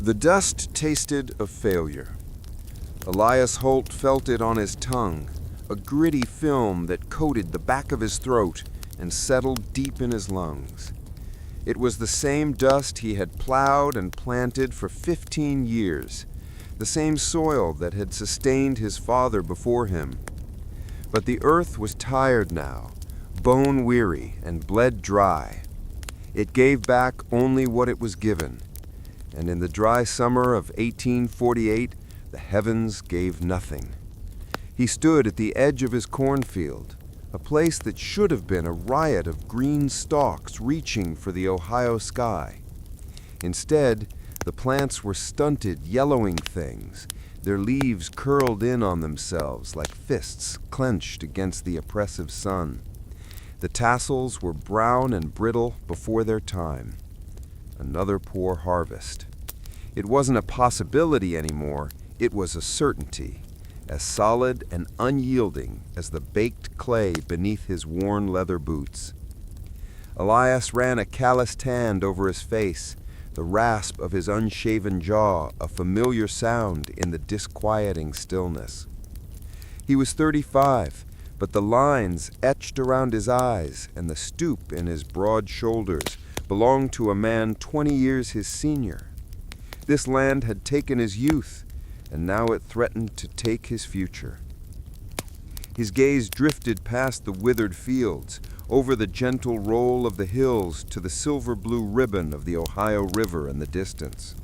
The dust tasted of failure. Elias Holt felt it on his tongue, a gritty film that coated the back of his throat and settled deep in his lungs. It was the same dust he had plowed and planted for 15 years, the same soil that had sustained his father before him. But the earth was tired now, bone-weary and bled dry. It gave back only what it was given, and in the dry summer of 1848, the heavens gave nothing. He stood at the edge of his cornfield, a place that should have been a riot of green stalks reaching for the Ohio sky. Instead, the plants were stunted, yellowing things, their leaves curled in on themselves like fists clenched against the oppressive sun. The tassels were brown and brittle before their time. Another poor harvest. It wasn't a possibility anymore, it was a certainty, as solid and unyielding as the baked clay beneath his worn leather boots. Elias ran a calloused hand over his face, the rasp of his unshaven jaw a familiar sound in the disquieting stillness. He was 35, but the lines etched around his eyes and the stoop in his broad shoulders belonged to a man 20 years his senior. This land had taken his youth, and now it threatened to take his future. His gaze drifted past the withered fields, over the gentle roll of the hills to the silver-blue ribbon of the Ohio River in the distance.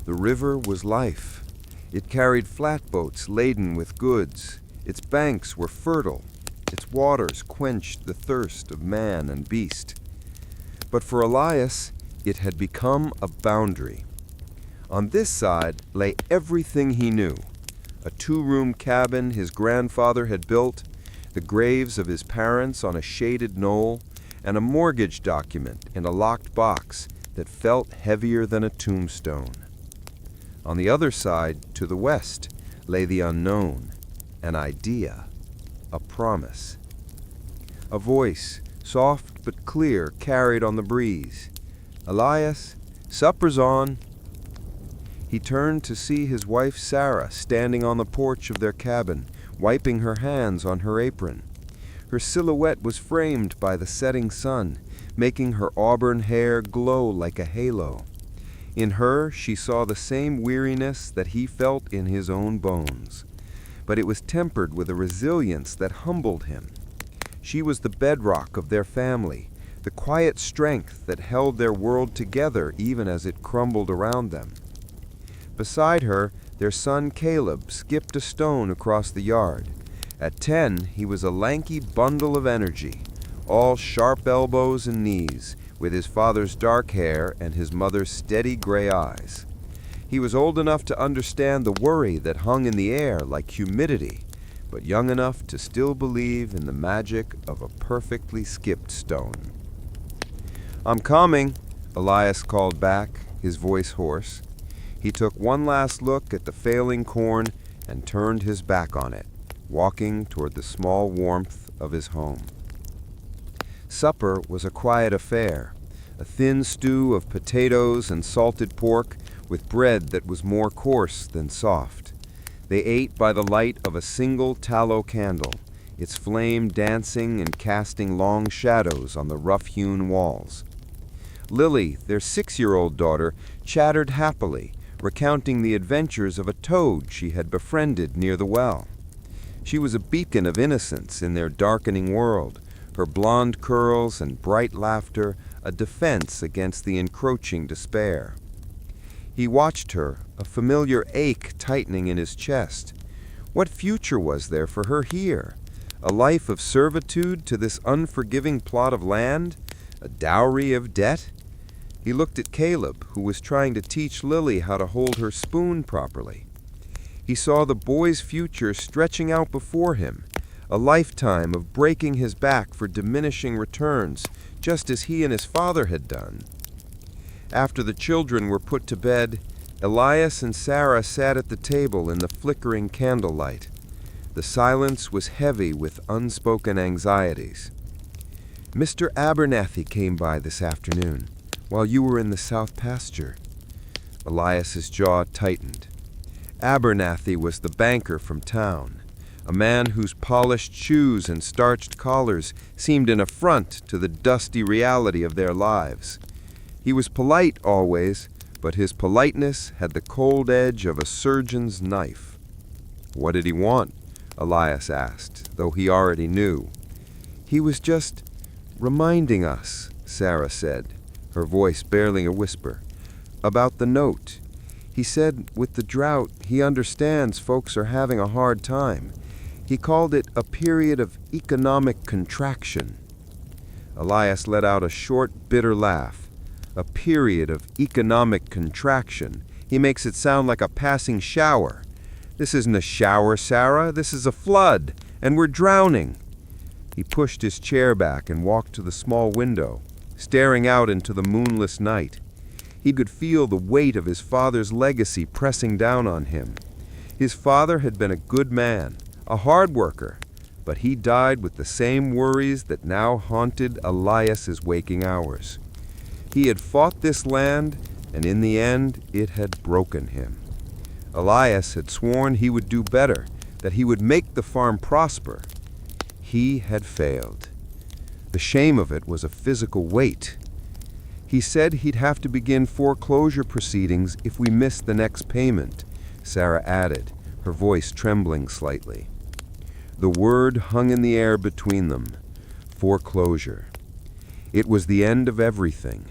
The river was life. It carried flatboats laden with goods. Its banks were fertile. Its waters quenched the thirst of man and beast. But for Elias, it had become a boundary. On this side lay everything he knew: a 2-room cabin his grandfather had built, the graves of his parents on a shaded knoll, and a mortgage document in a locked box that felt heavier than a tombstone. On the other side, to the west, lay the unknown, an idea, a promise. A voice, soft but clear, carried on the breeze. "Elias, supper's on." He turned to see his wife Sarah standing on the porch of their cabin, wiping her hands on her apron. Her silhouette was framed by the setting sun, making her auburn hair glow like a halo. In her she saw the same weariness that he felt in his own bones. But it was tempered with a resilience that humbled him. She was the bedrock of their family, the quiet strength that held their world together even as it crumbled around them. Beside her, their son Caleb skipped a stone across the yard. At 10, he was a lanky bundle of energy, all sharp elbows and knees, with his father's dark hair and his mother's steady gray eyes. He was old enough to understand the worry that hung in the air like humidity, but young enough to still believe in the magic of a perfectly skipped stone. "I'm coming," Elias called back, his voice hoarse. He took one last look at the failing corn and turned his back on it, walking toward the small warmth of his home. Supper was a quiet affair, a thin stew of potatoes and salted pork with bread that was more coarse than soft. They ate by the light of a single tallow candle, its flame dancing and casting long shadows on the rough-hewn walls. Lily, their 6-year-old daughter, chattered happily, recounting the adventures of a toad she had befriended near the well. She was a beacon of innocence in their darkening world, her blonde curls and bright laughter a defense against the encroaching despair. He watched her, a familiar ache tightening in his chest. What future was there for her here? A life of servitude to this unforgiving plot of land? A dowry of debt? He looked at Caleb, who was trying to teach Lily how to hold her spoon properly. He saw the boy's future stretching out before him, a lifetime of breaking his back for diminishing returns, just as he and his father had done. After the children were put to bed, Elias and Sarah sat at the table in the flickering candlelight. The silence was heavy with unspoken anxieties. "Mr. Abernathy came by this afternoon, while you were in the south pasture." Elias's jaw tightened. Abernathy was the banker from town, a man whose polished shoes and starched collars seemed an affront to the dusty reality of their lives. He was polite always, but his politeness had the cold edge of a surgeon's knife. "What did he want?" Elias asked, though he already knew. "He was just reminding us," Sarah said, her voice barely a whisper, "about the note. He said with the drought, he understands folks are having a hard time. He called it a period of economic contraction." Elias let out a short, bitter laugh. "A period of economic contraction. He makes it sound like a passing shower. This isn't a shower, Sarah. This is a flood, and we're drowning." He pushed his chair back and walked to the small window, staring out into the moonless night. He could feel the weight of his father's legacy pressing down on him. His father had been a good man, a hard worker, but he died with the same worries that now haunted Elias's waking hours. He had fought this land, and in the end it had broken him. Elias had sworn he would do better, that he would make the farm prosper. He had failed. The shame of it was a physical weight. He said he'd have to begin foreclosure proceedings if we missed the next payment, Sarah added, her voice trembling slightly. The word hung in the air between them. Foreclosure. It was the end of everything.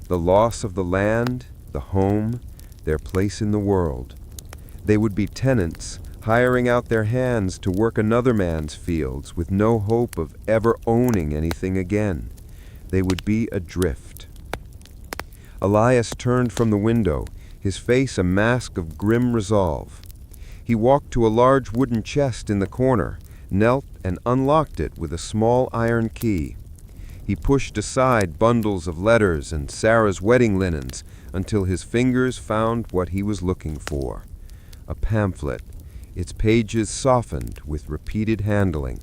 The loss of the land, the home, their place in the world. They would be tenants, hiring out their hands to work another man's fields with no hope of ever owning anything again. They would be adrift. Elias turned from the window, his face a mask of grim resolve. He walked to a large wooden chest in the corner, knelt and unlocked it with a small iron key. He pushed aside bundles of letters and Sarah's wedding linens until his fingers found what he was looking for. A pamphlet, its pages softened with repeated handling.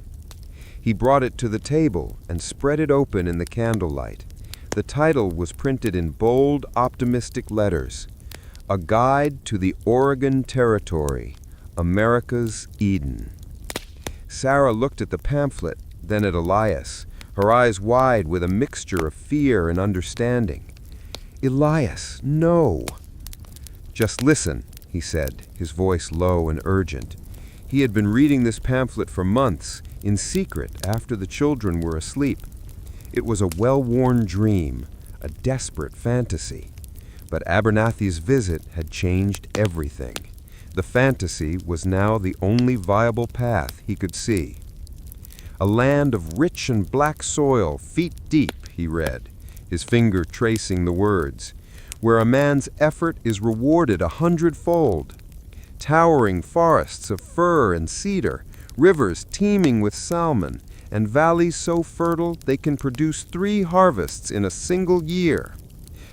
He brought it to the table and spread it open in the candlelight. The title was printed in bold, optimistic letters. A Guide to the Oregon Territory, America's Eden. Sarah looked at the pamphlet, then at Elias, her eyes wide with a mixture of fear and understanding. "Elias, no." "Just listen," he said, his voice low and urgent. He had been reading this pamphlet for months, in secret, after the children were asleep. It was a well-worn dream, a desperate fantasy. But Abernathy's visit had changed everything. The fantasy was now the only viable path he could see. "A land of rich and black soil, feet deep," he read, his finger tracing the words, "where a man's effort is rewarded 100-fold. Towering forests of fir and cedar, rivers teeming with salmon, and valleys so fertile they can produce 3 harvests in a single year.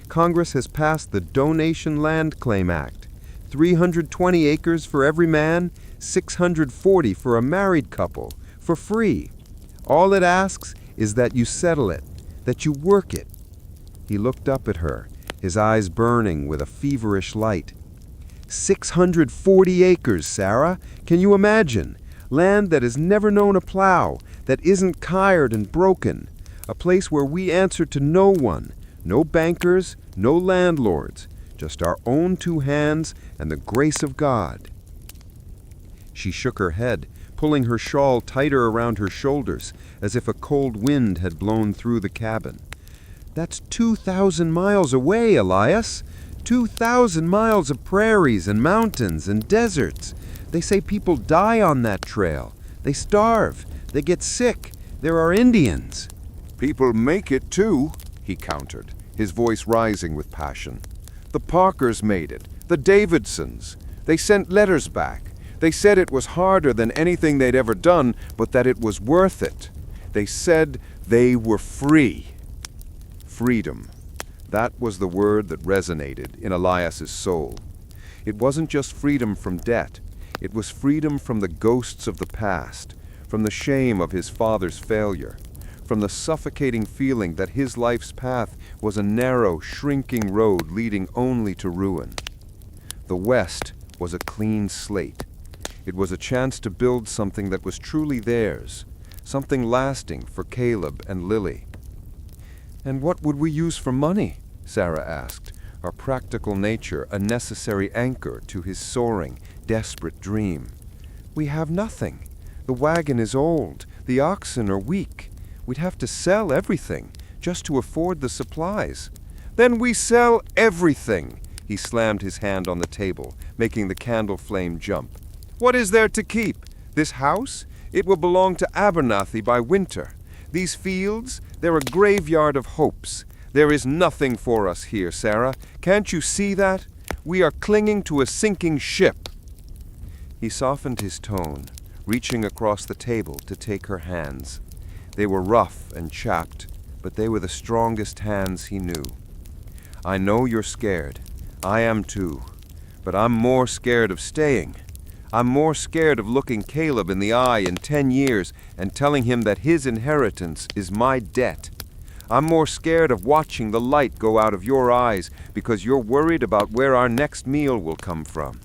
Congress has passed the Donation Land Claim Act. 320 acres for every man, 640 for a married couple, for free. All it asks is that you settle it, that you work it." He looked up at her, his eyes burning with a feverish light. 640 acres, Sarah. Can you imagine? Land that has never known a plow, that isn't tired and broken. A place where we answer to no one, no bankers, no landlords, just our own 2 hands and the grace of God. She shook her head, pulling her shawl tighter around her shoulders, as if a cold wind had blown through the cabin. "That's 2,000 miles away, Elias. 2,000 miles of prairies and mountains and deserts. They say people die on that trail. They starve. They get sick. There are Indians." "People make it too," he countered, his voice rising with passion. "The Parkers made it. The Davidsons. They sent letters back. They said it was harder than anything they'd ever done, but that it was worth it. They said they were free." Freedom. That was the word that resonated in Elias's soul. It wasn't just freedom from debt. It was freedom from the ghosts of the past, from the shame of his father's failure, from the suffocating feeling that his life's path was a narrow, shrinking road leading only to ruin. The West was a clean slate. It was a chance to build something that was truly theirs, something lasting for Caleb and Lily. "And what would we use for money?" Sarah asked, her practical nature a necessary anchor to his soaring, desperate dream. "We have nothing. The wagon is old, the oxen are weak. We'd have to sell everything just to afford the supplies." "Then we sell everything!" He slammed his hand on the table, making the candle flame jump. "What is there to keep? This house? It will belong to Abernathy by winter. These fields? They're a graveyard of hopes. There is nothing for us here, Sarah. Can't you see that? We are clinging to a sinking ship." He softened his tone, reaching across the table to take her hands. They were rough and chapped, but they were the strongest hands he knew. "I know you're scared. I am too. But I'm more scared of staying. I'm more scared of looking Caleb in the eye in 10 years and telling him that his inheritance is my debt. I'm more scared of watching the light go out of your eyes because you're worried about where our next meal will come from.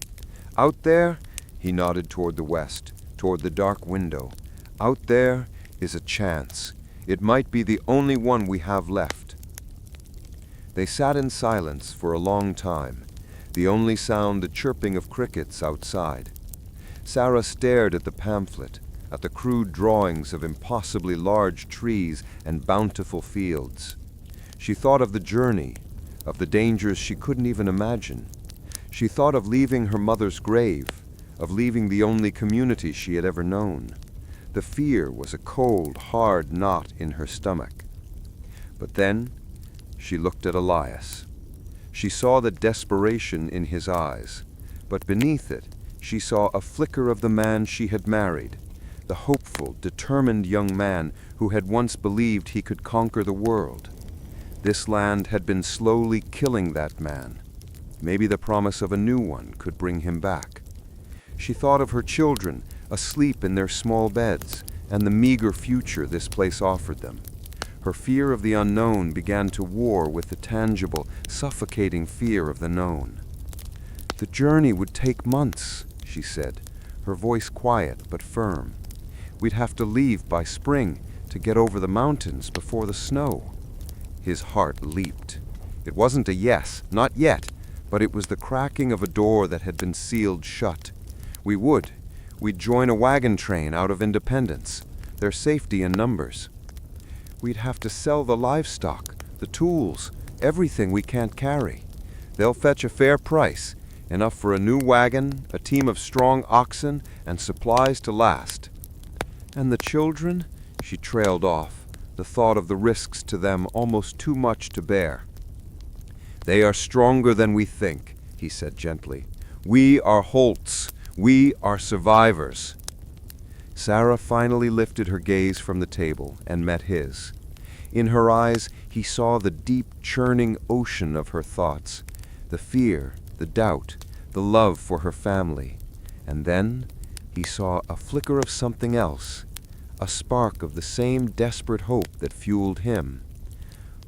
Out there," he nodded toward the west, toward the dark window, "out there is a chance. It might be the only one we have left." They sat in silence for a long time, the only sound the chirping of crickets outside. Sarah stared at the pamphlet, at the crude drawings of impossibly large trees and bountiful fields. She thought of the journey, of the dangers she couldn't even imagine. She thought of leaving her mother's grave, of leaving the only community she had ever known. The fear was a cold, hard knot in her stomach. But then she looked at Elias. She saw the desperation in his eyes, but beneath it she saw a flicker of the man she had married, the hopeful, determined young man who had once believed he could conquer the world. This land had been slowly killing that man. Maybe the promise of a new one could bring him back. She thought of her children, asleep in their small beds, and the meager future this place offered them. Her fear of the unknown began to war with the tangible, suffocating fear of the known. "The journey would take months," she said, her voice quiet but firm. "We'd have to leave by spring to get over the mountains before the snow." His heart leaped. It wasn't a yes, not yet, but it was the cracking of a door that had been sealed shut. "We would. We'd join a wagon train out of Independence. There's safety in numbers." "We'd have to sell the livestock, the tools, everything we can't carry. They'll fetch a fair price, enough for a new wagon, a team of strong oxen, and supplies to last." "And the children?" She trailed off, the thought of the risks to them almost too much to bear. "They are stronger than we think," he said gently. "We are Holts. We are survivors." Sarah finally lifted her gaze from the table and met his. In her eyes he saw the deep, churning ocean of her thoughts, the fear, the doubt, the love for her family. And then he saw a flicker of something else, a spark of the same desperate hope that fueled him.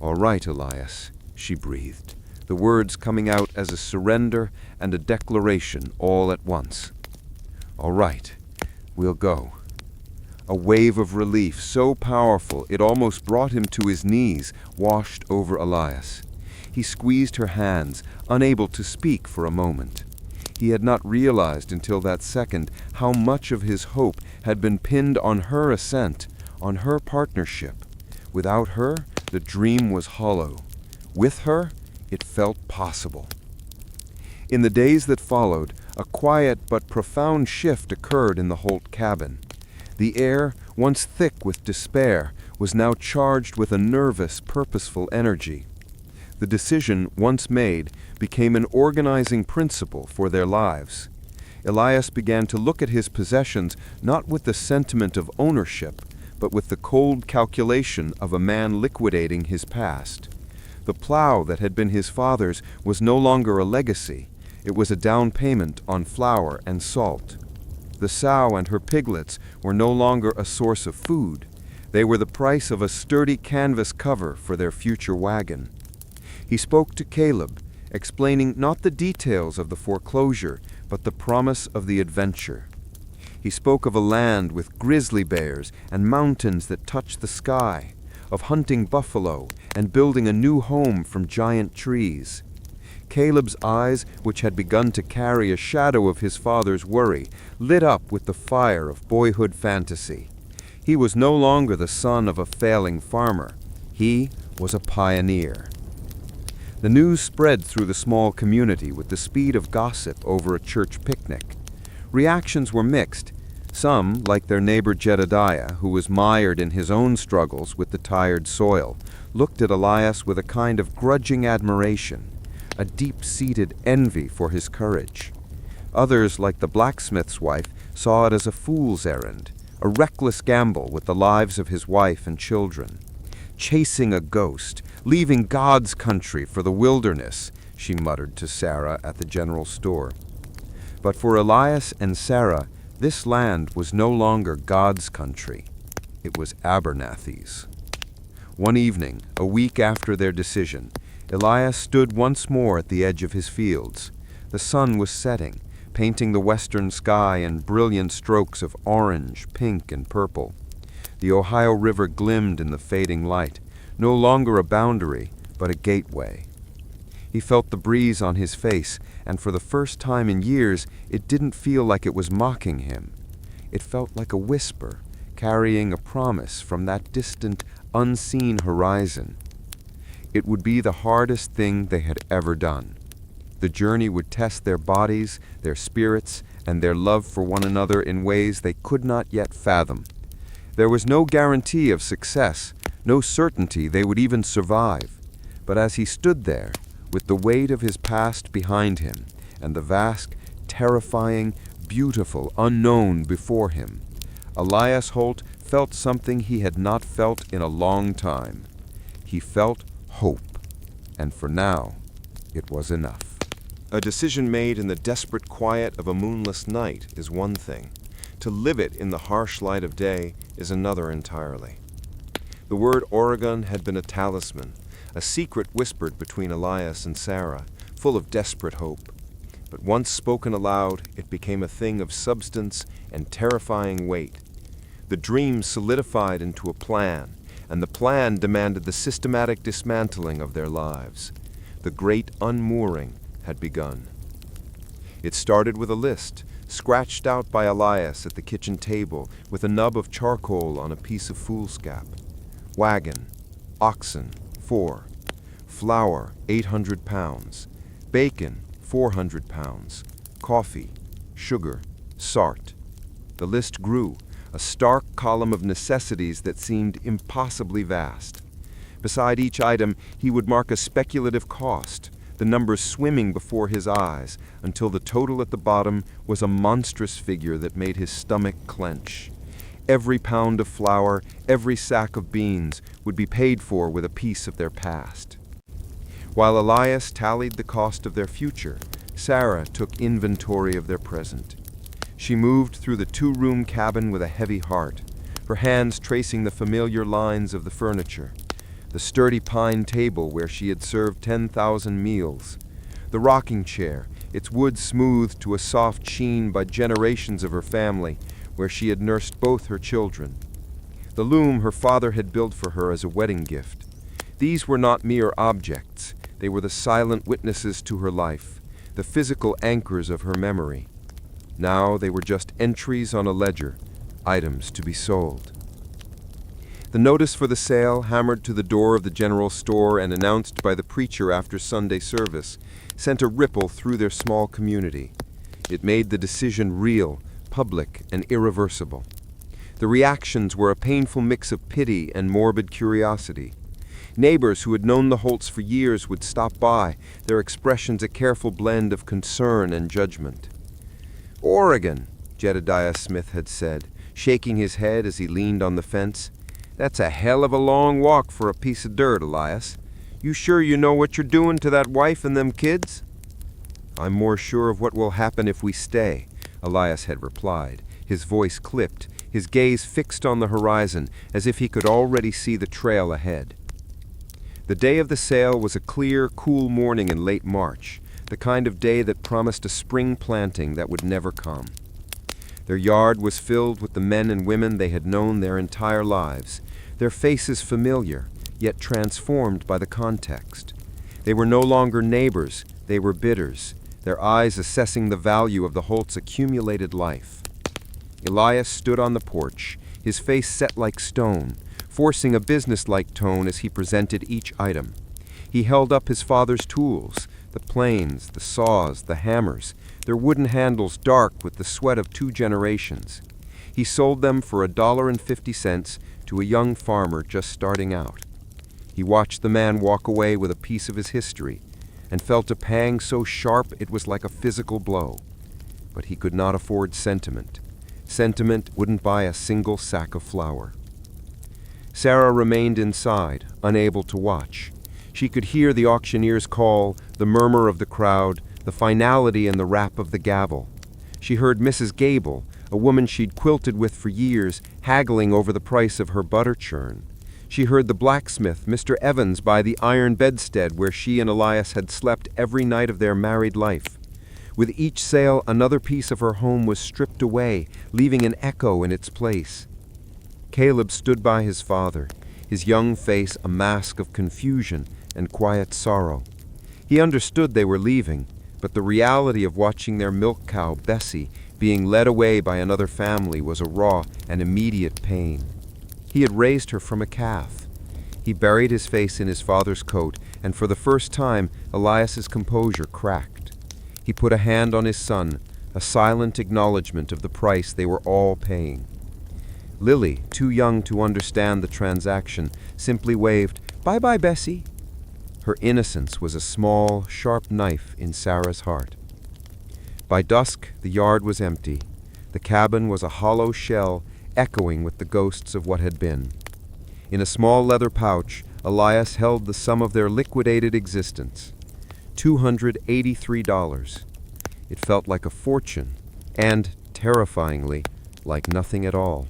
"All right, Elias," she breathed, the words coming out as a surrender and a declaration all at once. "All right, we'll go." A wave of relief so powerful it almost brought him to his knees washed over Elias. He squeezed her hands, unable to speak for a moment. He had not realized until that second how much of his hope had been pinned on her assent, on her partnership. Without her, the dream was hollow. With her, it felt possible. In the days that followed, a quiet but profound shift occurred in the Holt cabin. The air, once thick with despair, was now charged with a nervous, purposeful energy. The decision, once made, became an organizing principle for their lives. Elias began to look at his possessions not with the sentiment of ownership, but with the cold calculation of a man liquidating his past. The plow that had been his father's was no longer a legacy. It was a down payment on flour and salt. The sow and her piglets were no longer a source of food. They were the price of a sturdy canvas cover for their future wagon. He spoke to Caleb, explaining not the details of the foreclosure, but the promise of the adventure. He spoke of a land with grizzly bears and mountains that touched the sky, of hunting buffalo and building a new home from giant trees. Caleb's eyes, which had begun to carry a shadow of his father's worry, lit up with the fire of boyhood fantasy. He was no longer the son of a failing farmer. He was a pioneer. The news spread through the small community with the speed of gossip over a church picnic. Reactions were mixed. Some, like their neighbor Jedediah, who was mired in his own struggles with the tired soil, looked at Elias with a kind of grudging admiration, a deep-seated envy for his courage. Others, like the blacksmith's wife, saw it as a fool's errand, a reckless gamble with the lives of his wife and children. Chasing a ghost, leaving God's country for the wilderness, she muttered to Sarah at the general store. But for Elias and Sarah, this land was no longer God's country. It was Abernathy's. One evening, a week after their decision, Elias stood once more at the edge of his fields. The sun was setting, painting the western sky in brilliant strokes of orange, pink, and purple. The Ohio River glimmed in the fading light, no longer a boundary, but a gateway. He felt the breeze on his face, and for the first time in years, it didn't feel like it was mocking him. It felt like a whisper, carrying a promise from that distant, unseen horizon. It would be the hardest thing they had ever done. The journey would test their bodies, their spirits, and their love for one another in ways they could not yet fathom. There was no guarantee of success, no certainty they would even survive. But as he stood there, with the weight of his past behind him, and the vast, terrifying, beautiful unknown before him, Elias Holt felt something he had not felt in a long time. He felt hope, and for now, it was enough. A decision made in the desperate quiet of a moonless night is one thing. To live it in the harsh light of day is another entirely. The word Oregon had been a talisman, a secret whispered between Elias and Sarah, full of desperate hope. But once spoken aloud, it became a thing of substance and terrifying weight. The dream solidified into a plan, and the plan demanded the systematic dismantling of their lives. The great unmooring had begun. It started with a list, scratched out by Elias at the kitchen table with a nub of charcoal on a piece of foolscap. Wagon, oxen, 4. Flour, 800 pounds. Bacon, 400 pounds. Coffee, sugar, salt. The list grew, a stark column of necessities that seemed impossibly vast. Beside each item, he would mark a speculative cost, the numbers swimming before his eyes, until the total at the bottom was a monstrous figure that made his stomach clench. Every pound of flour, every sack of beans would be paid for with a piece of their past. While Elias tallied the cost of their future, Sarah took inventory of their present. She moved through the 2-room cabin with a heavy heart, her hands tracing the familiar lines of the furniture. The sturdy pine table where she had served 10,000 meals. The rocking chair, its wood smoothed to a soft sheen by generations of her family, where she had nursed both her children. The loom her father had built for her as a wedding gift. These were not mere objects. They were the silent witnesses to her life, the physical anchors of her memory. Now they were just entries on a ledger, items to be sold. The notice for the sale, hammered to the door of the general store and announced by the preacher after Sunday service, sent a ripple through their small community. It made the decision real, public, and irreversible. The reactions were a painful mix of pity and morbid curiosity. Neighbors who had known the Holts for years would stop by, their expressions a careful blend of concern and judgment. "Oregon," Jedediah Smith had said, shaking his head as he leaned on the fence. "That's a hell of a long walk for a piece of dirt, Elias. You sure you know what you're doing to that wife and them kids?" "I'm more sure of what will happen if we stay," Elias had replied, his voice clipped, his gaze fixed on the horizon as if he could already see the trail ahead. The day of the sale was a clear, cool morning in late March, the kind of day that promised a spring planting that would never come. Their yard was filled with the men and women they had known their entire lives, their faces familiar, yet transformed by the context. They were no longer neighbors, they were bidders, their eyes assessing the value of the Holt's accumulated life. Elias stood on the porch, his face set like stone, forcing a businesslike tone as he presented each item. He held up his father's tools, the planes, the saws, the hammers, their wooden handles dark with the sweat of 2 generations. He sold them for $1.50 to a young farmer just starting out. He watched the man walk away with a piece of his history and felt a pang so sharp it was like a physical blow. But he could not afford sentiment. Sentiment wouldn't buy a single sack of flour. Sarah remained inside, unable to watch. She could hear the auctioneer's call, the murmur of the crowd, the finality and the rap of the gavel. She heard Mrs. Gable, a woman she'd quilted with for years, haggling over the price of her butter churn. She heard the blacksmith, Mr. Evans, buy the iron bedstead where she and Elias had slept every night of their married life. With each sale, another piece of her home was stripped away, leaving an echo in its place. Caleb stood by his father, his young face a mask of confusion and quiet sorrow. He understood they were leaving, but the reality of watching their milk cow, Bessie, being led away by another family was a raw and immediate pain. He had raised her from a calf. He buried his face in his father's coat, and for the first time, Elias's composure cracked. He put a hand on his son, a silent acknowledgement of the price they were all paying. Lily, too young to understand the transaction, simply waved, "Bye-bye, Bessie." Her innocence was a small, sharp knife in Sarah's heart. By dusk, the yard was empty. The cabin was a hollow shell, echoing with the ghosts of what had been. In a small leather pouch, Elias held the sum of their liquidated existence, $283. It felt like a fortune, and, terrifyingly, like nothing at all.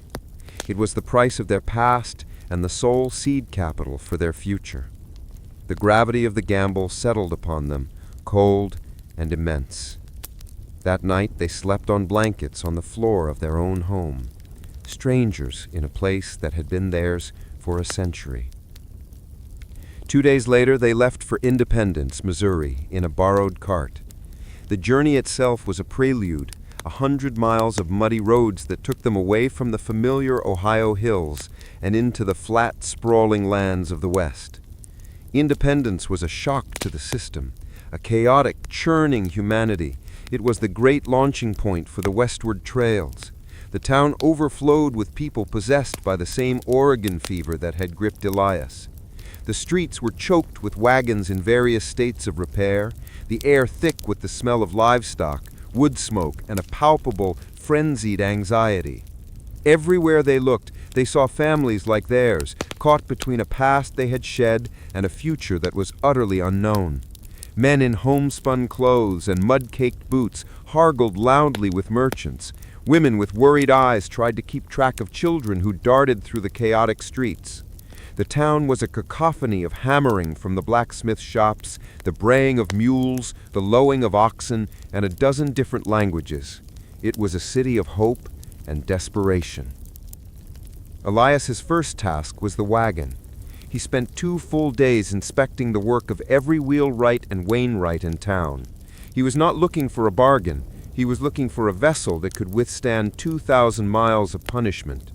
It was the price of their past and the sole seed capital for their future. The gravity of the gamble settled upon them, cold and immense. That night they slept on blankets on the floor of their own home, strangers in a place that had been theirs for a century. 2 days later they left for Independence, Missouri, in a borrowed cart. The journey itself was a prelude, 100 miles of muddy roads that took them away from the familiar Ohio hills and into the flat, sprawling lands of the West. Independence was a shock to the system, a chaotic, churning humanity. It was the great launching point for the Westward trails. The town overflowed with people possessed by the same Oregon fever that had gripped Elias. The streets were choked with wagons in various states of repair, the air thick with the smell of livestock, wood smoke, and a palpable, frenzied anxiety. Everywhere they looked, they saw families like theirs, caught between a past they had shed and a future that was utterly unknown. Men in homespun clothes and mud-caked boots hargled loudly with merchants. Women with worried eyes tried to keep track of children who darted through the chaotic streets. The town was a cacophony of hammering from the blacksmith shops, the braying of mules, the lowing of oxen, and a dozen different languages. It was a city of hope and desperation. Elias's first task was the wagon. He spent 2 full days inspecting the work of every wheelwright and wainwright in town. He was not looking for a bargain. He was looking for a vessel that could withstand 2,000 miles of punishment.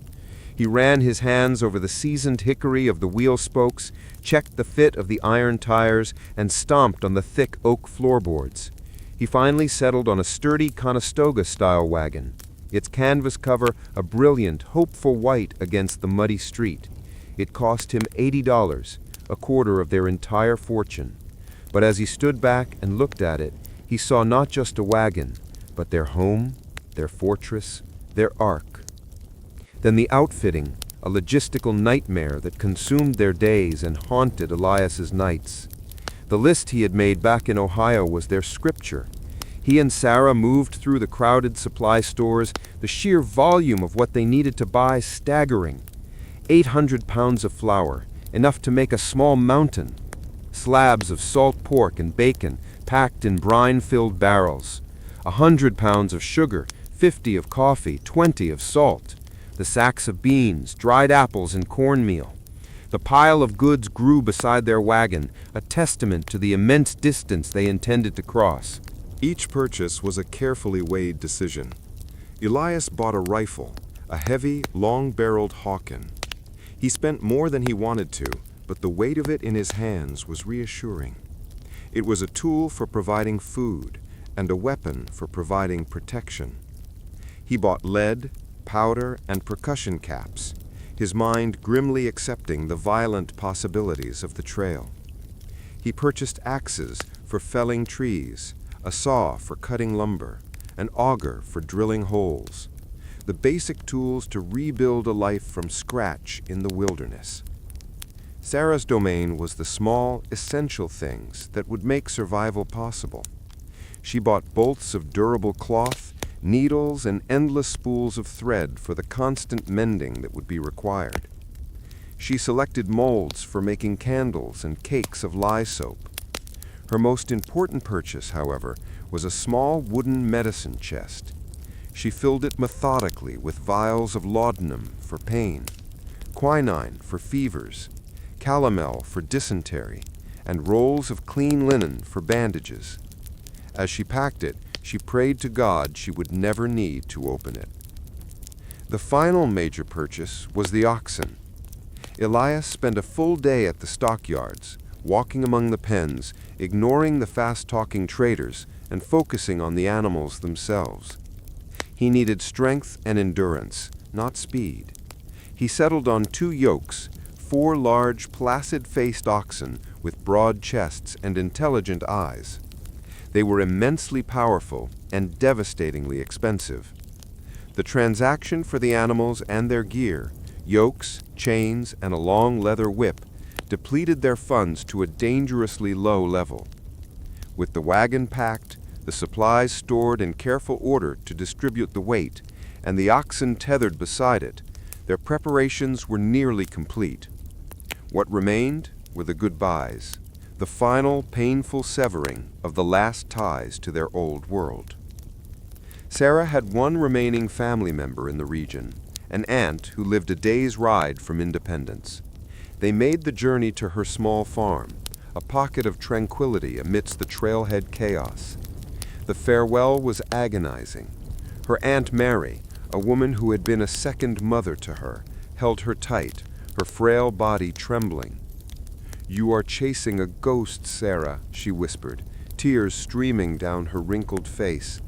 He ran his hands over the seasoned hickory of the wheel spokes, checked the fit of the iron tires, and stomped on the thick oak floorboards. He finally settled on a sturdy Conestoga-style wagon, its canvas cover a brilliant, hopeful white against the muddy street. It cost him $80, a quarter of their entire fortune. But as he stood back and looked at it, he saw not just a wagon, but their home, their fortress, their ark. Then the outfitting, a logistical nightmare that consumed their days and haunted Elias's nights. The list he had made back in Ohio was their scripture. He and Sarah moved through the crowded supply stores, the sheer volume of what they needed to buy staggering. 800 pounds of flour, enough to make a small mountain. slabs of salt pork and bacon packed in brine-filled barrels, 100 pounds of sugar, 50 of coffee, 20 of salt, the sacks of beans, dried apples, and cornmeal. The pile of goods grew beside their wagon, a testament to the immense distance they intended to cross. Each purchase was a carefully weighed decision. Elias bought a rifle, a heavy, long-barreled Hawken. He spent more than he wanted to, but the weight of it in his hands was reassuring. It was a tool for providing food and a weapon for providing protection. He bought lead, powder, and percussion caps, his mind grimly accepting the violent possibilities of the trail. He purchased axes for felling trees, a saw for cutting lumber, an auger for drilling holes, the basic tools to rebuild a life from scratch in the wilderness. Sarah's domain was the small, essential things that would make survival possible. She bought bolts of durable cloth, needles, and endless spools of thread for the constant mending that would be required. She selected molds for making candles and cakes of lye soap. Her most important purchase, however, was a small wooden medicine chest. She filled it methodically with vials of laudanum for pain, quinine for fevers, calomel for dysentery, and rolls of clean linen for bandages. As she packed it, she prayed to God she would never need to open it. The final major purchase was the oxen. Elias spent a full day at the stockyards, walking among the pens, ignoring the fast-talking traders, and focusing on the animals themselves. He needed strength and endurance, not speed. He settled on 2 yokes, 4 large, placid-faced oxen with broad chests and intelligent eyes. They were immensely powerful and devastatingly expensive. The transaction for the animals and their gear, yokes, chains, and a long leather whip, depleted their funds to a dangerously low level. With the wagon packed, the supplies stored in careful order to distribute the weight, and the oxen tethered beside it, their preparations were nearly complete. What remained were the goodbyes, the final painful severing of the last ties to their old world. Sarah had one remaining family member in the region, an aunt who lived a day's ride from Independence. They made the journey to her small farm, a pocket of tranquility amidst the trailhead chaos. The farewell was agonizing. Her Aunt Mary, a woman who had been a second mother to her, held her tight, her frail body trembling. "You are chasing a ghost, Sarah," she whispered, tears streaming down her wrinkled face.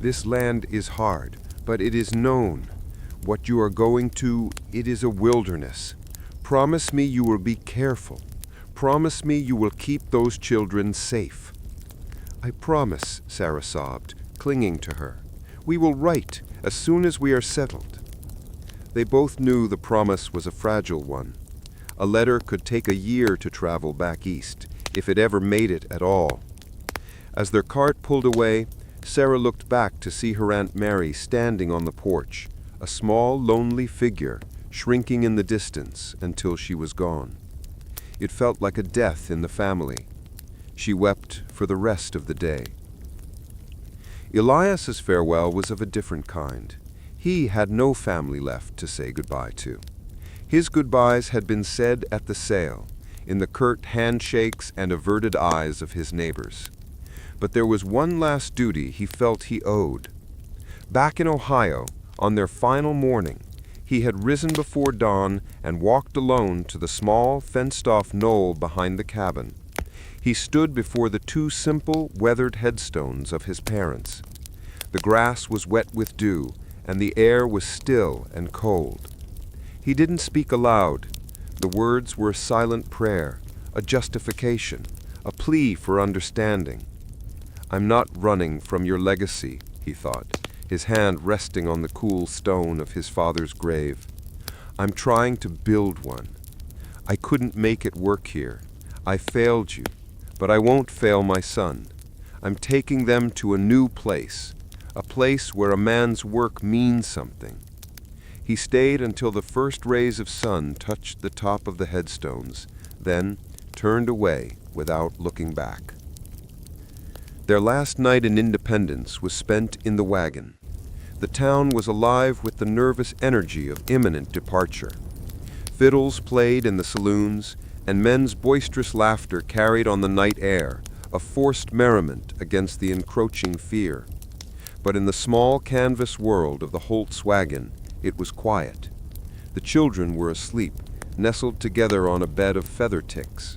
"This land is hard, but it is known. What you are going to, it is a wilderness. Promise me you will be careful. Promise me you will keep those children safe." "I promise," Sarah sobbed, clinging to her. "We will write as soon as we are settled." They both knew the promise was a fragile one. A letter could take a year to travel back east, if it ever made it at all. As their cart pulled away, Sarah looked back to see her Aunt Mary standing on the porch, a small, lonely figure, shrinking in the distance until she was gone. It felt like a death in the family. She wept for the rest of the day. Elias's farewell was of a different kind. He had no family left to say goodbye to. His goodbyes had been said at the sale, in the curt handshakes and averted eyes of his neighbors. But there was one last duty he felt he owed. Back in Ohio, on their final morning, he had risen before dawn and walked alone to the small, fenced-off knoll behind the cabin. He stood before the 2 simple, weathered headstones of his parents. The grass was wet with dew, and the air was still and cold. He didn't speak aloud. The words were a silent prayer, a justification, a plea for understanding. "I'm not running from your legacy," he thought, his hand resting on the cool stone of his father's grave. "I'm trying to build one. I couldn't make it work here. I failed you, but I won't fail my son. I'm taking them to a new place, a place where a man's work means something." He stayed until the first rays of sun touched the top of the headstones. Then, turned away without looking back. Their last night in independence was spent in the wagon. The town was alive with the nervous energy of imminent departure. Fiddles played in the saloons, and men's boisterous laughter carried on the night air, a forced merriment against the encroaching fear. But in the small canvas world of the Holt's wagon, it was quiet. The children were asleep, nestled together on a bed of feather ticks.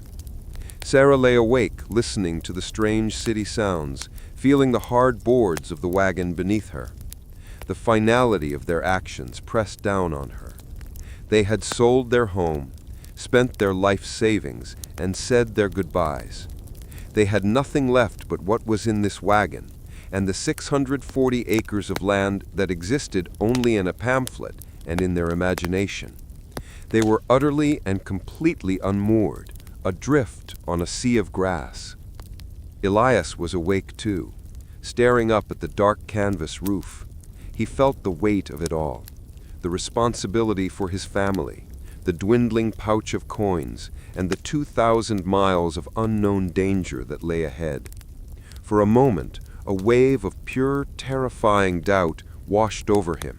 Sarah lay awake, listening to the strange city sounds, feeling the hard boards of the wagon beneath her. The finality of their actions pressed down on her. They had sold their home, spent their life savings, and said their goodbyes. They had nothing left but what was in this wagon, and the 640 acres of land that existed only in a pamphlet and in their imagination. They were utterly and completely unmoored, adrift on a sea of grass. Elias was awake too, staring up at the dark canvas roof. He felt the weight of it all, the responsibility for his family, the dwindling pouch of coins, and the 2,000 miles of unknown danger that lay ahead. For a moment, a wave of pure, terrifying doubt washed over him.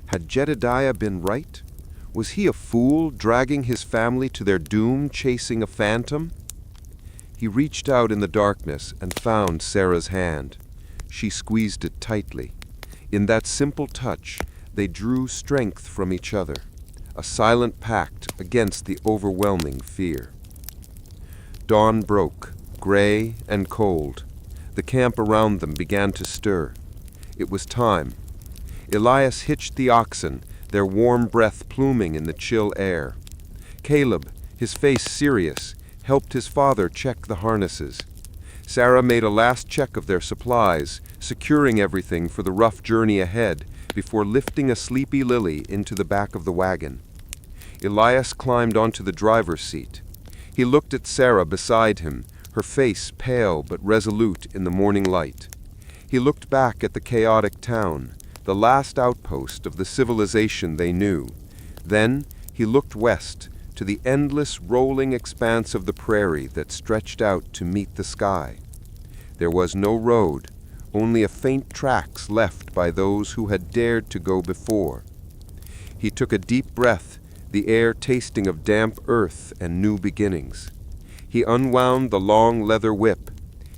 Had Jedediah been right? Was he a fool, dragging his family to their doom, chasing a phantom? He reached out in the darkness and found Sarah's hand. She squeezed it tightly. In that simple touch, they drew strength from each other, a silent pact against the overwhelming fear. Dawn broke, gray and cold. The camp around them began to stir. It was time. Elias hitched the oxen, their warm breath pluming in the chill air. Caleb, his face serious, helped his father check the harnesses. Sarah made a last check of their supplies, securing everything for the rough journey ahead before lifting a sleepy Lily into the back of the wagon. Elias climbed onto the driver's seat. He looked at Sarah beside him, her face pale but resolute in the morning light. He looked back at the chaotic town, the last outpost of the civilization they knew. Then he looked west to the endless rolling expanse of the prairie that stretched out to meet the sky. There was no road, only a faint tracks left by those who had dared to go before. He took a deep breath, the air tasting of damp earth and new beginnings. He unwound the long leather whip.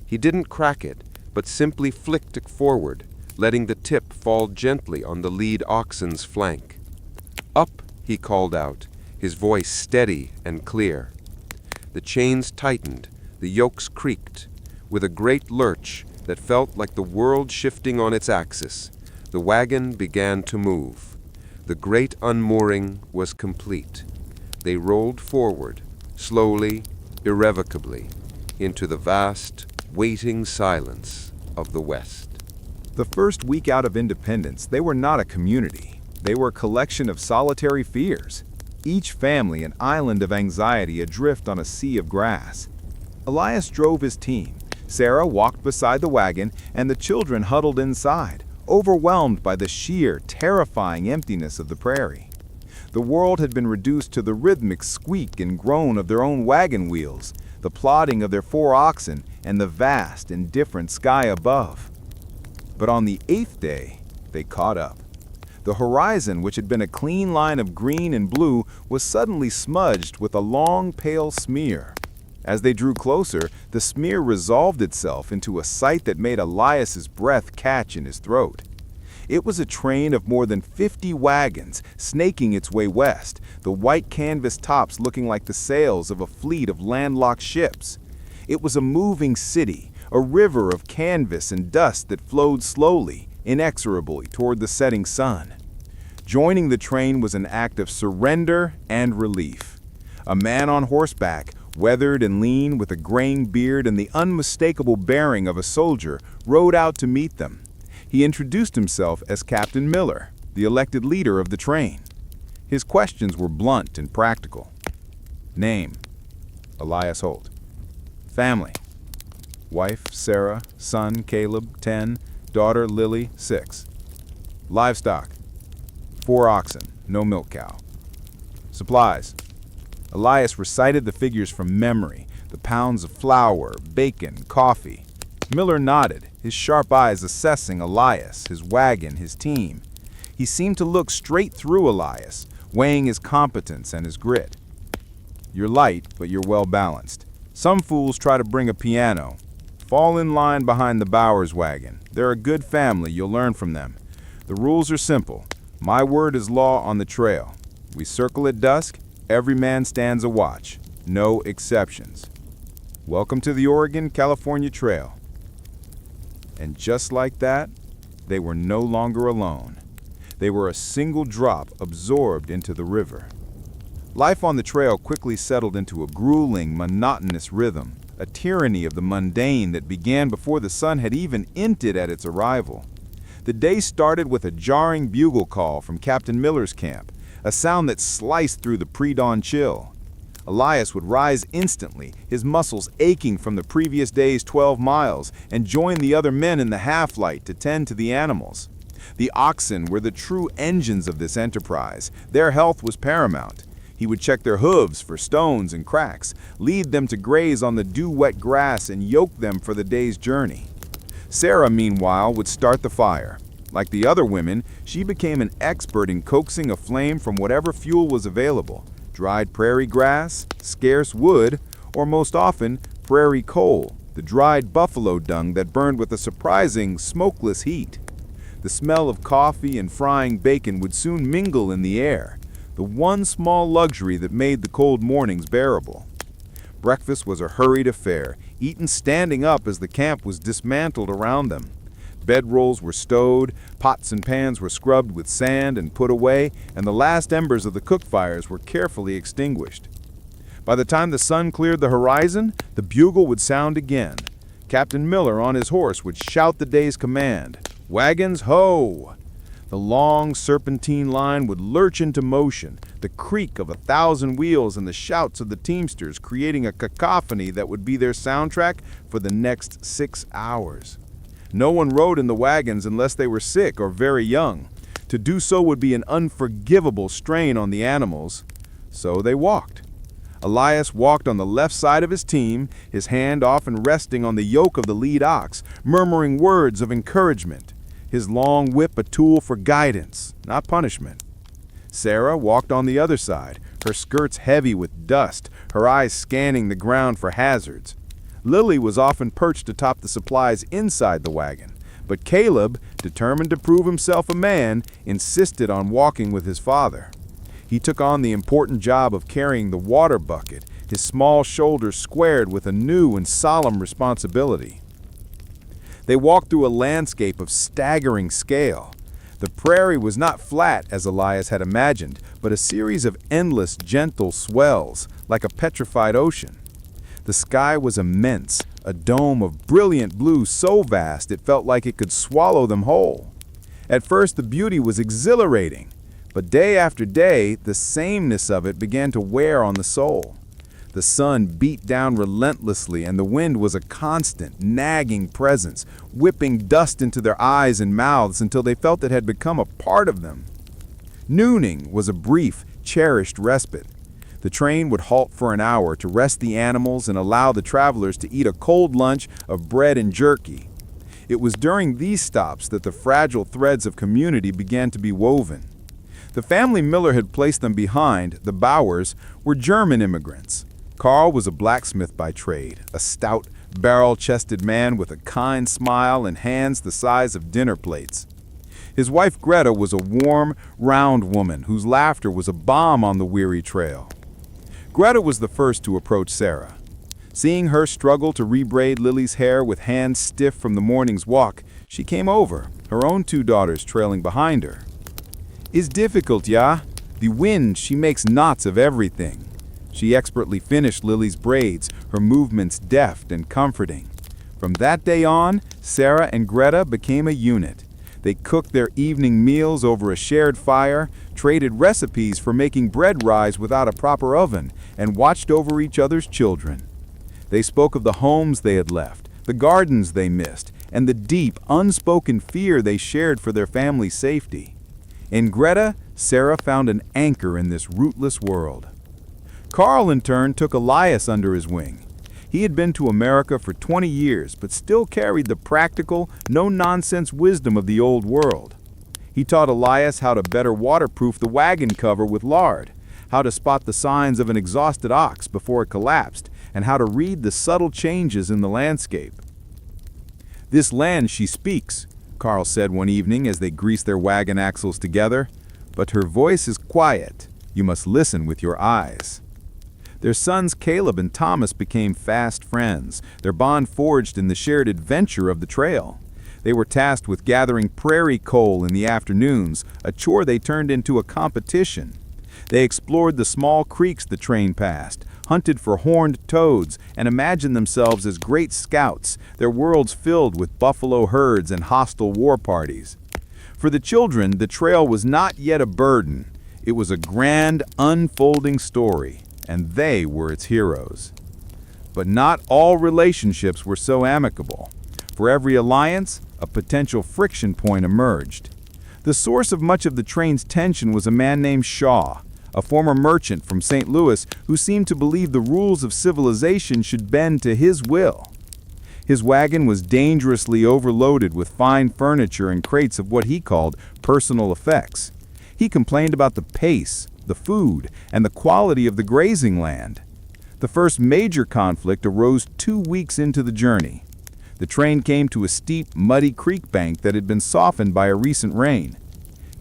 He didn't crack it, but simply flicked it forward, letting the tip fall gently on the lead oxen's flank. "Up," he called out, his voice steady and clear. The chains tightened, the yokes creaked. With a great lurch that felt like the world shifting on its axis, the wagon began to move. The great unmooring was complete. They rolled forward, slowly, irrevocably, into the vast, waiting silence of the West. The first week out of independence, they were not a community. They were a collection of solitary fears, each family an island of anxiety adrift on a sea of grass. Elias drove his team. Sarah walked beside the wagon, and the children huddled inside, overwhelmed by the sheer, terrifying emptiness of the prairie. The world had been reduced to the rhythmic squeak and groan of their own wagon wheels, the plodding of their 4 oxen, and the vast, indifferent sky above. But on the 8th day, they caught up. The horizon, which had been a clean line of green and blue, was suddenly smudged with a long, pale smear. As they drew closer, the smear resolved itself into a sight that made Elias's breath catch in his throat. It was a train of more than 50 wagons, snaking its way west, the white canvas tops looking like the sails of a fleet of landlocked ships. It was a moving city, a river of canvas and dust that flowed slowly, inexorably toward the setting sun. Joining the train was an act of surrender and relief. A man on horseback, weathered and lean with a graying beard and the unmistakable bearing of a soldier, rode out to meet them. He introduced himself as Captain Miller, the elected leader of the train. His questions were blunt and practical. Name: Elias Holt. Family: wife Sarah, son Caleb, 10, daughter Lily, 6. Livestock: 4 oxen, no milk cow. Supplies: Elias recited the figures from memory, The pounds of flour, bacon, coffee. Miller nodded, his sharp eyes assessing Elias, his wagon, his team. He seemed to look straight through Elias, weighing his competence and his grit. You're light, but you're well balanced. Some fools try to bring a piano. Fall in line behind the Bowers wagon. They're a good family, you'll learn from them. The rules are simple. My word is law on the trail. We circle at dusk, every man stands a watch. No exceptions. Welcome to the Oregon-California Trail. And just like that, they were no longer alone. They were a single drop absorbed into the river. Life on the trail quickly settled into a grueling, monotonous rhythm, a tyranny of the mundane that began before the sun had even hinted at its arrival. The day started with a jarring bugle call from Captain Miller's camp, a sound that sliced through the pre-dawn chill. Elias would rise instantly, his muscles aching from the previous day's 12 miles, and join the other men in the half-light to tend to the animals. The oxen were the true engines of this enterprise. Their health was paramount. He would check their hooves for stones and cracks, lead them to graze on the dew-wet grass, and yoke them for the day's journey. Sarah, meanwhile, would start the fire. Like the other women, she became an expert in coaxing a flame from whatever fuel was available: dried prairie grass, scarce wood, or most often, prairie coal, the dried buffalo dung that burned with a surprising, smokeless heat. The smell of coffee and frying bacon would soon mingle in the air, the one small luxury that made the cold mornings bearable. Breakfast was a hurried affair, eaten standing up as the camp was dismantled around them. Bedrolls were stowed, pots and pans were scrubbed with sand and put away, and the last embers of the cook fires were carefully extinguished. By the time the sun cleared the horizon, the bugle would sound again. Captain Miller on his horse would shout the day's command, "Wagons, ho!" The long serpentine line would lurch into motion, the creak of 1,000 wheels and the shouts of the teamsters creating a cacophony that would be their soundtrack for the next 6 hours. No one rode in the wagons unless they were sick or very young. To do so would be an unforgivable strain on the animals, so they walked. Elias walked on the left side of his team, his hand often resting on the yoke of the lead ox, murmuring words of encouragement, his long whip a tool for guidance, not punishment. Sarah walked on the other side, her skirts heavy with dust, her eyes scanning the ground for hazards. Lily was often perched atop the supplies inside the wagon, but Caleb, determined to prove himself a man, insisted on walking with his father. He took on the important job of carrying the water bucket, his small shoulders squared with a new and solemn responsibility. They walked through a landscape of staggering scale. The prairie was not flat as Elias had imagined, but a series of endless, gentle swells, like a petrified ocean. The sky was immense, a dome of brilliant blue so vast it felt like it could swallow them whole. At first the beauty was exhilarating, but day after day the sameness of it began to wear on the soul. The sun beat down relentlessly and the wind was a constant, nagging presence, whipping dust into their eyes and mouths until they felt it had become a part of them. Nooning was a brief, cherished respite. The train would halt for an hour to rest the animals and allow the travelers to eat a cold lunch of bread and jerky. It was during these stops that the fragile threads of community began to be woven. The family Miller had placed them behind, the Bowers, were German immigrants. Carl was a blacksmith by trade, a stout, barrel-chested man with a kind smile and hands the size of dinner plates. His wife Greta was a warm, round woman whose laughter was a balm on the weary trail. Greta was the first to approach Sarah. Seeing her struggle to rebraid Lily's hair with hands stiff from the morning's walk, she came over, her own 2 daughters trailing behind her. "It's difficult, yeah? The wind, she makes knots of everything." She expertly finished Lily's braids, her movements deft and comforting. From that day on, Sarah and Greta became a unit. They cooked their evening meals over a shared fire, traded recipes for making bread rise without a proper oven, and watched over each other's children. They spoke of the homes they had left, the gardens they missed, and the deep, unspoken fear they shared for their family's safety. In Greta, Sarah found an anchor in this rootless world. Carl, in turn, took Elias under his wing. He had been to America for 20 years, but still carried the practical, no-nonsense wisdom of the old world. He taught Elias how to better waterproof the wagon cover with lard, how to spot the signs of an exhausted ox before it collapsed, and how to read the subtle changes in the landscape. "This land she speaks," Carl said one evening as they greased their wagon axles together, "but her voice is quiet. You must listen with your eyes." Their sons Caleb and Thomas became fast friends, their bond forged in the shared adventure of the trail. They were tasked with gathering prairie coal in the afternoons, a chore they turned into a competition. They explored the small creeks the train passed, hunted for horned toads, and imagined themselves as great scouts, their worlds filled with buffalo herds and hostile war parties. For the children, the trail was not yet a burden. It was a grand, unfolding story, and they were its heroes. But not all relationships were so amicable. For every alliance, a potential friction point emerged. The source of much of the train's tension was a man named Shaw, a former merchant from St. Louis who seemed to believe the rules of civilization should bend to his will. His wagon was dangerously overloaded with fine furniture and crates of what he called personal effects. He complained about the pace, the food, and the quality of the grazing land. The first major conflict arose 2 weeks into the journey. The train came to a steep, muddy creek bank that had been softened by a recent rain.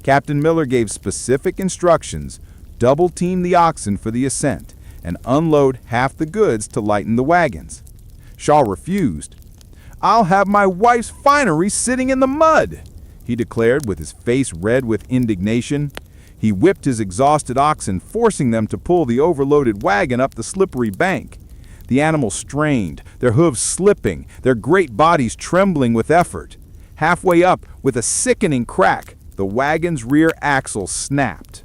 Captain Miller gave specific instructions: double-team the oxen for the ascent, and unload half the goods to lighten the wagons. Shaw refused. "I'll have my wife's finery sitting in the mud," he declared with his face red with indignation. He whipped his exhausted oxen, forcing them to pull the overloaded wagon up the slippery bank. The animals strained, their hooves slipping, their great bodies trembling with effort. Halfway up, with a sickening crack, the wagon's rear axle snapped.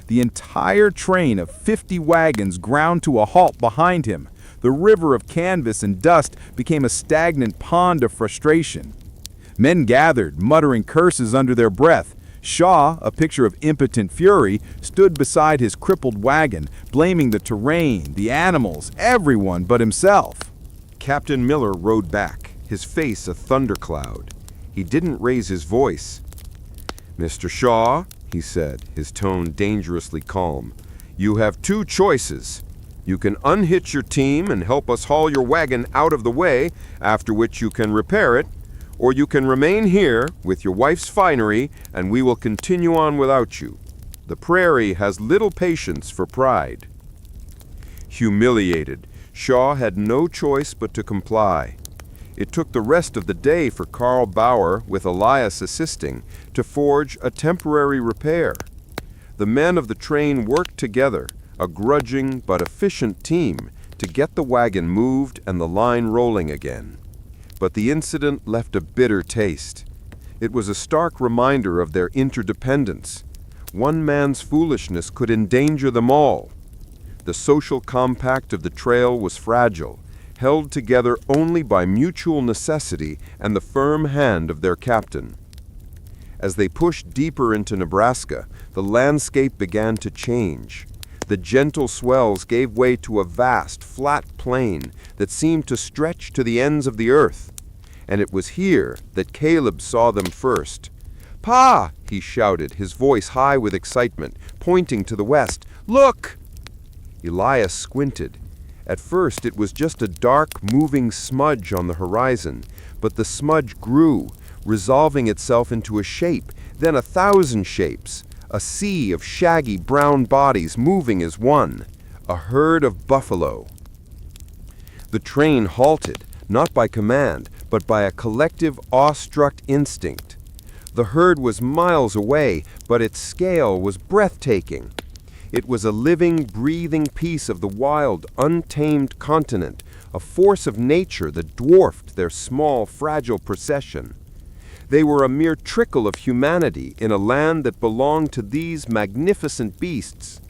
The entire train of 50 wagons ground to a halt behind him. The river of canvas and dust became a stagnant pond of frustration. Men gathered, muttering curses under their breath. Shaw, a picture of impotent fury, stood beside his crippled wagon, blaming the terrain, the animals, everyone but himself. Captain Miller rode back, his face a thundercloud. He didn't raise his voice. "Mr. Shaw," he said, his tone dangerously calm, "you have 2 choices. You can unhitch your team and help us haul your wagon out of the way, after which you can repair it, or you can remain here with your wife's finery and we will continue on without you. The prairie has little patience for pride." Humiliated, Shaw had no choice but to comply. It took the rest of the day for Carl Bauer, with Elias assisting, to forge a temporary repair. The men of the train worked together, a grudging but efficient team, to get the wagon moved and the line rolling again. But the incident left a bitter taste. It was a stark reminder of their interdependence. One man's foolishness could endanger them all. The social compact of the trail was fragile, held together only by mutual necessity and the firm hand of their captain. As they pushed deeper into Nebraska, the landscape began to change. The gentle swells gave way to a vast, flat plain that seemed to stretch to the ends of the earth. And it was here that Caleb saw them first. "Pa!" he shouted, his voice high with excitement, pointing to the west. "Look!" Elias squinted. At first it was just a dark, moving smudge on the horizon, but the smudge grew, resolving itself into a shape, then 1,000 shapes, a sea of shaggy brown bodies moving as one, a herd of buffalo. The train halted, not by command, but by a collective, awestruck instinct. The herd was miles away, but its scale was breathtaking. It was a living, breathing piece of the wild, untamed continent, a force of nature that dwarfed their small, fragile procession. They were a mere trickle of humanity in a land that belonged to these magnificent beasts.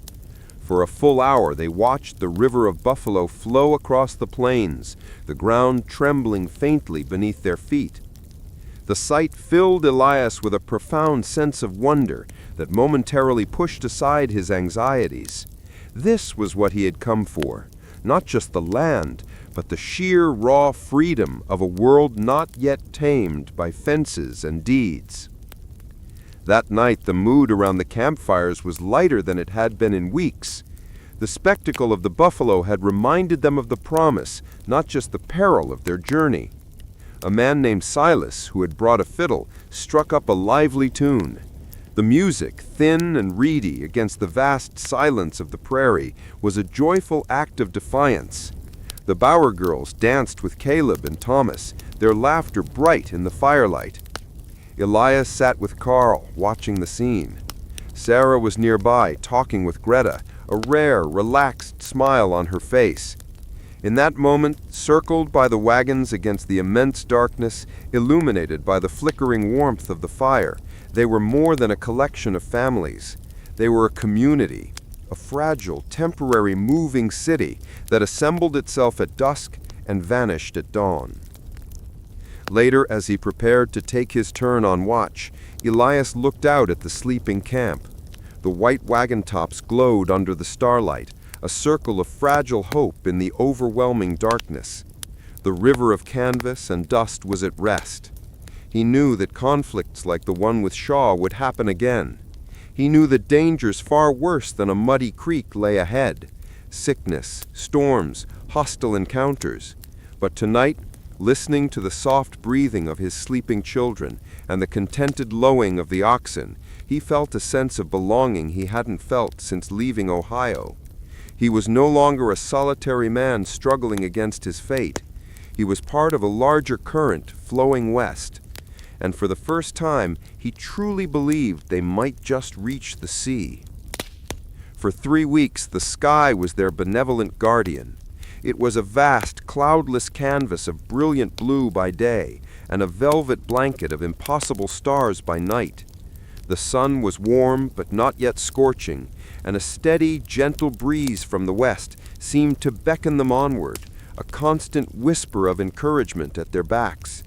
For a full hour they watched the river of buffalo flow across the plains, the ground trembling faintly beneath their feet. The sight filled Elias with a profound sense of wonder that momentarily pushed aside his anxieties. This was what he had come for, not just the land, but the sheer raw freedom of a world not yet tamed by fences and deeds. That night, the mood around the campfires was lighter than it had been in weeks. The spectacle of the buffalo had reminded them of the promise, not just the peril of their journey. A man named Silas, who had brought a fiddle, struck up a lively tune. The music, thin and reedy against the vast silence of the prairie, was a joyful act of defiance. The Bower girls danced with Caleb and Thomas, their laughter bright in the firelight. Elias sat with Carl, watching the scene. Sarah was nearby, talking with Greta, a rare, relaxed smile on her face. In that moment, circled by the wagons against the immense darkness, illuminated by the flickering warmth of the fire, they were more than a collection of families. They were a community, a fragile, temporary, moving city that assembled itself at dusk and vanished at dawn. Later, as he prepared to take his turn on watch, Elias looked out at the sleeping camp. The white wagon tops glowed under the starlight, a circle of fragile hope in the overwhelming darkness. The river of canvas and dust was at rest. He knew that conflicts like the one with Shaw would happen again. He knew that dangers far worse than a muddy creek lay ahead. Sickness, storms, hostile encounters. But tonight, listening to the soft breathing of his sleeping children and the contented lowing of the oxen, he felt a sense of belonging he hadn't felt since leaving Ohio. He was no longer a solitary man struggling against his fate. He was part of a larger current flowing west. And for the first time, he truly believed they might just reach the sea. For 3 weeks, the sky was their benevolent guardian. It was a vast, cloudless canvas of brilliant blue by day and a velvet blanket of impossible stars by night. The sun was warm but not yet scorching, and a steady, gentle breeze from the west seemed to beckon them onward, a constant whisper of encouragement at their backs.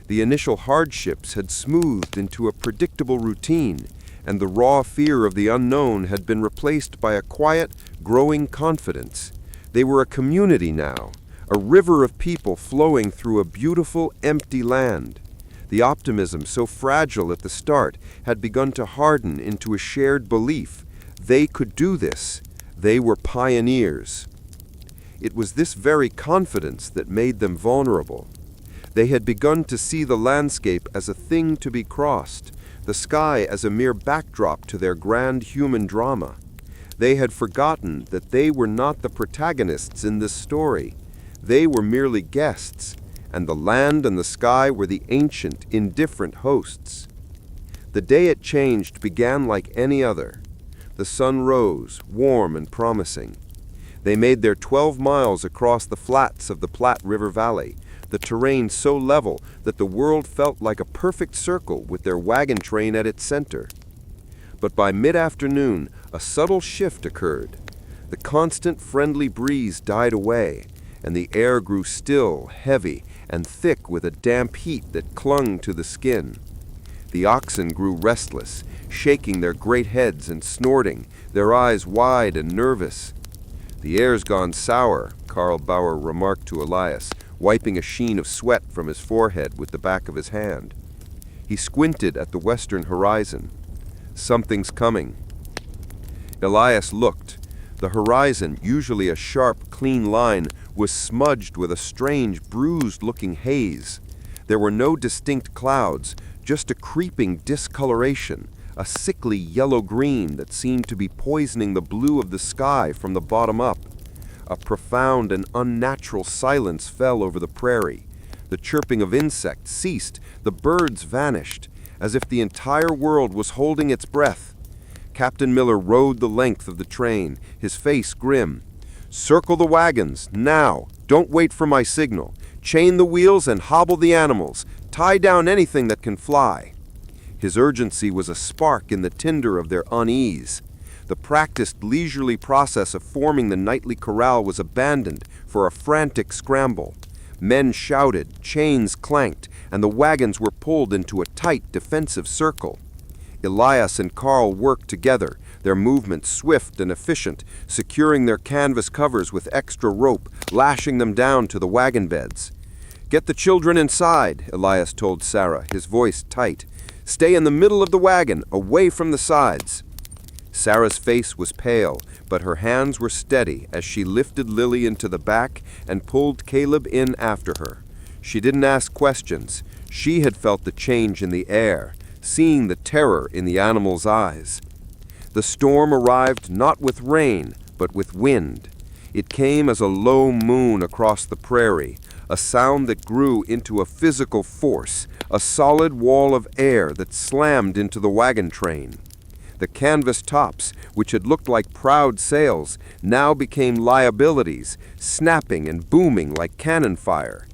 The initial hardships had smoothed into a predictable routine, and the raw fear of the unknown had been replaced by a quiet, growing confidence. They were a community now, a river of people flowing through a beautiful, empty land. The optimism, so fragile at the start, had begun to harden into a shared belief. They could do this. They were pioneers. It was this very confidence that made them vulnerable. They had begun to see the landscape as a thing to be crossed, the sky as a mere backdrop to their grand human drama. They had forgotten that they were not the protagonists in this story. They were merely guests, and the land and the sky were the ancient, indifferent hosts. The day it changed began like any other. The sun rose, warm and promising. They made their 12 miles across the flats of the Platte River Valley, the terrain so level that the world felt like a perfect circle with their wagon train at its center. But by mid-afternoon, a subtle shift occurred. The constant friendly breeze died away, and the air grew still, heavy, and thick with a damp heat that clung to the skin. The oxen grew restless, shaking their great heads and snorting, their eyes wide and nervous. "The air's gone sour," Carl Bauer remarked to Elias, wiping a sheen of sweat from his forehead with the back of his hand. He squinted at the western horizon. "Something's coming." Elias looked. The horizon, usually a sharp, clean line, was smudged with a strange, bruised-looking haze. There were no distinct clouds, just a creeping discoloration, a sickly yellow-green that seemed to be poisoning the blue of the sky from the bottom up. A profound and unnatural silence fell over the prairie. The chirping of insects ceased, the birds vanished, as if the entire world was holding its breath. Captain Miller rode the length of the train, his face grim. "Circle the wagons, now! Don't wait for my signal. Chain the wheels and hobble the animals. Tie down anything that can fly." His urgency was a spark in the tinder of their unease. The practiced, leisurely process of forming the nightly corral was abandoned for a frantic scramble. Men shouted, chains clanked, and the wagons were pulled into a tight, defensive circle. Elias and Carl worked together, their movements swift and efficient, securing their canvas covers with extra rope, lashing them down to the wagon beds. "Get the children inside," Elias told Sarah, his voice tight. "Stay in the middle of the wagon, away from the sides." Sarah's face was pale, but her hands were steady as she lifted Lily into the back and pulled Caleb in after her. She didn't ask questions. She had felt the change in the air, seeing the terror in the animals' eyes. The storm arrived not with rain, but with wind. It came as a low moon across the prairie, a sound that grew into a physical force, a solid wall of air that slammed into the wagon train. The canvas tops, which had looked like proud sails, now became liabilities, snapping and booming like cannon fire.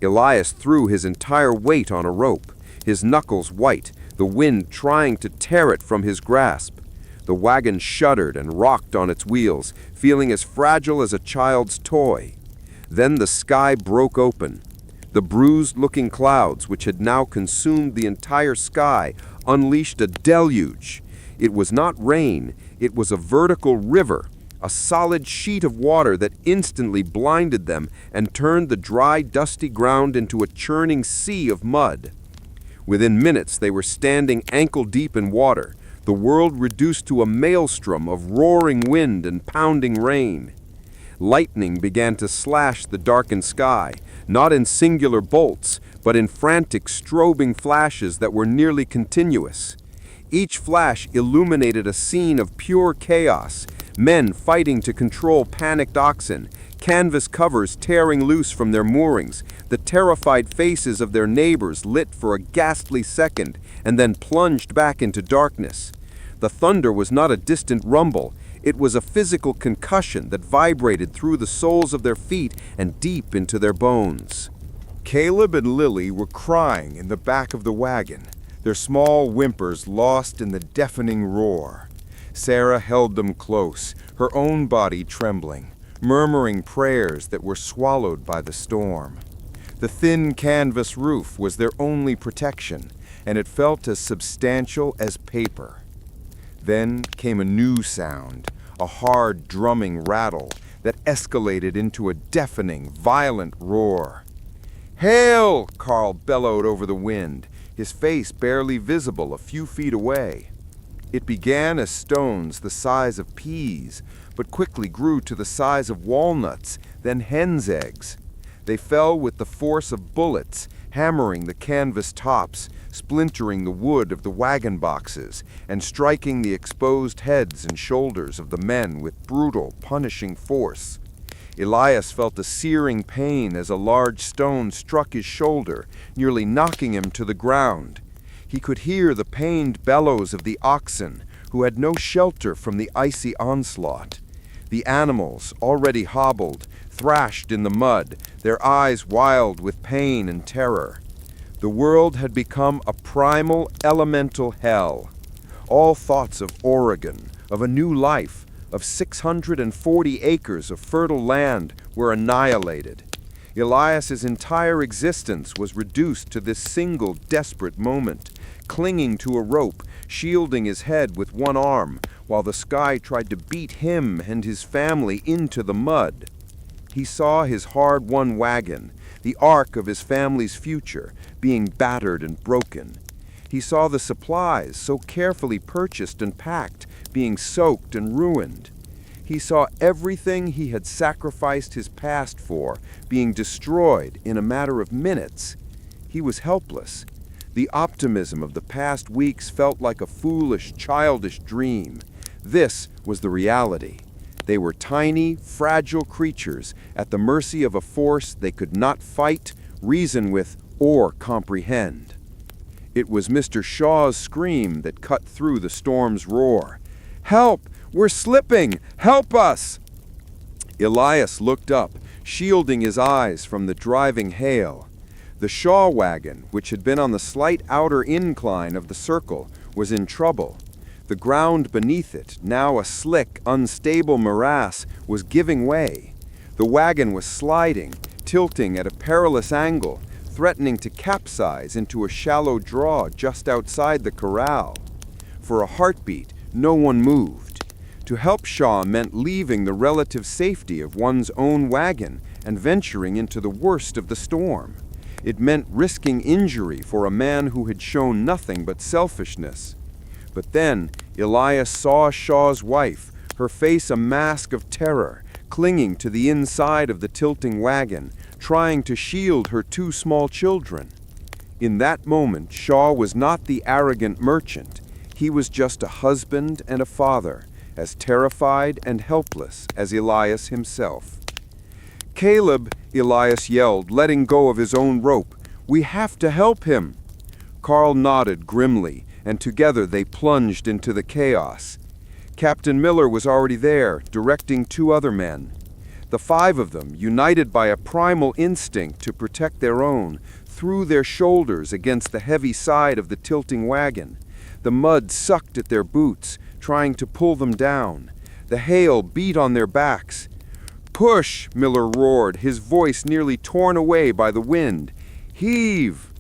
Elias threw his entire weight on a rope, his knuckles white, the wind trying to tear it from his grasp. The wagon shuddered and rocked on its wheels, feeling as fragile as a child's toy. Then the sky broke open. The bruised-looking clouds, which had now consumed the entire sky, unleashed a deluge. It was not rain, it was a vertical river, a solid sheet of water that instantly blinded them and turned the dry, dusty ground into a churning sea of mud. Within minutes they were standing ankle-deep in water, the world reduced to a maelstrom of roaring wind and pounding rain. Lightning began to slash the darkened sky, not in singular bolts, but in frantic, strobing flashes that were nearly continuous. Each flash illuminated a scene of pure chaos, men fighting to control panicked oxen, canvas covers tearing loose from their moorings, the terrified faces of their neighbors lit for a ghastly second and then plunged back into darkness. The thunder was not a distant rumble, it was a physical concussion that vibrated through the soles of their feet and deep into their bones. Caleb and Lily were crying in the back of the wagon, their small whimpers lost in the deafening roar. Sarah held them close, her own body trembling, murmuring prayers that were swallowed by the storm. The thin canvas roof was their only protection, and it felt as substantial as paper. Then came a new sound, a hard drumming rattle that escalated into a deafening, violent roar. "Hail!" Carl bellowed over the wind, his face barely visible a few feet away. It began as stones the size of peas, but quickly grew to the size of walnuts, then hen's eggs. They fell with the force of bullets, hammering the canvas tops, splintering the wood of the wagon boxes, and striking the exposed heads and shoulders of the men with brutal, punishing force. Elias felt a searing pain as a large stone struck his shoulder, nearly knocking him to the ground. He could hear the pained bellows of the oxen, who had no shelter from the icy onslaught. The animals, already hobbled, thrashed in the mud, their eyes wild with pain and terror. The world had become a primal, elemental hell. All thoughts of Oregon, of a new life, of 640 acres of fertile land were annihilated. Elias's entire existence was reduced to this single desperate moment, clinging to a rope, shielding his head with one arm, while the sky tried to beat him and his family into the mud. He saw his hard-won wagon, the ark of his family's future, being battered and broken. He saw the supplies, so carefully purchased and packed, being soaked and ruined. He saw everything he had sacrificed his past for being destroyed in a matter of minutes. He was helpless. The optimism of the past weeks felt like a foolish, childish dream. This was the reality. They were tiny, fragile creatures at the mercy of a force they could not fight, reason with, or comprehend. It was Mr. Shaw's scream that cut through the storm's roar. "Help! We're slipping! Help us!" Elias looked up, shielding his eyes from the driving hail. The Shaw wagon, which had been on the slight outer incline of the circle, was in trouble. The ground beneath it, now a slick, unstable morass, was giving way. The wagon was sliding, tilting at a perilous angle, threatening to capsize into a shallow draw just outside the corral. for a heartbeat, no one moved. To help Shaw meant leaving the relative safety of one's own wagon and venturing into the worst of the storm. It meant risking injury for a man who had shown nothing but selfishness. But then Elias saw Shaw's wife, her face a mask of terror, clinging to the inside of the tilting wagon, trying to shield her two small children. In that moment, Shaw was not the arrogant merchant. He was just a husband and a father, as terrified and helpless as Elias himself. "Caleb," Elias yelled, letting go of his own rope. "We have to help him." Carl nodded grimly, and together they plunged into the chaos. Captain Miller was already there, directing two other men. The five of them, united by a primal instinct to protect their own, threw their shoulders against the heavy side of the tilting wagon. The mud sucked at their boots, trying to pull them down. The hail beat on their backs. "Push!" Miller roared, his voice nearly torn away by the wind. "Heave!"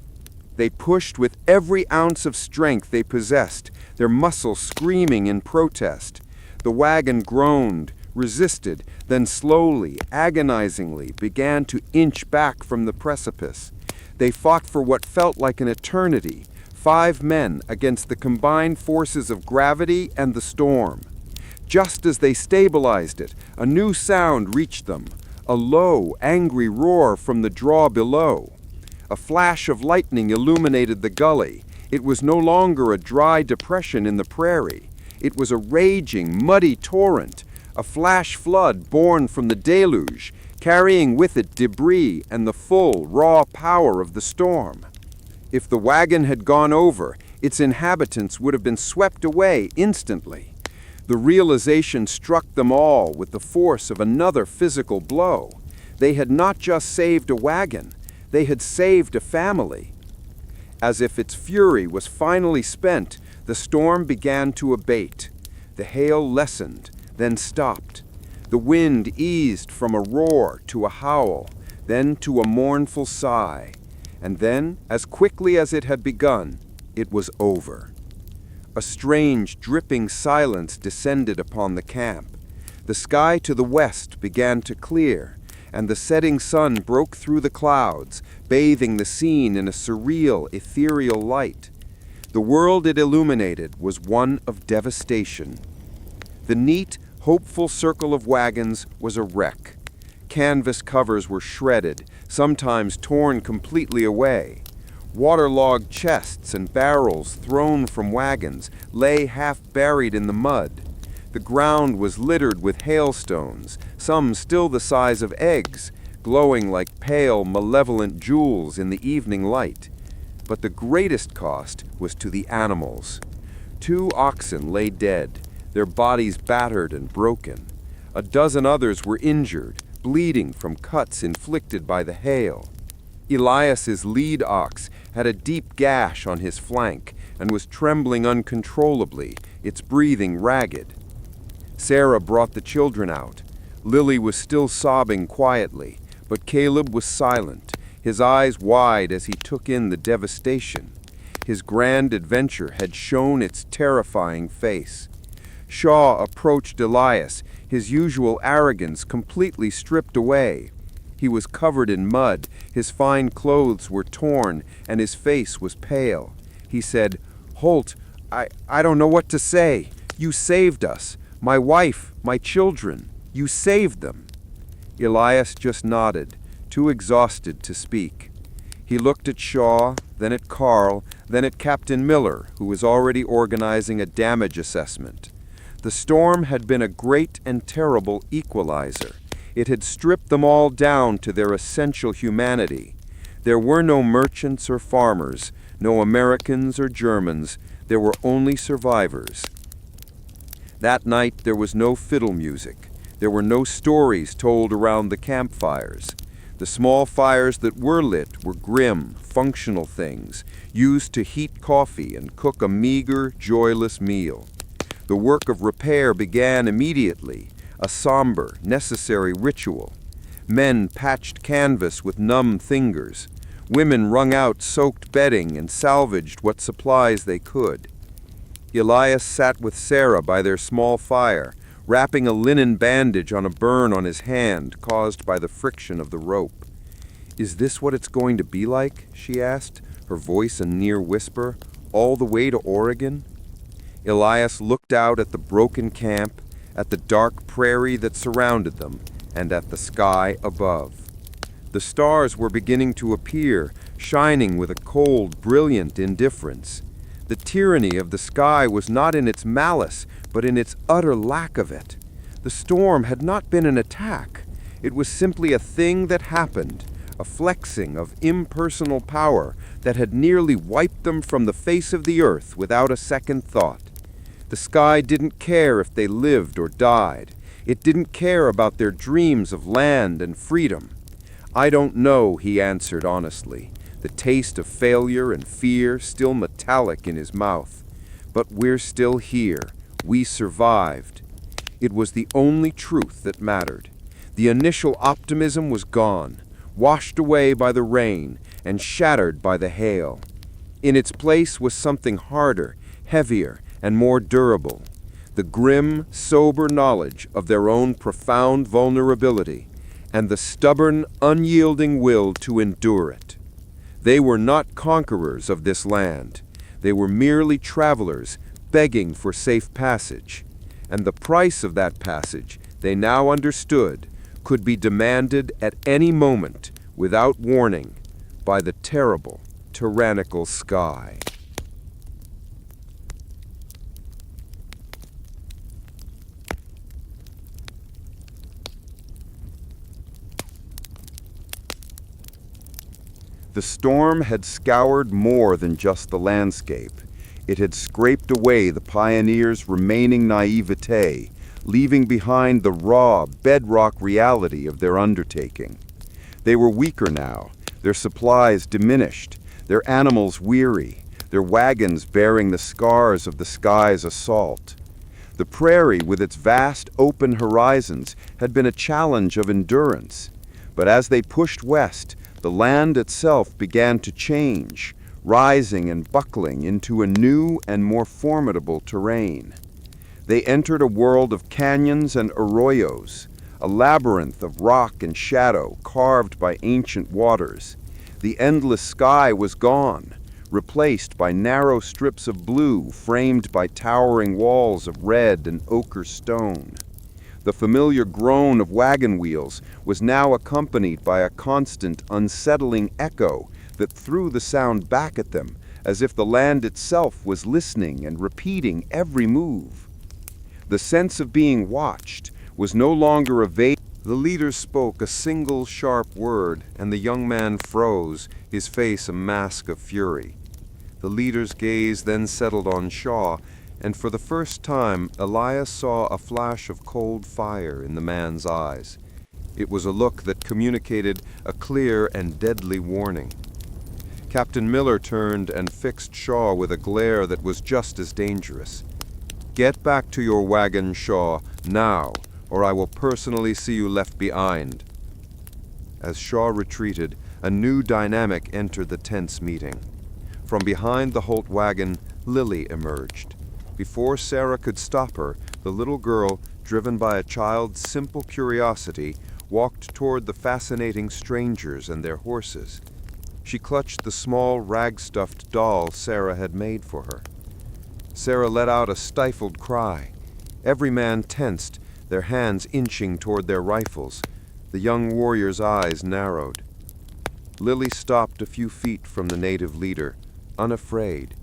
They pushed with every ounce of strength they possessed, their muscles screaming in protest. The wagon groaned, resisted, then slowly, agonizingly began to inch back from the precipice. They fought for what felt like an eternity, 5 men against the combined forces of gravity and the storm. Just as they stabilized it, a new sound reached them, a low, angry roar from the draw below. A flash of lightning illuminated the gully. It was no longer a dry depression in the prairie. It was a raging, muddy torrent, a flash flood born from the deluge, carrying with it debris and the full, raw power of the storm. If the wagon had gone over, its inhabitants would have been swept away instantly. The realization struck them all with the force of another physical blow. They had not just saved a wagon, they had saved a family. As if its fury was finally spent, the storm began to abate. The hail lessened, then stopped. The wind eased from a roar to a howl, then to a mournful sigh. And then, as quickly as it had begun, it was over. A strange, dripping silence descended upon the camp. The sky to the west began to clear, and the setting sun broke through the clouds, bathing the scene in a surreal, ethereal light. The world it illuminated was one of devastation. The neat, hopeful circle of wagons was a wreck. Canvas covers were shredded, sometimes torn completely away. Waterlogged chests and barrels thrown from wagons lay half buried in the mud. The ground was littered with hailstones, some still the size of eggs, glowing like pale, malevolent jewels in the evening light. But the greatest cost was to the animals. 2 oxen lay dead, their bodies battered and broken. A dozen others were injured, bleeding from cuts inflicted by the hail. Elias's lead ox had a deep gash on his flank and was trembling uncontrollably, its breathing ragged. Sarah brought the children out. Lily was still sobbing quietly, but Caleb was silent, his eyes wide as he took in the devastation. His grand adventure had shown its terrifying face. Shaw approached Elias, his usual arrogance completely stripped away. He was covered in mud, his fine clothes were torn, and his face was pale. He said, "Holt, I don't know what to say. You saved us. My wife, my children. You saved them." Elias just nodded, too exhausted to speak. He looked at Shaw, then at Carl, then at Captain Miller, who was already organizing a damage assessment. The storm had been a great and terrible equalizer. It had stripped them all down to their essential humanity. There were no merchants or farmers, no Americans or Germans. There were only survivors. That night there was no fiddle music. There were no stories told around the campfires. The small fires that were lit were grim, functional things, used to heat coffee and cook a meager, joyless meal. The work of repair began immediately, a somber, necessary ritual. Men patched canvas with numb fingers. Women wrung out soaked bedding and salvaged what supplies they could. Elias sat with Sarah by their small fire, wrapping a linen bandage on a burn on his hand caused by the friction of the rope. "Is this what it's going to be like?" she asked, her voice a near whisper, "all the way to Oregon?" Elias looked out at the broken camp, at the dark prairie that surrounded them, and at the sky above. The stars were beginning to appear, shining with a cold, brilliant indifference. The tyranny of the sky was not in its malice, but in its utter lack of it. The storm had not been an attack. It was simply a thing that happened, a flexing of impersonal power that had nearly wiped them from the face of the earth without a second thought. The sky didn't care if they lived or died. It didn't care about their dreams of land and freedom. "I don't know," he answered honestly, the taste of failure and fear still metallic in his mouth. "But we're still here. We survived." It was the only truth that mattered. The initial optimism was gone, washed away by the rain and shattered by the hail. In its place was something harder, heavier, and more durable. The grim, sober knowledge of their own profound vulnerability and the stubborn, unyielding will to endure it. They were not conquerors of this land. They were merely travelers begging for safe passage. And the price of that passage, they now understood, could be demanded at any moment, without warning, by the terrible, tyrannical sky. The storm had scoured more than just the landscape. It had scraped away the pioneers' remaining naivete, leaving behind the raw, bedrock reality of their undertaking. They were weaker now, their supplies diminished, their animals weary, their wagons bearing the scars of the sky's assault. The prairie, with its vast open horizons, had been a challenge of endurance. But as they pushed west, the land itself began to change, rising and buckling into a new and more formidable terrain. They entered a world of canyons and arroyos, a labyrinth of rock and shadow carved by ancient waters. The endless sky was gone, replaced by narrow strips of blue framed by towering walls of red and ochre stone. The familiar groan of wagon wheels was now accompanied by a constant, unsettling echo that threw the sound back at them, as if the land itself was listening and repeating every move. The sense of being watched was no longer a vague. The leader spoke a single sharp word, and the young man froze, his face a mask of fury. The leader's gaze then settled on Shaw, and for the first time Elias saw a flash of cold fire in the man's eyes. It was a look that communicated a clear and deadly warning. Captain Miller turned and fixed Shaw with a glare that was just as dangerous. "Get back to your wagon, Shaw, now, or I will personally see you left behind." As Shaw retreated, a new dynamic entered the tense meeting. From behind the Holt wagon, Lily emerged. Before Sarah could stop her, the little girl, driven by a child's simple curiosity, walked toward the fascinating strangers and their horses. She clutched the small, rag-stuffed doll Sarah had made for her. Sarah let out a stifled cry. Every man tensed, their hands inching toward their rifles. The young warrior's eyes narrowed. Lily stopped a few feet from the native leader, unafraid.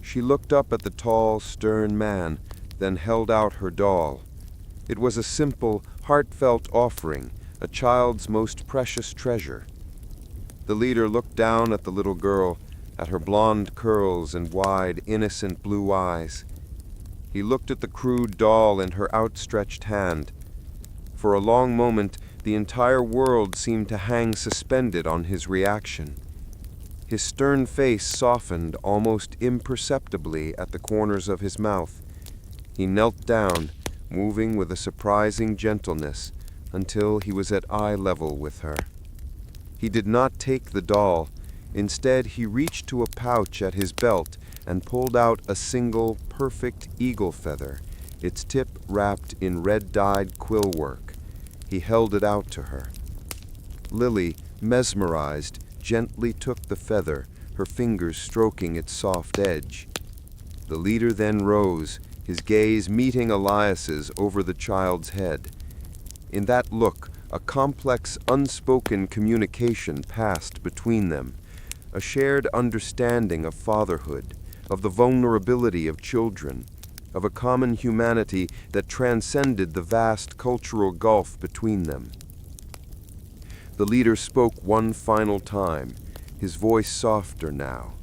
She looked up at the tall, stern man, then held out her doll. It was a simple, heartfelt offering, a child's most precious treasure. The leader looked down at the little girl, at her blonde curls and wide, innocent blue eyes. He looked at the crude doll in her outstretched hand. For a long moment, the entire world seemed to hang suspended on his reaction. His stern face softened almost imperceptibly at the corners of his mouth. He knelt down, moving with a surprising gentleness, until he was at eye level with her. He did not take the doll. Instead, he reached to a pouch at his belt and pulled out a single, perfect eagle feather, its tip wrapped in red-dyed quill work. He held it out to her. Lily, mesmerized, gently took the feather, her fingers stroking its soft edge. The leader then rose, his gaze meeting Elias's over the child's head. In that look, a complex, unspoken communication passed between them, a shared understanding of fatherhood, of the vulnerability of children, of a common humanity that transcended the vast cultural gulf between them. The leader spoke one final time, his voice softer now.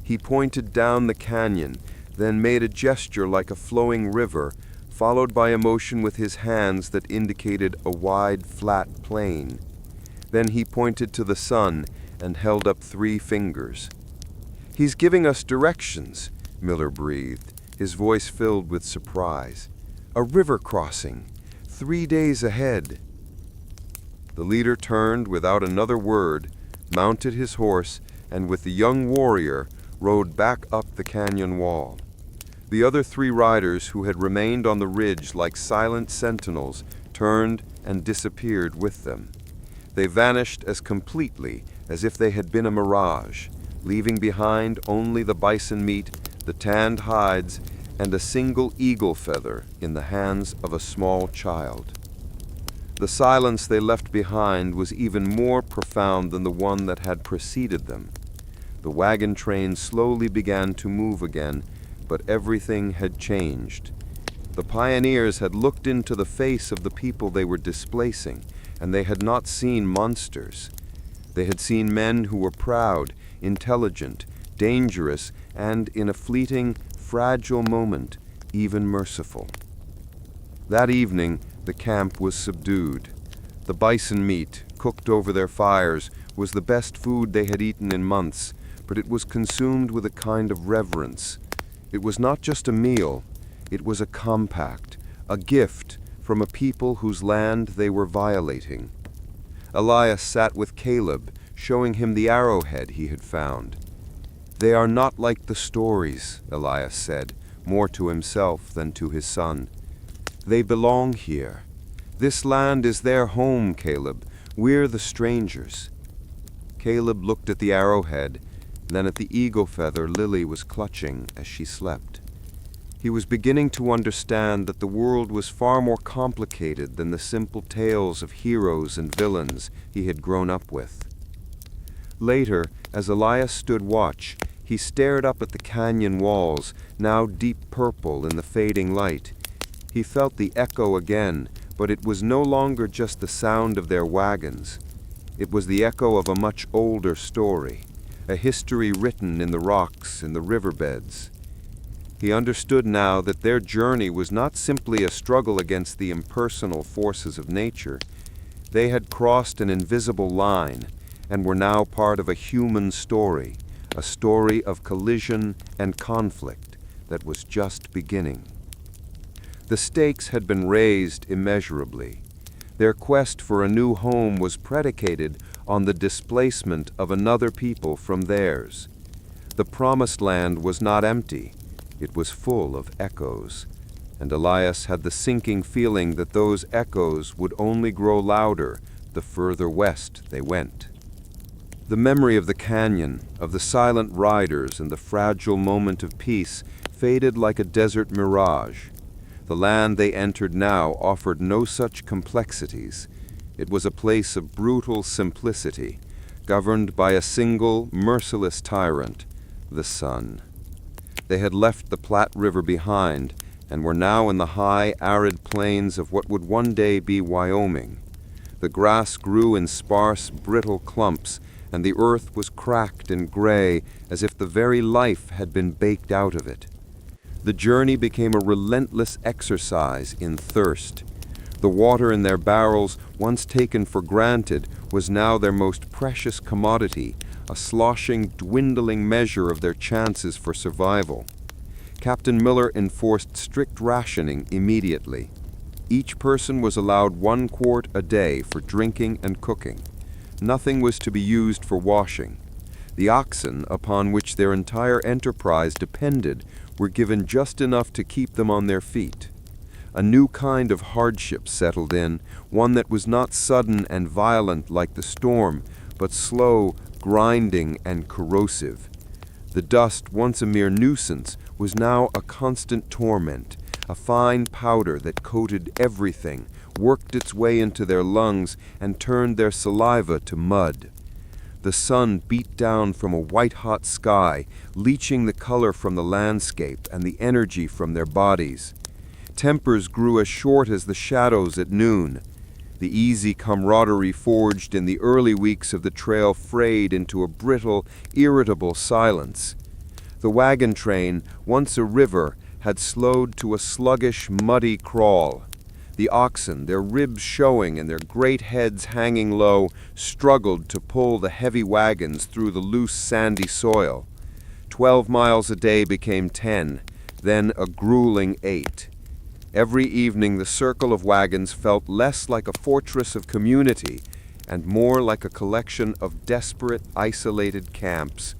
He pointed down the canyon, then made a gesture like a flowing river, followed by a motion with his hands that indicated a wide, flat plain. Then he pointed to the sun and held up 3 fingers. "He's giving us directions," Miller breathed, his voice filled with surprise. "A river crossing, 3 days ahead." The leader turned without another word, mounted his horse, and with the young warrior rode back up the canyon wall. The other 3 riders who had remained on the ridge like silent sentinels turned and disappeared with them. They vanished as completely as if they had been a mirage, leaving behind only the bison meat, the tanned hides, and a single eagle feather in the hands of a small child. The silence they left behind was even more profound than the one that had preceded them. The wagon train slowly began to move again, but everything had changed. The pioneers had looked into the face of the people they were displacing, and they had not seen monsters. They had seen men who were proud, intelligent, dangerous, and, in a fleeting, fragile moment, even merciful. That evening, the camp was subdued. The bison meat, cooked over their fires, was the best food they had eaten in months, but it was consumed with a kind of reverence. It was not just a meal, it was a compact, a gift from a people whose land they were violating. Elias sat with Caleb, showing him the arrowhead he had found. "They are not like the stories," Elias said, more to himself than to his son. "They belong here. This land is their home, Caleb. We're the strangers." Caleb looked at the arrowhead, then at the eagle feather Lily was clutching as she slept. He was beginning to understand that the world was far more complicated than the simple tales of heroes and villains he had grown up with. Later, as Elias stood watch, he stared up at the canyon walls, now deep purple in the fading light. He felt the echo again, but it was no longer just the sound of their wagons. It was the echo of a much older story, a history written in the rocks, in the riverbeds. He understood now that their journey was not simply a struggle against the impersonal forces of nature. They had crossed an invisible line and were now part of a human story, a story of collision and conflict that was just beginning. The stakes had been raised immeasurably. Their quest for a new home was predicated on the displacement of another people from theirs. The promised land was not empty. It was full of echoes, and Elias had the sinking feeling that those echoes would only grow louder the further west they went. The memory of the canyon, of the silent riders and the fragile moment of peace faded like a desert mirage. The land they entered now offered no such complexities. It was a place of brutal simplicity, governed by a single, merciless tyrant, the sun. They had left the Platte River behind and were now in the high, arid plains of what would one day be Wyoming. The grass grew in sparse, brittle clumps, and the earth was cracked and gray as if the very life had been baked out of it. The journey became a relentless exercise in thirst. The water in their barrels, once taken for granted, was now their most precious commodity, a sloshing, dwindling measure of their chances for survival. Captain Miller enforced strict rationing immediately. Each person was allowed 1 quart a day for drinking and cooking. Nothing was to be used for washing. The oxen, upon which their entire enterprise depended, were given just enough to keep them on their feet. A new kind of hardship settled in, one that was not sudden and violent like the storm, but slow, grinding, and corrosive. The dust, once a mere nuisance, was now a constant torment, a fine powder that coated everything, worked its way into their lungs, and turned their saliva to mud. The sun beat down from a white-hot sky, leaching the color from the landscape and the energy from their bodies. Tempers grew as short as the shadows at noon. The easy camaraderie forged in the early weeks of the trail frayed into a brittle, irritable silence. The wagon train, once a river, had slowed to a sluggish, muddy crawl. The oxen, their ribs showing and their great heads hanging low, struggled to pull the heavy wagons through the loose, sandy soil. 12 miles a day became 10, then a grueling 8. Every evening the circle of wagons felt less like a fortress of community and more like a collection of desperate, isolated camps,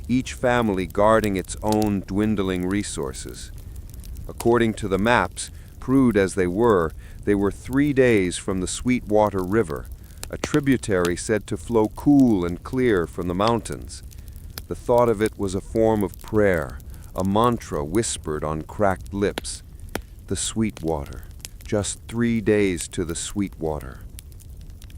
each family guarding its own dwindling resources. According to the maps, crude as they were 3 days from the Sweetwater River, a tributary said to flow cool and clear from the mountains. The thought of it was a form of prayer, a mantra whispered on cracked lips. The Sweetwater, just 3 days to the Sweetwater.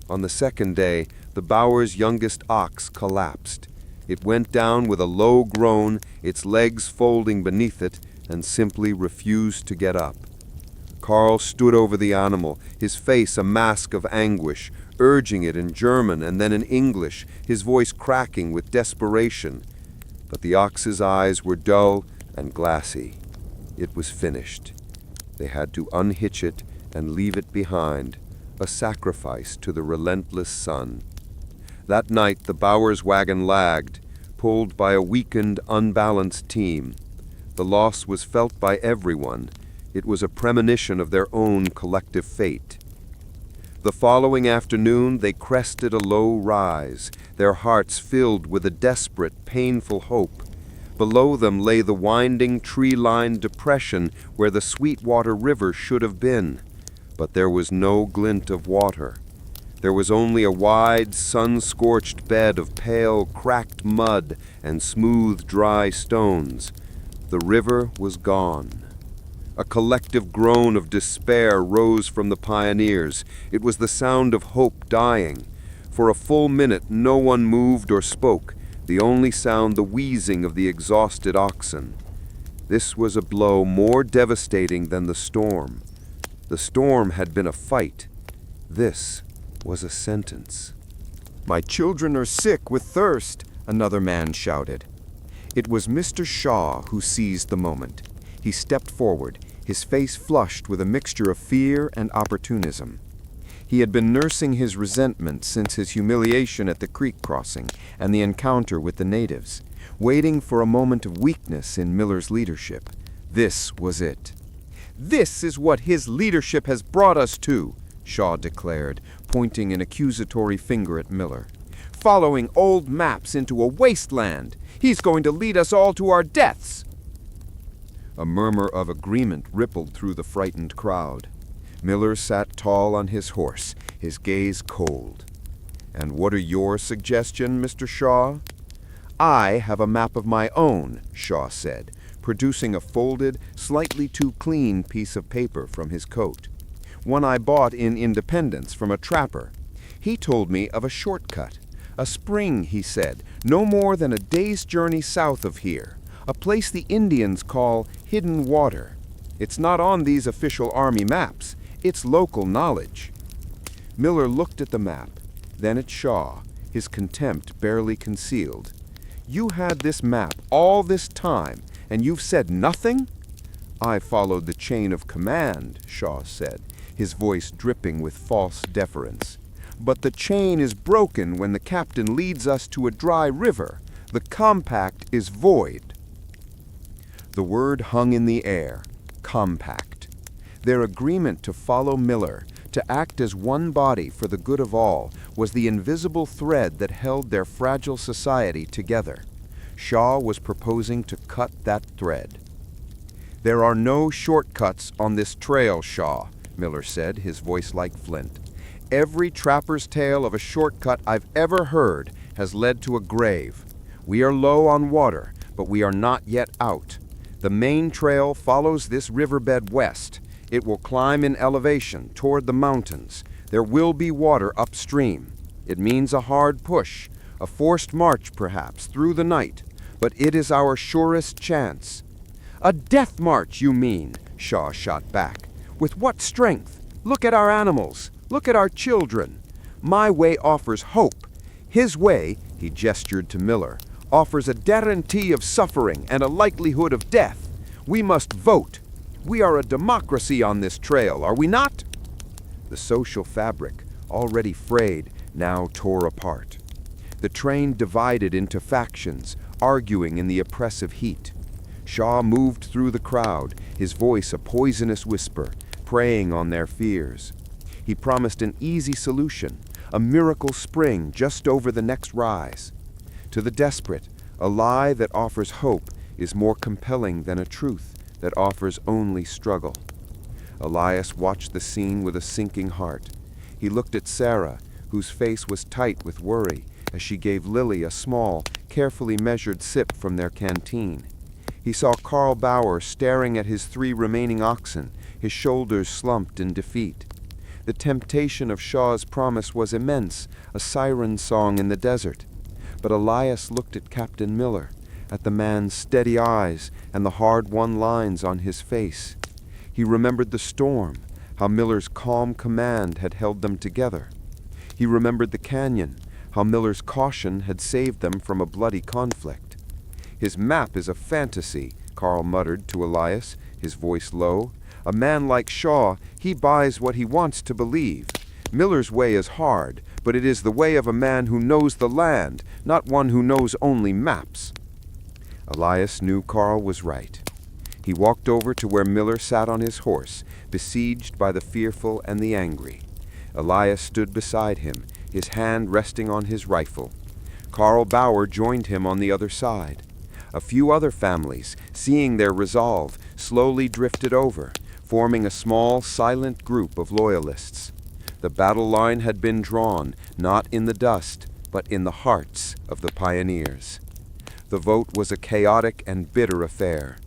On the second day, the Bower's youngest ox collapsed. It went down with a low groan, its legs folding beneath it, and simply refused to get up. Carl stood over the animal, his face a mask of anguish, urging it in German and then in English, his voice cracking with desperation. But the ox's eyes were dull and glassy. It was finished. They had to unhitch it and leave it behind, a sacrifice to the relentless sun. That night the Bowers wagon lagged, pulled by a weakened, unbalanced team. The loss was felt by everyone. It was a premonition of their own collective fate. The following afternoon they crested a low rise, their hearts filled with a desperate, painful hope. Below them lay the winding, tree-lined depression where the Sweetwater River should have been. But there was no glint of water. There was only a wide, sun-scorched bed of pale, cracked mud and smooth, dry stones. The river was gone. A collective groan of despair rose from the pioneers. It was the sound of hope dying. For a full minute no one moved or spoke, the only sound the wheezing of the exhausted oxen. This was a blow more devastating than the storm. The storm had been a fight. This was a sentence. "My children are sick with thirst," another man shouted. It was Mr. Shaw who seized the moment. He stepped forward, his face flushed with a mixture of fear and opportunism. He had been nursing his resentment since his humiliation at the creek crossing and the encounter with the natives, waiting for a moment of weakness in Miller's leadership. This was it. "This is what his leadership has brought us to," Shaw declared, pointing an accusatory finger at Miller. "Following old maps into a wasteland. He's going to lead us all to our deaths." A murmur of agreement rippled through the frightened crowd. Miller sat tall on his horse, his gaze cold. "And what are your suggestions, Mr. Shaw?" "I have a map of my own," Shaw said, producing a folded, slightly too clean piece of paper from his coat. "One I bought in Independence from a trapper. He told me of a shortcut. A spring, he said, no more than a day's journey south of here. A place the Indians call Hidden Water. It's not on these official Army maps. It's local knowledge." Miller looked at the map, then at Shaw, his contempt barely concealed. "You had this map all this time, and you've said nothing?" "I followed the chain of command," Shaw said, his voice dripping with false deference. "But the chain is broken when the captain leads us to a dry river. The compact is void." The word hung in the air. Compact. Their agreement to follow Miller, To act as one body for the good of all was the invisible thread that held their fragile society together. Shaw was proposing to cut that thread. "There are no shortcuts on this trail, Shaw," Miller said, his voice like flint. "Every trapper's tale of a shortcut I've ever heard has led to a grave. We are low on water, but we are not yet out. The main trail follows this riverbed west. It will climb in elevation toward the mountains. There will be water upstream. It means a hard push, a forced march perhaps, through the night, but it is our surest chance." "A death march, you mean?" Shaw shot back. "With what strength? Look at our animals. Look at our children. My way offers hope. His way," he gestured to Miller, "offers a guarantee of suffering and a likelihood of death. We must vote. We are a democracy on this trail, are we not?" The social fabric, already frayed, now tore apart. The train divided into factions, arguing in the oppressive heat. Shaw moved through the crowd, his voice a poisonous whisper, preying on their fears. He promised an easy solution, a miracle spring just over the next rise. To the desperate, a lie that offers hope is more compelling than a truth that offers only struggle. Elias watched the scene with a sinking heart. He looked at Sarah, whose face was tight with worry, as she gave Lily a small, carefully measured sip from their canteen. He saw Carl Bauer staring at his 3 remaining oxen, his shoulders slumped in defeat. The temptation of Shaw's promise was immense, a siren song in the desert. But Elias looked at Captain Miller, at the man's steady eyes and the hard-won lines on his face. He remembered the storm, how Miller's calm command had held them together. He remembered the canyon, how Miller's caution had saved them from a bloody conflict. "His map is a fantasy," Carl muttered to Elias, his voice low. "A man like Shaw, he buys what he wants to believe. Miller's way is hard, but it is the way of a man who knows the land, not one who knows only maps." Elias knew Carl was right. He walked over to where Miller sat on his horse, besieged by the fearful and the angry. Elias stood beside him, his hand resting on his rifle. Carl Bauer joined him on the other side. A few other families, seeing their resolve, slowly drifted over, forming a small, silent group of loyalists. The battle line had been drawn, not in the dust, but in the hearts of the pioneers. The vote was a chaotic and bitter affair.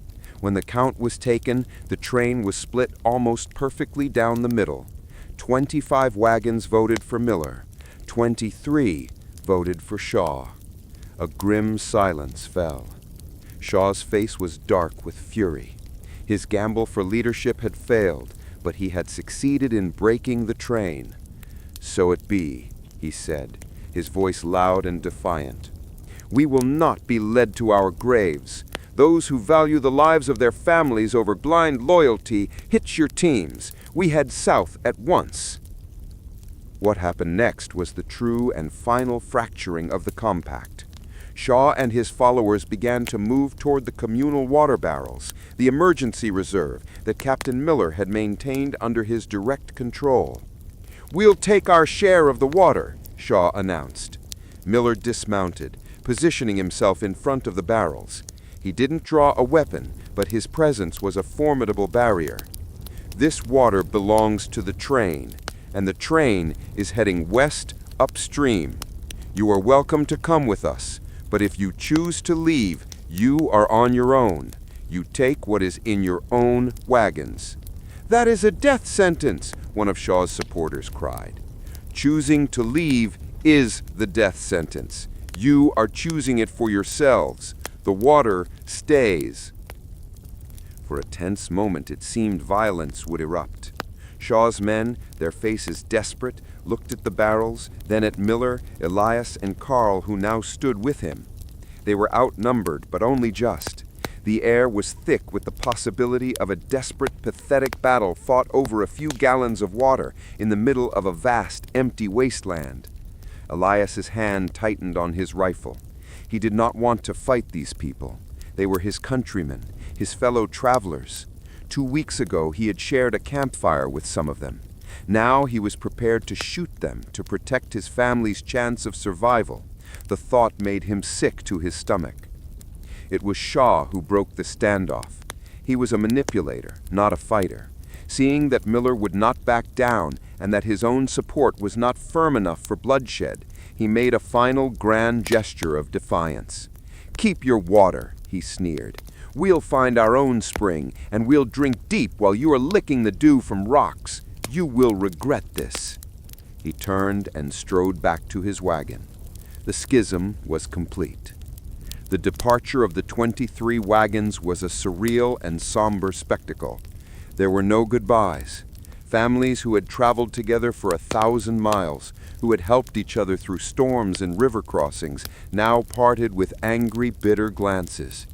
When the count was taken, the train was split almost perfectly down the middle. 25 wagons voted for Miller. 23 voted for Shaw. A grim silence fell. Shaw's face was dark with fury. His gamble for leadership had failed, but he had succeeded in breaking the train. "So it be," he said, his voice loud and defiant. "We will not be led to our graves. Those who value the lives of their families over blind loyalty, hitch your teams. We head south at once." What happened next was the true and final fracturing of the compact. Shaw and his followers began to move toward the communal water barrels, the emergency reserve that Captain Miller had maintained under his direct control. "We'll take our share of the water," Shaw announced. Miller dismounted, positioning himself in front of the barrels. He didn't draw a weapon, but his presence was a formidable barrier. "This water belongs to the train, and the train is heading west upstream. You are welcome to come with us, but if you choose to leave, you are on your own. You take what is in your own wagons." "That is a death sentence," one of Shaw's supporters cried. "Choosing to leave is the death sentence. You are choosing it for yourselves. The water stays." For a tense moment it seemed violence would erupt. Shaw's men, their faces desperate, looked at the barrels, then at Miller, Elias, and Carl, who now stood with him. They were outnumbered, but only just. The air was thick with the possibility of a desperate, pathetic battle fought over a few gallons of water in the middle of a vast, empty wasteland. Elias's hand tightened on his rifle. He did not want to fight these people. They were his countrymen, his fellow travelers. 2 weeks ago he had shared a campfire with some of them. Now he was prepared to shoot them to protect his family's chance of survival. The thought made him sick to his stomach. It was Shaw who broke the standoff. He was a manipulator, not a fighter. Seeing that Miller would not back down and that his own support was not firm enough for bloodshed, he made a final grand gesture of defiance. "Keep your water," he sneered. "We'll find our own spring, and we'll drink deep while you are licking the dew from rocks. You will regret this." He turned and strode back to his wagon. The schism was complete. The departure of the 23 wagons was a surreal and somber spectacle. There were no goodbyes. Families who had traveled together for 1,000 miles, who had helped each other through storms and river crossings, now parted with angry, bitter glances.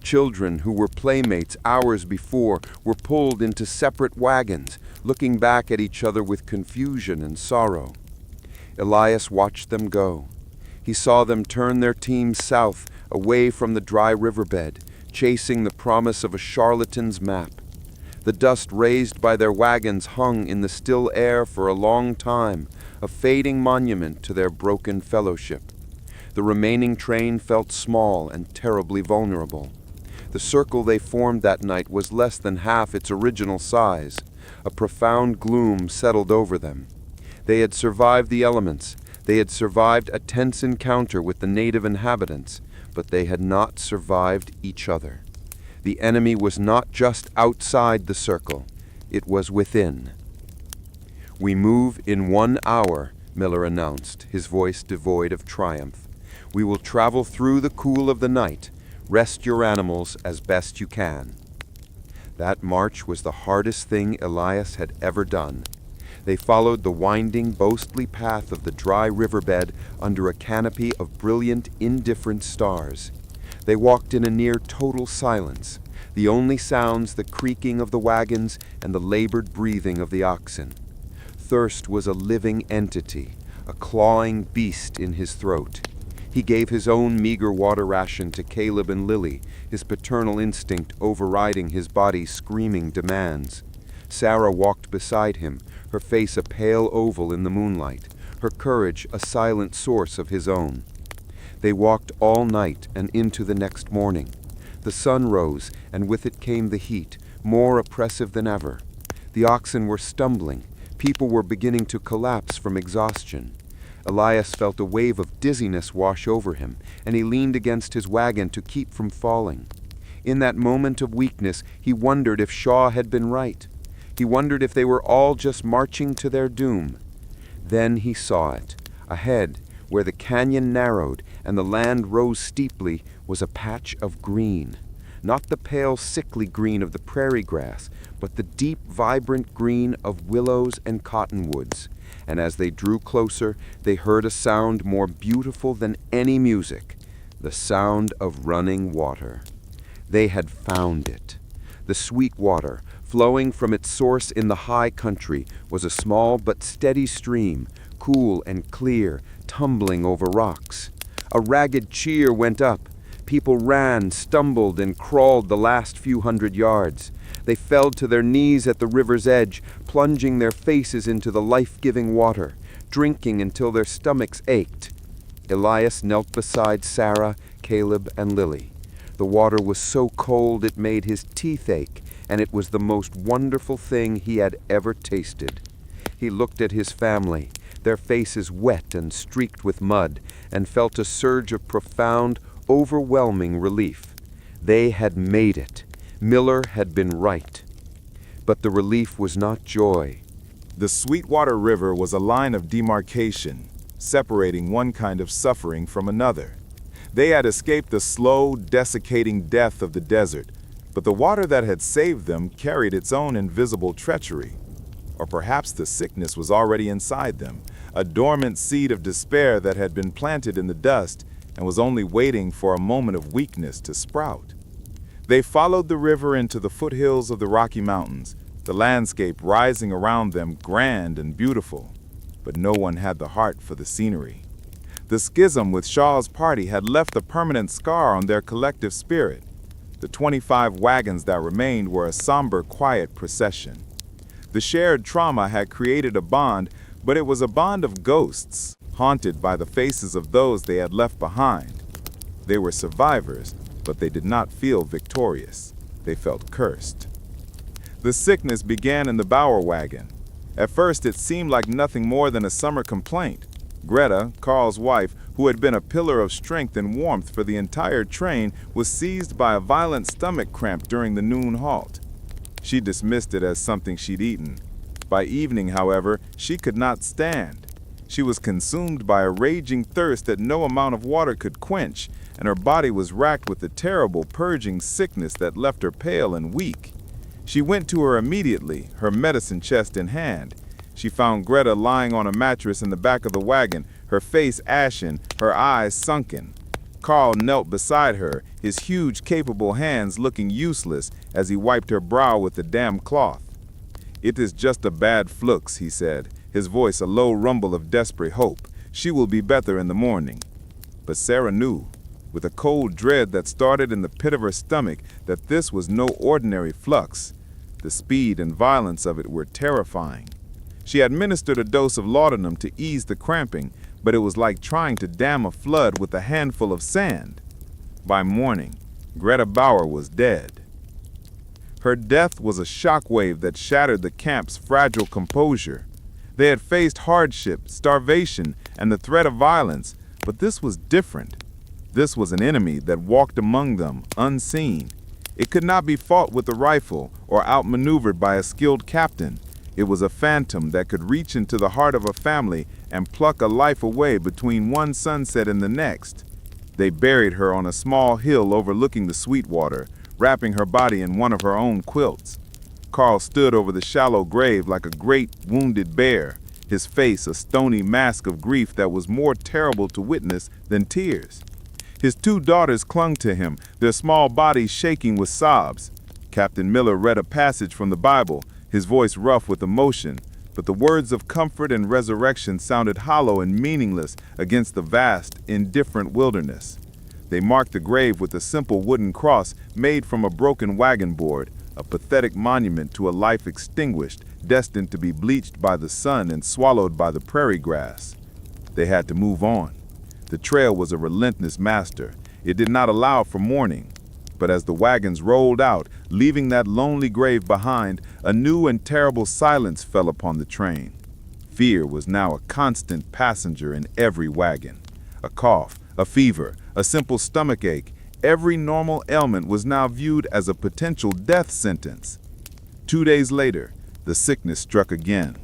Children who were playmates hours before were pulled into separate wagons, looking back at each other with confusion and sorrow. Elias watched them go. He saw them turn their teams south, away from the dry riverbed, chasing the promise of a charlatan's map. The dust raised by their wagons hung in the still air for a long time, a fading monument to their broken fellowship. The remaining train felt small and terribly vulnerable. The circle they formed that night was less than half its original size. A profound gloom settled over them. They had survived the elements. They had survived a tense encounter with the native inhabitants, but they had not survived each other. The enemy was not just outside the circle, it was within. "We move in 1 hour," Miller announced, his voice devoid of triumph. "We will travel through the cool of the night. Rest your animals as best you can." That march was the hardest thing Elias had ever done. They followed the winding, ghostly path of the dry riverbed under a canopy of brilliant, indifferent stars. They walked in a near total silence, the only sounds the creaking of the wagons and the labored breathing of the oxen. Thirst was a living entity, a clawing beast in his throat. He gave his own meager water ration to Caleb and Lily, his paternal instinct overriding his body's screaming demands. Sarah walked beside him, her face a pale oval in the moonlight, her courage a silent source of his own. They walked all night and into the next morning. The sun rose, and with it came the heat, more oppressive than ever. The oxen were stumbling. People were beginning to collapse from exhaustion. Elias felt a wave of dizziness wash over him, and he leaned against his wagon to keep from falling. In that moment of weakness, he wondered if Shaw had been right. He wondered if they were all just marching to their doom. Then he saw it. Ahead, where the canyon narrowed and the land rose steeply, was a patch of green. Not the pale, sickly green of the prairie grass, but the deep, vibrant green of willows and cottonwoods. And as they drew closer, they heard a sound more beautiful than any music, the sound of running water. They had found it. The sweet water, flowing from its source in the high country, was a small but steady stream, cool and clear, tumbling over rocks. A ragged cheer went up. People ran, stumbled, and crawled the last few hundred yards. They fell to their knees at the river's edge, plunging their faces into the life-giving water, drinking until their stomachs ached. Elias knelt beside Sarah, Caleb, and Lily. The water was so cold it made his teeth ache, and it was the most wonderful thing he had ever tasted. He looked at his family, their faces wet and streaked with mud, and felt a surge of profound, overwhelming relief. They had made it. Miller had been right. But the relief was not joy. The Sweetwater River was a line of demarcation, separating one kind of suffering from another. They had escaped the slow, desiccating death of the desert, but the water that had saved them carried its own invisible treachery. Or perhaps the sickness was already inside them, a dormant seed of despair that had been planted in the dust and was only waiting for a moment of weakness to sprout. They followed the river into the foothills of the Rocky Mountains, the landscape rising around them grand and beautiful, but no one had the heart for the scenery. The schism with Shaw's party had left a permanent scar on their collective spirit. The 25 wagons that remained were a somber, quiet procession. The shared trauma had created a bond, but it was a bond of ghosts, haunted by the faces of those they had left behind. They were survivors, but they did not feel victorious. They felt cursed. The sickness began in the Bauer wagon. At first, it seemed like nothing more than a summer complaint. Greta, Carl's wife, who had been a pillar of strength and warmth for the entire train, was seized by a violent stomach cramp during the noon halt. She dismissed it as something she'd eaten. By evening, however, she could not stand. She was consumed by a raging thirst that no amount of water could quench, and her body was racked with a terrible purging sickness that left her pale and weak. She went to her immediately, her medicine chest in hand. She found Greta lying on a mattress in the back of the wagon, her face ashen, her eyes sunken. Carl knelt beside her, his huge, capable hands looking useless as he wiped her brow with the damp cloth. "It is just a bad flux," he said, his voice a low rumble of desperate hope. "She will be better in the morning." But Sarah knew, with a cold dread that started in the pit of her stomach, that this was no ordinary flux. The speed and violence of it were terrifying. She administered a dose of laudanum to ease the cramping, but it was like trying to dam a flood with a handful of sand. By morning, Greta Bauer was dead. Her death was a shockwave that shattered the camp's fragile composure. They had faced hardship, starvation, and the threat of violence, but this was different. This was an enemy that walked among them, unseen. It could not be fought with a rifle or outmaneuvered by a skilled captain. It was a phantom that could reach into the heart of a family and pluck a life away between one sunset and the next. They buried her on a small hill overlooking the Sweetwater, wrapping her body in one of her own quilts. Carl stood over the shallow grave like a great wounded bear, his face a stony mask of grief that was more terrible to witness than tears. His two daughters clung to him, their small bodies shaking with sobs. Captain Miller read a passage from the Bible, his voice rough with emotion, but the words of comfort and resurrection sounded hollow and meaningless against the vast, indifferent wilderness. They marked the grave with a simple wooden cross made from a broken wagon board, a pathetic monument to a life extinguished, destined to be bleached by the sun and swallowed by the prairie grass. They had to move on. The trail was a relentless master. It did not allow for mourning. But as the wagons rolled out, leaving that lonely grave behind, a new and terrible silence fell upon the train. Fear was now a constant passenger in every wagon. A cough, a fever, a simple stomachache, every normal ailment was now viewed as a potential death sentence. 2 days later, the sickness struck again.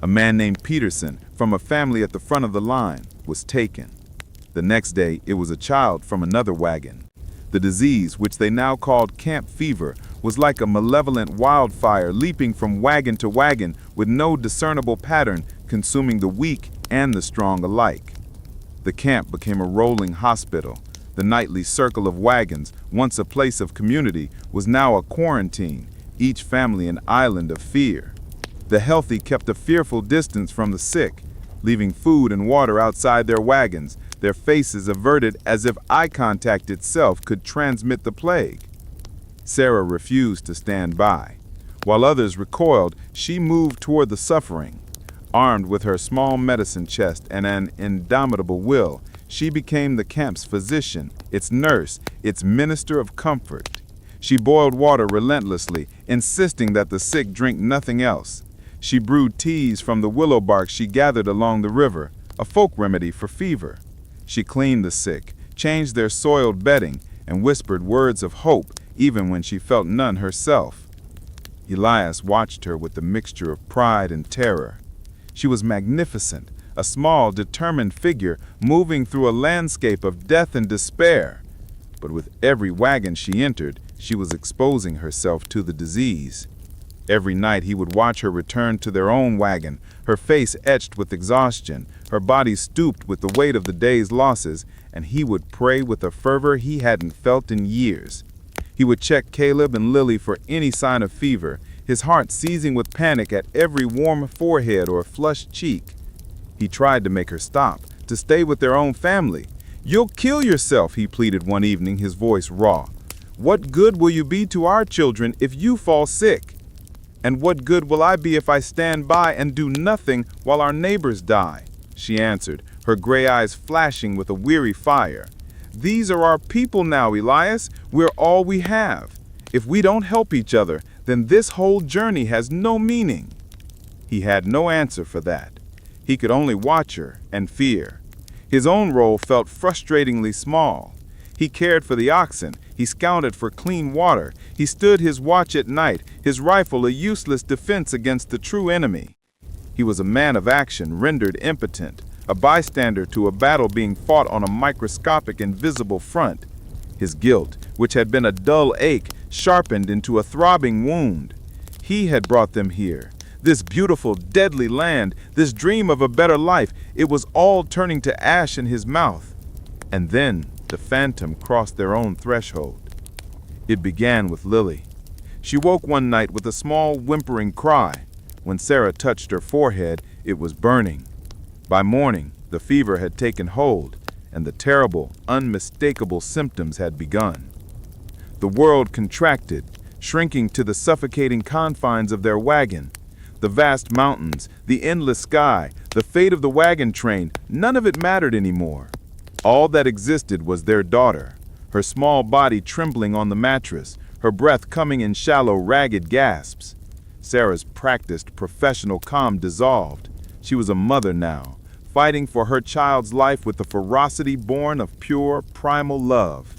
A man named Peterson, from a family at the front of the line, was taken. The next day, it was a child from another wagon. The disease, which they now called camp fever, was like a malevolent wildfire leaping from wagon to wagon with no discernible pattern, consuming the weak and the strong alike. The camp became a rolling hospital. The nightly circle of wagons, once a place of community, was now a quarantine, each family an island of fear. The healthy kept a fearful distance from the sick, leaving food and water outside their wagons, their faces averted as if eye contact itself could transmit the plague. Sarah refused to stand by. While others recoiled, she moved toward the suffering. Armed with her small medicine chest and an indomitable will, she became the camp's physician, its nurse, its minister of comfort. She boiled water relentlessly, insisting that the sick drink nothing else. She brewed teas from the willow bark she gathered along the river, a folk remedy for fever. She cleaned the sick, changed their soiled bedding, and whispered words of hope even when she felt none herself. Elias watched her with a mixture of pride and terror. She was magnificent, a small, determined figure moving through a landscape of death and despair. But with every wagon she entered, she was exposing herself to the disease. Every night he would watch her return to their own wagon, her face etched with exhaustion, her body stooped with the weight of the day's losses, and he would pray with a fervor he hadn't felt in years. He would check Caleb and Lily for any sign of fever, his heart seizing with panic at every warm forehead or flushed cheek. He tried to make her stop, to stay with their own family. "You'll kill yourself," he pleaded one evening, his voice raw. "What good will you be to our children if you fall sick?" "And what good will I be if I stand by and do nothing while our neighbors die?" she answered, her gray eyes flashing with a weary fire. "These are our people now, Elias. We're all we have. If we don't help each other, then this whole journey has no meaning." He had no answer for that. He could only watch her and fear. His own role felt frustratingly small. He cared for the oxen, he scouted for clean water, he stood his watch at night, his rifle a useless defense against the true enemy. He was a man of action rendered impotent, a bystander to a battle being fought on a microscopic invisible front. His guilt, which had been a dull ache, sharpened into a throbbing wound. He had brought them here. This beautiful, deadly land, this dream of a better life, it was all turning to ash in his mouth. And then the phantom crossed their own threshold. It began with Lily. She woke one night with a small, whimpering cry. When Sarah touched her forehead, it was burning. By morning, the fever had taken hold, and the terrible, unmistakable symptoms had begun. The world contracted, shrinking to the suffocating confines of their wagon. The vast mountains, the endless sky, the fate of the wagon train, none of it mattered anymore. All that existed was their daughter, her small body trembling on the mattress, her breath coming in shallow, ragged gasps. Sarah's practiced, professional calm dissolved. She was a mother now, fighting for her child's life with the ferocity born of pure, primal love.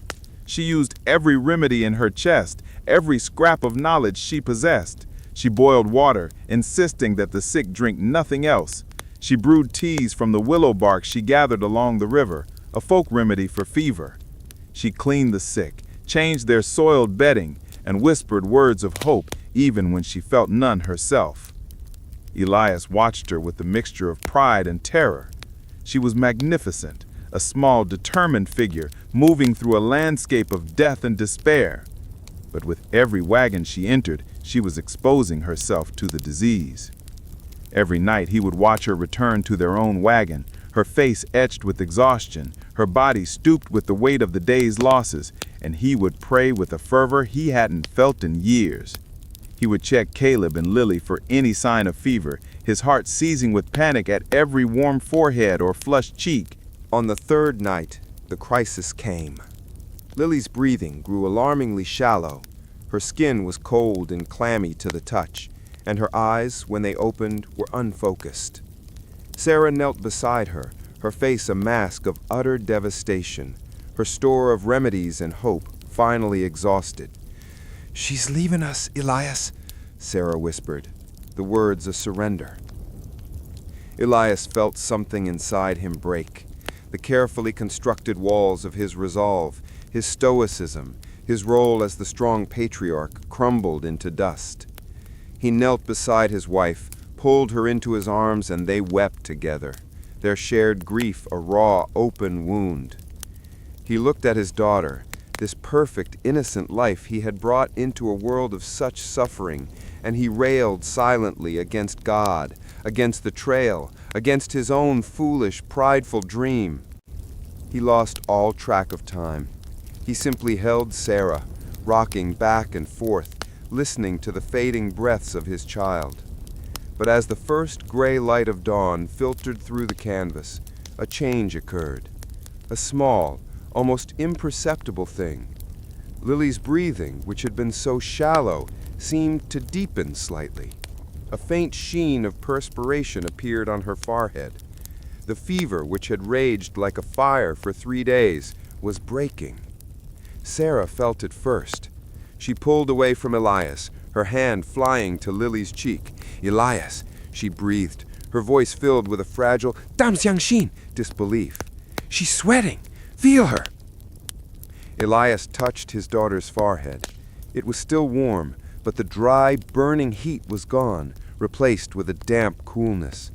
She used every remedy in her chest, every scrap of knowledge she possessed. She boiled water, insisting that the sick drink nothing else. She brewed teas from the willow bark she gathered along the river, a folk remedy for fever. She cleaned the sick, changed their soiled bedding, and whispered words of hope even when she felt none herself. Elias watched her with a mixture of pride and terror. She was magnificent, a small, determined figure moving through a landscape of death and despair. But with every wagon she entered, she was exposing herself to the disease. Every night he would watch her return to their own wagon, her face etched with exhaustion, her body stooped with the weight of the day's losses, and he would pray with a fervor he hadn't felt in years. He would check Caleb and Lily for any sign of fever, his heart seizing with panic at every warm forehead or flushed cheek. On the third night, the crisis came. Lily's breathing grew alarmingly shallow. Her skin was cold and clammy to the touch, and her eyes, when they opened, were unfocused. Sarah knelt beside her, her face a mask of utter devastation, her store of remedies and hope finally exhausted. "She's leaving us, Elias," Sarah whispered, the words a surrender. Elias felt something inside him break. The carefully constructed walls of his resolve, his stoicism, his role as the strong patriarch crumbled into dust. He knelt beside his wife, pulled her into his arms, and they wept together, their shared grief a raw, open wound. He looked at his daughter, this perfect, innocent life he had brought into a world of such suffering, and he railed silently against God, against the trail, against his own foolish, prideful dream. He lost all track of time. He simply held Sarah, rocking back and forth, listening to the fading breaths of his child. But as the first gray light of dawn filtered through the canvas, a change occurred. A small, almost imperceptible thing. Lily's breathing, which had been so shallow, seemed to deepen slightly. A faint sheen of perspiration appeared on her forehead. The fever, which had raged like a fire for 3 days, was breaking. Sarah felt it first. She pulled away from Elias, her hand flying to Lily's cheek. "Elias," she breathed, her voice filled with a fragile "Dam Xiangxin" disbelief. "She's sweating! Feel her!" Elias touched his daughter's forehead. It was still warm, but the dry, burning heat was gone, replaced with a damp coolness.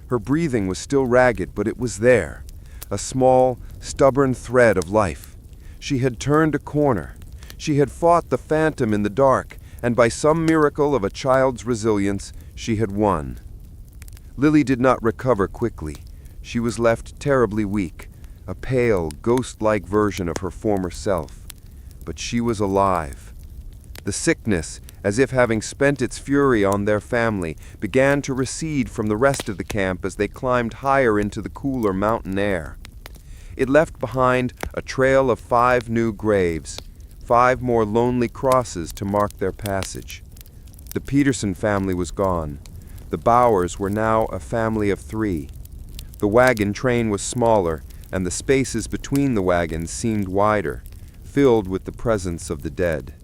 Her breathing was still ragged, but it was there, a small, stubborn thread of life. She had turned a corner. She had fought the phantom in the dark, and by some miracle of a child's resilience, she had won. Lily did not recover quickly. She was left terribly weak, a pale, ghost-like version of her former self. But she was alive. The sickness, as if having spent its fury on their family, began to recede from the rest of the camp as they climbed higher into the cooler mountain air. It left behind a trail of 5 new graves, 5 more lonely crosses to mark their passage. The Peterson family was gone. The Bowers were now a family of 3. The wagon train was smaller, and the spaces between the wagons seemed wider, filled with the presence of the dead.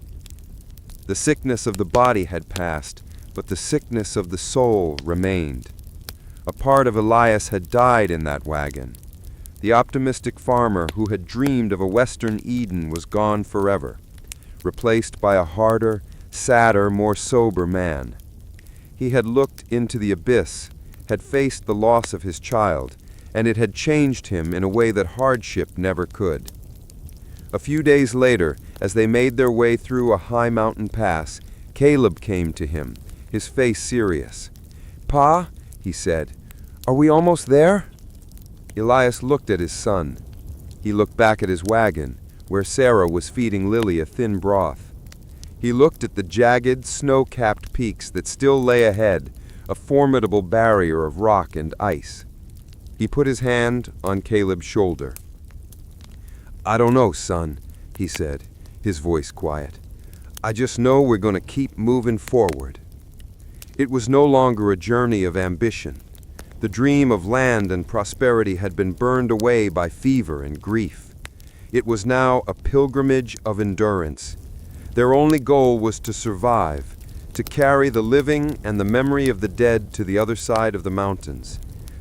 The sickness of the body had passed, but the sickness of the soul remained. A part of Elias had died in that wagon. The optimistic farmer who had dreamed of a Western Eden was gone forever, replaced by a harder, sadder, more sober man. He had looked into the abyss, had faced the loss of his child, and it had changed him in a way that hardship never could. A few days later, as they made their way through a high mountain pass, Caleb came to him, his face serious. "Pa," he said, "are we almost there?" Elias looked at his son. He looked back at his wagon, where Sarah was feeding Lily a thin broth. He looked at the jagged, snow-capped peaks that still lay ahead, a formidable barrier of rock and ice. He put his hand on Caleb's shoulder. "I don't know, son," he said, his voice quiet. "I just know we're going to keep moving forward." It was no longer a journey of ambition. The dream of land and prosperity had been burned away by fever and grief. It was now a pilgrimage of endurance. Their only goal was to survive, to carry the living and the memory of the dead to the other side of the mountains,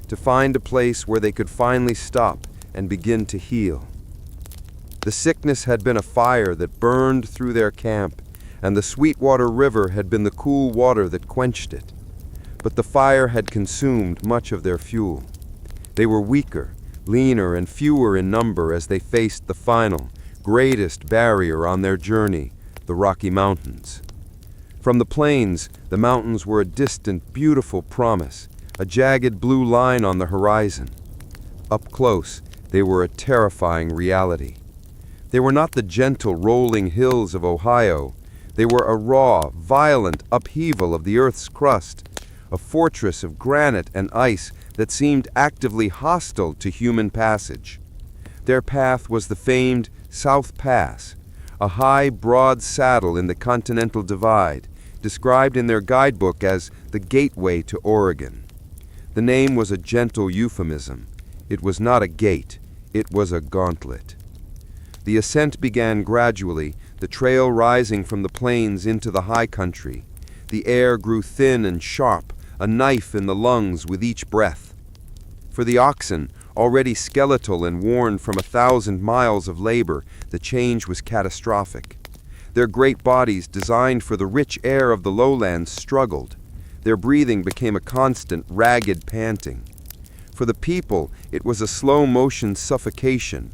to find a place where they could finally stop and begin to heal. The sickness had been a fire that burned through their camp, and the Sweetwater River had been the cool water that quenched it. But the fire had consumed much of their fuel. They were weaker, leaner, and fewer in number as they faced the final, greatest barrier on their journey, the Rocky Mountains. From the plains, the mountains were a distant, beautiful promise, a jagged blue line on the horizon. Up close, they were a terrifying reality. They were not the gentle, rolling hills of Ohio. They were a raw, violent upheaval of the earth's crust, a fortress of granite and ice that seemed actively hostile to human passage. Their path was the famed South Pass, a high, broad saddle in the Continental Divide, described in their guidebook as the gateway to Oregon. The name was a gentle euphemism. It was not a gate, it was a gauntlet. The ascent began gradually, the trail rising from the plains into the high country. The air grew thin and sharp, a knife in the lungs with each breath. For the oxen, already skeletal and worn from 1,000 miles of labor, the change was catastrophic. Their great bodies, designed for the rich air of the lowlands, struggled. Their breathing became a constant, ragged panting. For the people, it was a slow-motion suffocation.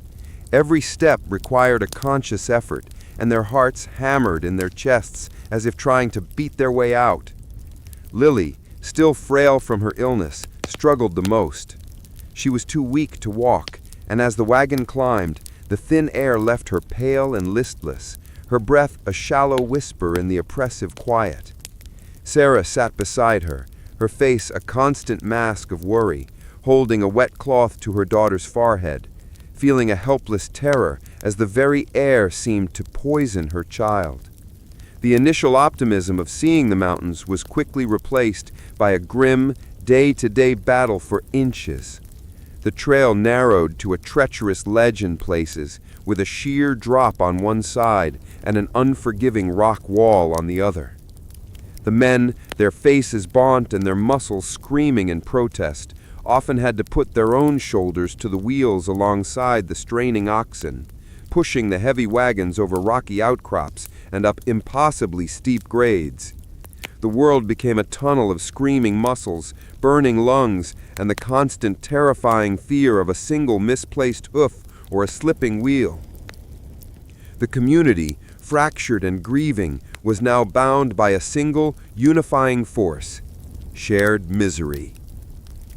Every step required a conscious effort, and their hearts hammered in their chests as if trying to beat their way out. Lily, still frail from her illness, struggled the most. She was too weak to walk, and as the wagon climbed, the thin air left her pale and listless, her breath a shallow whisper in the oppressive quiet. Sarah sat beside her, her face a constant mask of worry, holding a wet cloth to her daughter's forehead, feeling a helpless terror as the very air seemed to poison her child. The initial optimism of seeing the mountains was quickly replaced by a grim, day-to-day battle for inches. The trail narrowed to a treacherous ledge in places, with a sheer drop on one side and an unforgiving rock wall on the other. The men, their faces gaunt and their muscles screaming in protest, often had to put their own shoulders to the wheels alongside the straining oxen, pushing the heavy wagons over rocky outcrops and up impossibly steep grades. The world became a tunnel of screaming muscles, burning lungs, and the constant terrifying fear of a single misplaced hoof or a slipping wheel. The community, fractured and grieving, was now bound by a single, unifying force: shared misery.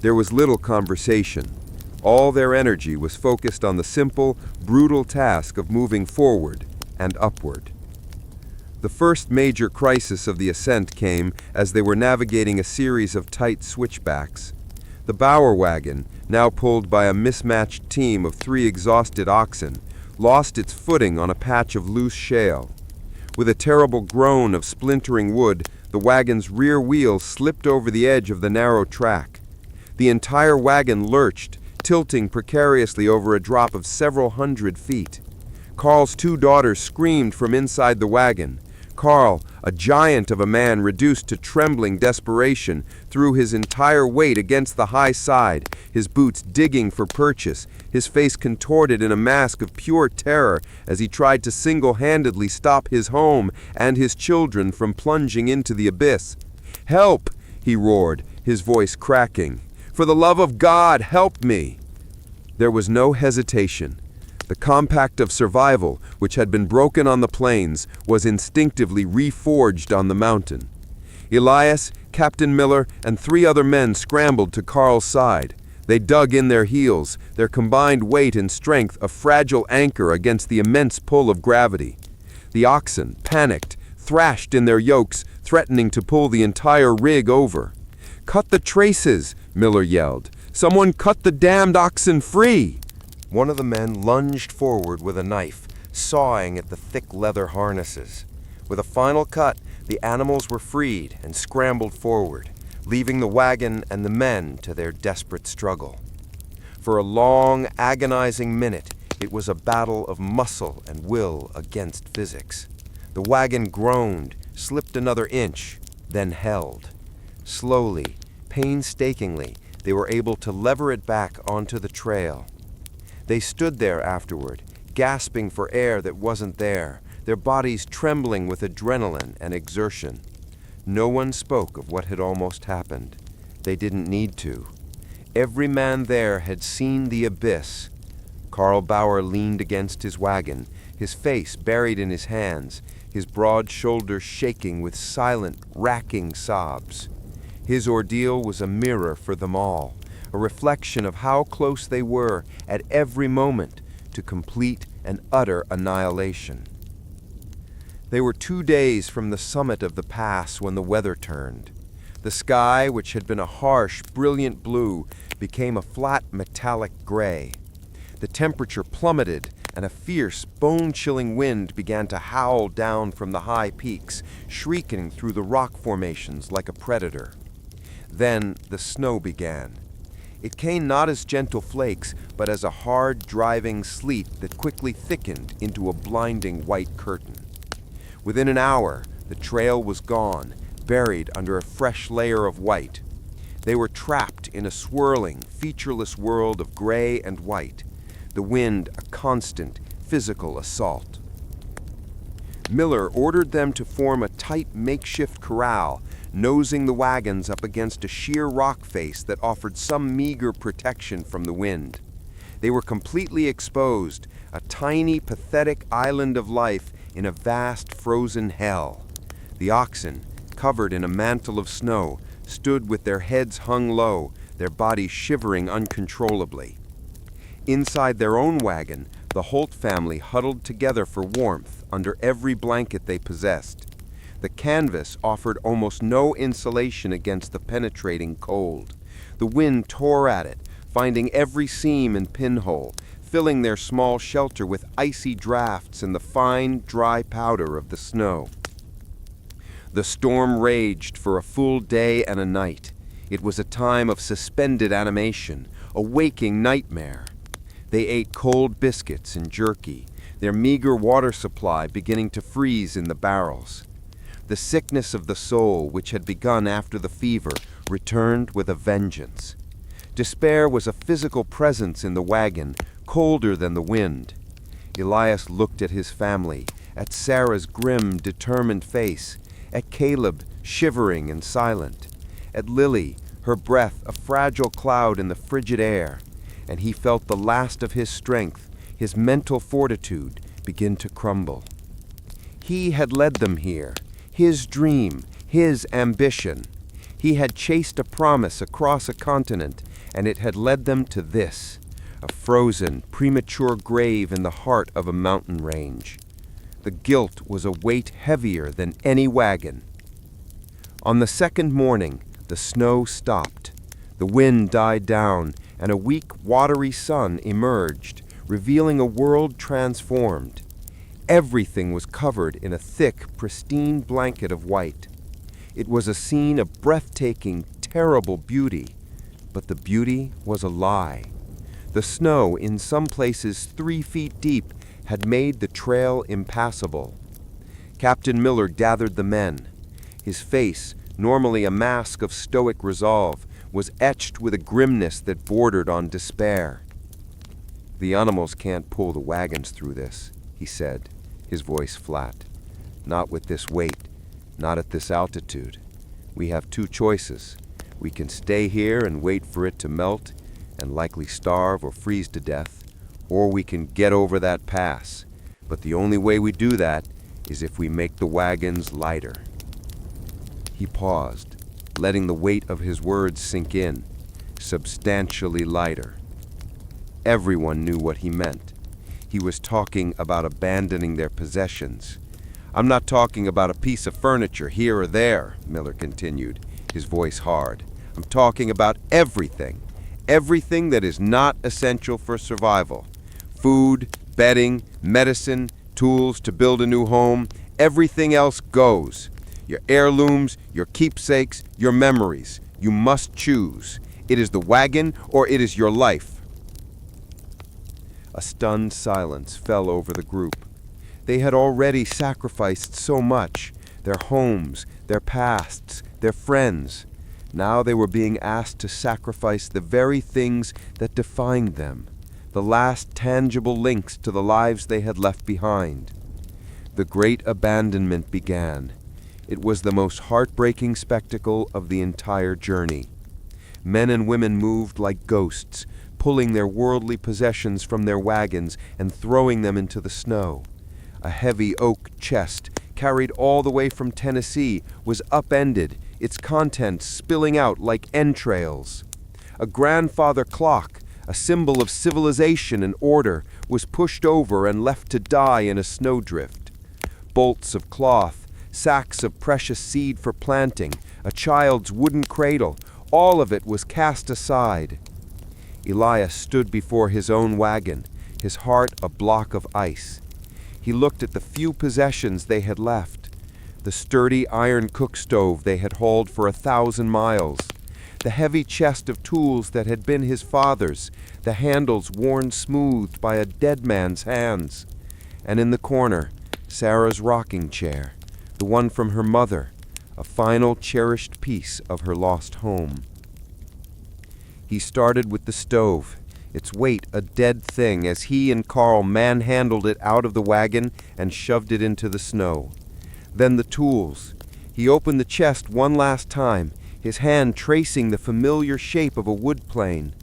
There was little conversation. All their energy was focused on the simple, brutal task of moving forward and upward. The first major crisis of the ascent came as they were navigating a series of tight switchbacks. The bower wagon, now pulled by a mismatched team of 3 exhausted oxen, lost its footing on a patch of loose shale. With a terrible groan of splintering wood, the wagon's rear wheels slipped over the edge of the narrow track. The entire wagon lurched, tilting precariously over a drop of several hundred feet. Carl's 2 daughters screamed from inside the wagon. Carl, a giant of a man reduced to trembling desperation, threw his entire weight against the high side, his boots digging for purchase, his face contorted in a mask of pure terror as he tried to single-handedly stop his home and his children from plunging into the abyss. "Help!" he roared, his voice cracking. "For the love of God, help me!" There was no hesitation. The compact of survival, which had been broken on the plains, was instinctively reforged on the mountain. Elias, Captain Miller, and 3 other men scrambled to Carl's side. They dug in their heels, their combined weight and strength a fragile anchor against the immense pull of gravity. The oxen, panicked, thrashed in their yokes, threatening to pull the entire rig over. "Cut the traces!" Miller yelled. "Someone cut the damned oxen free!" One of the men lunged forward with a knife, sawing at the thick leather harnesses. With a final cut, the animals were freed and scrambled forward, leaving the wagon and the men to their desperate struggle. For a long, agonizing minute, it was a battle of muscle and will against physics. The wagon groaned, slipped another inch, then held. Slowly, painstakingly, they were able to lever it back onto the trail. They stood there afterward, gasping for air that wasn't there, their bodies trembling with adrenaline and exertion. No one spoke of what had almost happened. They didn't need to. Every man there had seen the abyss. Carl Bauer leaned against his wagon, his face buried in his hands, his broad shoulders shaking with silent, racking sobs. His ordeal was a mirror for them all, a reflection of how close they were at every moment to complete and utter annihilation. They were 2 days from the summit of the pass when the weather turned. The sky, which had been a harsh, brilliant blue, became a flat, metallic gray. The temperature plummeted, and a fierce, bone-chilling wind began to howl down from the high peaks, shrieking through the rock formations like a predator. Then the snow began. It came not as gentle flakes, but as a hard, driving sleet that quickly thickened into a blinding white curtain. Within an hour, the trail was gone, buried under a fresh layer of white. They were trapped in a swirling, featureless world of gray and white, the wind a constant, physical assault. Miller ordered them to form a tight makeshift corral, nosing the wagons up against a sheer rock face that offered some meager protection from the wind. They were completely exposed, a tiny, pathetic island of life in a vast frozen hell. The oxen, covered in a mantle of snow, stood with their heads hung low, their bodies shivering uncontrollably. Inside their own wagon, the Holt family huddled together for warmth under every blanket they possessed. The canvas offered almost no insulation against the penetrating cold. The wind tore at it, finding every seam and pinhole, filling their small shelter with icy drafts and the fine, dry powder of the snow. The storm raged for a full day and a night. It was a time of suspended animation, a waking nightmare. They ate cold biscuits and jerky, their meager water supply beginning to freeze in the barrels. The sickness of the soul, which had begun after the fever, returned with a vengeance. Despair was a physical presence in the wagon, colder than the wind. Elias looked at his family, at Sarah's grim, determined face, at Caleb, shivering and silent, at Lily, her breath a fragile cloud in the frigid air, and he felt the last of his strength, his mental fortitude, begin to crumble. He had led them here, his dream, his ambition. He had chased a promise across a continent, and it had led them to this, a frozen, premature grave in the heart of a mountain range. The guilt was a weight heavier than any wagon. On the second morning, the snow stopped. The wind died down, and a weak, watery sun emerged, revealing a world transformed. Everything was covered in a thick, pristine blanket of white. It was a scene of breathtaking, terrible beauty, but the beauty was a lie. The snow, in some places 3 feet deep, had made the trail impassable. Captain Miller gathered the men. His face, normally a mask of stoic resolve, was etched with a grimness that bordered on despair. "The animals can't pull the wagons through this," he said, his voice flat. "Not with this weight, not at this altitude. We have 2 choices. We can stay here and wait for it to melt and likely starve or freeze to death, or we can get over that pass. But the only way we do that is if we make the wagons lighter." He paused, letting the weight of his words sink in. Substantially lighter. Everyone knew what he meant. He was talking about abandoning their possessions. "I'm not talking about a piece of furniture here or there," Miller continued, his voice hard. "I'm talking about everything. Everything that is not essential for survival. Food, bedding, medicine, tools to build a new home. Everything else goes. Your heirlooms, your keepsakes, your memories. You must choose. It is the wagon or it is your life." A stunned silence fell over the group. They had already sacrificed so much, their homes, their pasts, their friends. Now they were being asked to sacrifice the very things that defined them, the last tangible links to the lives they had left behind. The great abandonment began. It was the most heartbreaking spectacle of the entire journey. Men and women moved like ghosts, pulling their worldly possessions from their wagons and throwing them into the snow. A heavy oak chest, carried all the way from Tennessee, was upended, its contents spilling out like entrails. A grandfather clock, a symbol of civilization and order, was pushed over and left to die in a snowdrift. Bolts of cloth, sacks of precious seed for planting, a child's wooden cradle, all of it was cast aside. Elias stood before his own wagon, his heart a block of ice. He looked at the few possessions they had left, the sturdy iron cook stove they had hauled for 1,000 miles, the heavy chest of tools that had been his father's, the handles worn smooth by a dead man's hands, and in the corner, Sarah's rocking chair, the one from her mother, a final cherished piece of her lost home. He started with the stove, its weight a dead thing as he and Carl manhandled it out of the wagon and shoved it into the snow. Then the tools. He opened the chest one last time, his hand tracing the familiar shape of a wood plane.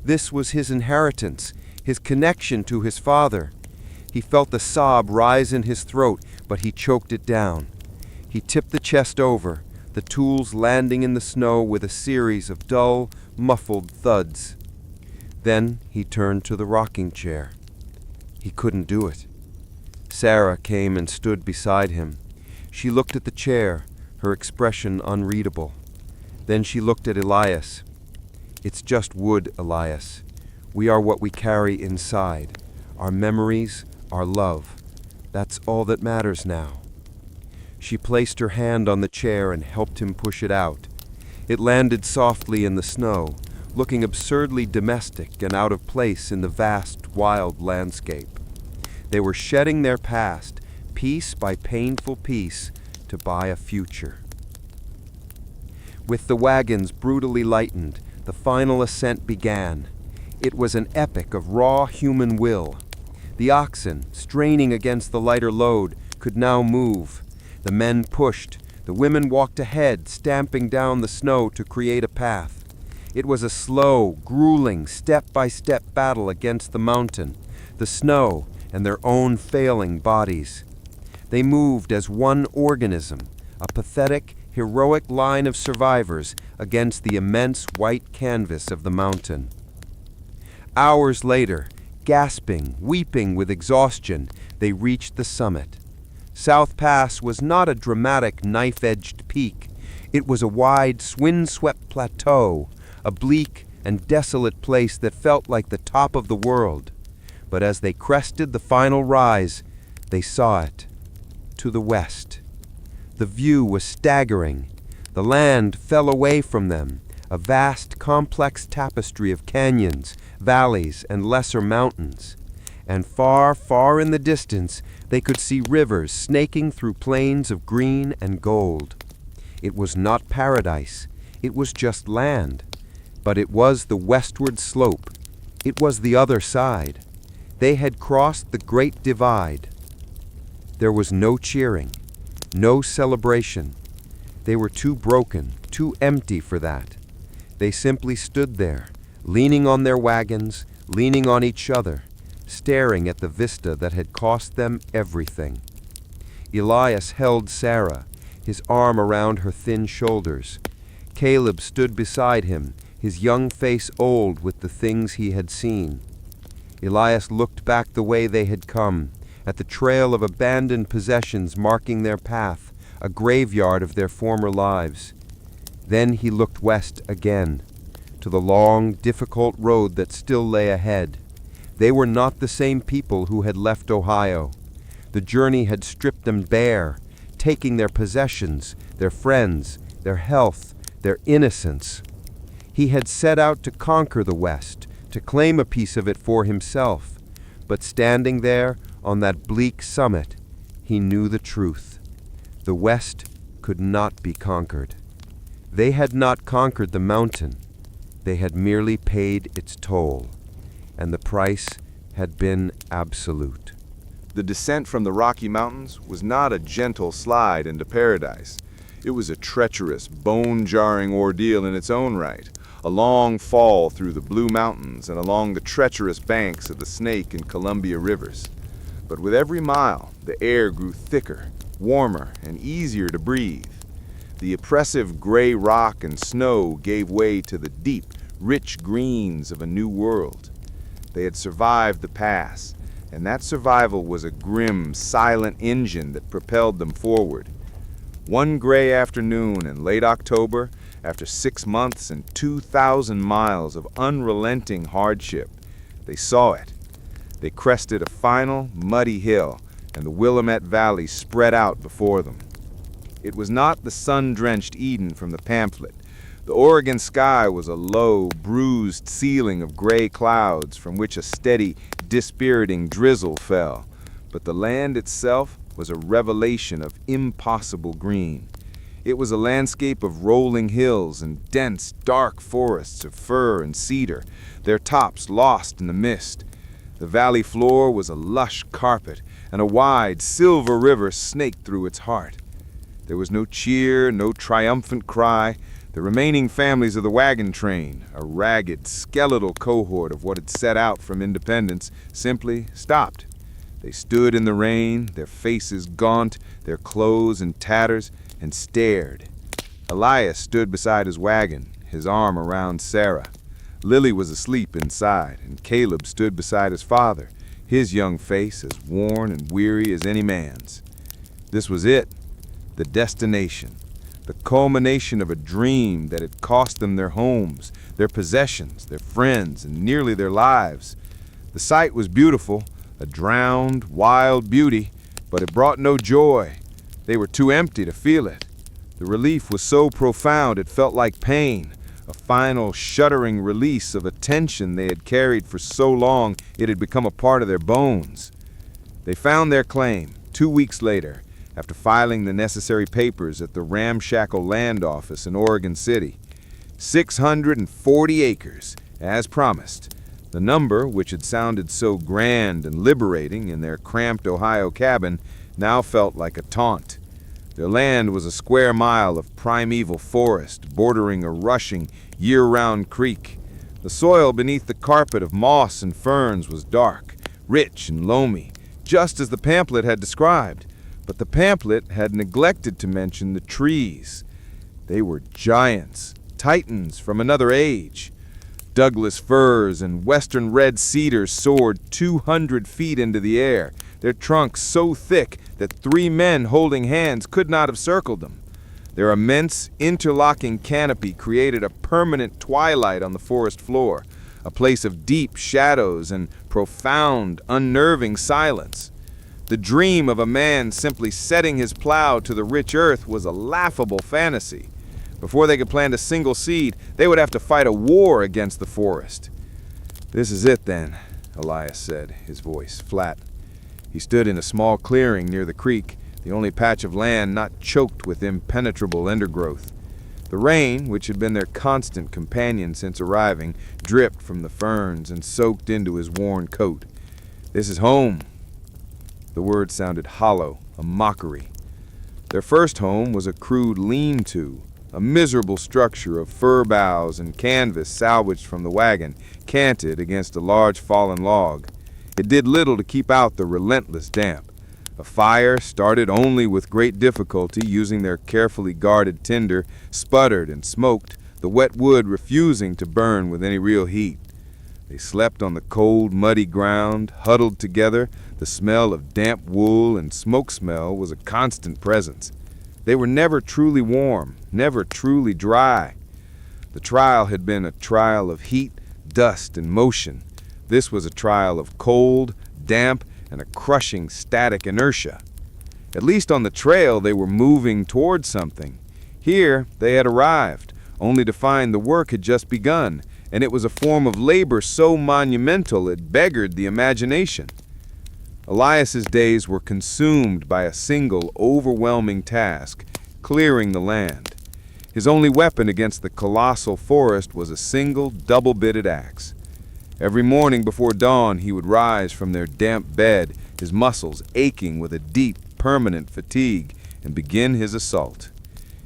This was his inheritance, his connection to his father. He felt the sob rise in his throat, but he choked it down. He tipped the chest over, the tools landing in the snow with a series of dull, muffled thuds. Then he turned to the rocking chair. He couldn't do it. Sarah came and stood beside him. She looked at the chair, her expression unreadable. Then she looked at Elias. "It's just wood, Elias. We are what we carry inside. Our memories, our love. That's all that matters now." She placed her hand on the chair and helped him push it out. It landed softly in the snow, looking absurdly domestic and out of place in the vast, wild landscape. They were shedding their past, piece by painful piece, to buy a future. With the wagons brutally lightened, the final ascent began. It was an epic of raw human will. The oxen, straining against the lighter load, could now move. The men pushed. The women walked ahead, stamping down the snow to create a path. It was a slow, grueling, step-by-step battle against the mountain, the snow, and their own failing bodies. They moved as one organism, a pathetic, heroic line of survivors against the immense white canvas of the mountain. Hours later, gasping, weeping with exhaustion, they reached the summit. South Pass was not a dramatic knife-edged peak. It was a wide, wind-swept plateau, a bleak and desolate place that felt like the top of the world. But as they crested the final rise, they saw it. To the west. The view was staggering. The land fell away from them, a vast, complex tapestry of canyons, valleys, and lesser mountains. And far, far in the distance, they could see rivers snaking through plains of green and gold. It was not paradise. It was just land. But it was the westward slope. It was the other side. They had crossed the Great Divide. There was no cheering, no celebration. They were too broken, too empty for that. They simply stood there, leaning on their wagons, leaning on each other, staring at the vista that had cost them everything. Elias held Sarah, his arm around her thin shoulders. Caleb stood beside him, his young face old with the things he had seen. Elias looked back the way they had come, at the trail of abandoned possessions marking their path, a graveyard of their former lives. Then he looked west again, to the long, difficult road that still lay ahead. They were not the same people who had left Ohio. The journey had stripped them bare, taking their possessions, their friends, their health, their innocence. He had set out to conquer the West, to claim a piece of it for himself. But standing there on that bleak summit, he knew the truth. The West could not be conquered. They had not conquered the mountain. They had merely paid its toll, and the price had been absolute. The descent from the Rocky Mountains was not a gentle slide into paradise. It was a treacherous, bone-jarring ordeal in its own right, a long fall through the Blue Mountains and along the treacherous banks of the Snake and Columbia rivers. But with every mile, the air grew thicker, warmer, and easier to breathe. The oppressive gray rock and snow gave way to the deep, rich greens of a new world. They had survived the pass, and that survival was a grim, silent engine that propelled them forward. One gray afternoon in late October, after 6 months and 2,000 miles of unrelenting hardship, they saw it. They crested a final, muddy hill, and the Willamette Valley spread out before them. It was not the sun-drenched Eden from the pamphlet. The Oregon sky was a low, bruised ceiling of gray clouds from which a steady, dispiriting drizzle fell. But the land itself was a revelation of impossible green. It was a landscape of rolling hills and dense, dark forests of fir and cedar, their tops lost in the mist. The valley floor was a lush carpet, and a wide, silver river snaked through its heart. There was no cheer, no triumphant cry. The remaining families of the wagon train, a ragged, skeletal cohort of what had set out from independence, simply stopped. They stood in the rain, their faces gaunt, their clothes in tatters, and stared. Elias stood beside his wagon, his arm around Sarah. Lily was asleep inside, and Caleb stood beside his father, his young face as worn and weary as any man's. This was it, the destination, the culmination of a dream that had cost them their homes, their possessions, their friends, and nearly their lives. The sight was beautiful, a drowned, wild beauty, but it brought no joy. They were too empty to feel it. The relief was so profound it felt like pain, a final shuddering release of a tension they had carried for so long it had become a part of their bones. They found their claim 2 weeks later, after filing the necessary papers at the ramshackle land office in Oregon City. 640 acres, as promised. The number, which had sounded so grand and liberating in their cramped Ohio cabin, now felt like a taunt. Their land was a square mile of primeval forest bordering a rushing, year-round creek. The soil beneath the carpet of moss and ferns was dark, rich and loamy, just as the pamphlet had described. But the pamphlet had neglected to mention the trees. They were giants, titans from another age. Douglas firs and western red cedars soared 200 feet into the air, their trunks so thick that 3 men holding hands could not have circled them. Their immense, interlocking canopy created a permanent twilight on the forest floor, a place of deep shadows and profound, unnerving silence. The dream of a man simply setting his plow to the rich earth was a laughable fantasy. Before they could plant a single seed, they would have to fight a war against the forest. "This is it, then," Elias said, his voice flat. He stood in a small clearing near the creek, the only patch of land not choked with impenetrable undergrowth. The rain, which had been their constant companion since arriving, dripped from the ferns and soaked into his worn coat. "This is home." The word sounded hollow, a mockery. Their first home was a crude lean-to, a miserable structure of fir boughs and canvas salvaged from the wagon, canted against a large fallen log. It did little to keep out the relentless damp. A fire, started only with great difficulty using their carefully guarded tinder, sputtered and smoked, the wet wood refusing to burn with any real heat. They slept on the cold, muddy ground, huddled together. The smell of damp wool and smoke smell was a constant presence. They were never truly warm, never truly dry. The trial had been a trial of heat, dust, and motion. This was a trial of cold, damp, and a crushing static inertia. At least on the trail they were moving toward something. Here they had arrived, only to find the work had just begun, and it was a form of labor so monumental it beggared the imagination. Elias's days were consumed by a single, overwhelming task, clearing the land. His only weapon against the colossal forest was a single, double-bitted axe. Every morning before dawn he would rise from their damp bed, his muscles aching with a deep, permanent fatigue, and begin his assault.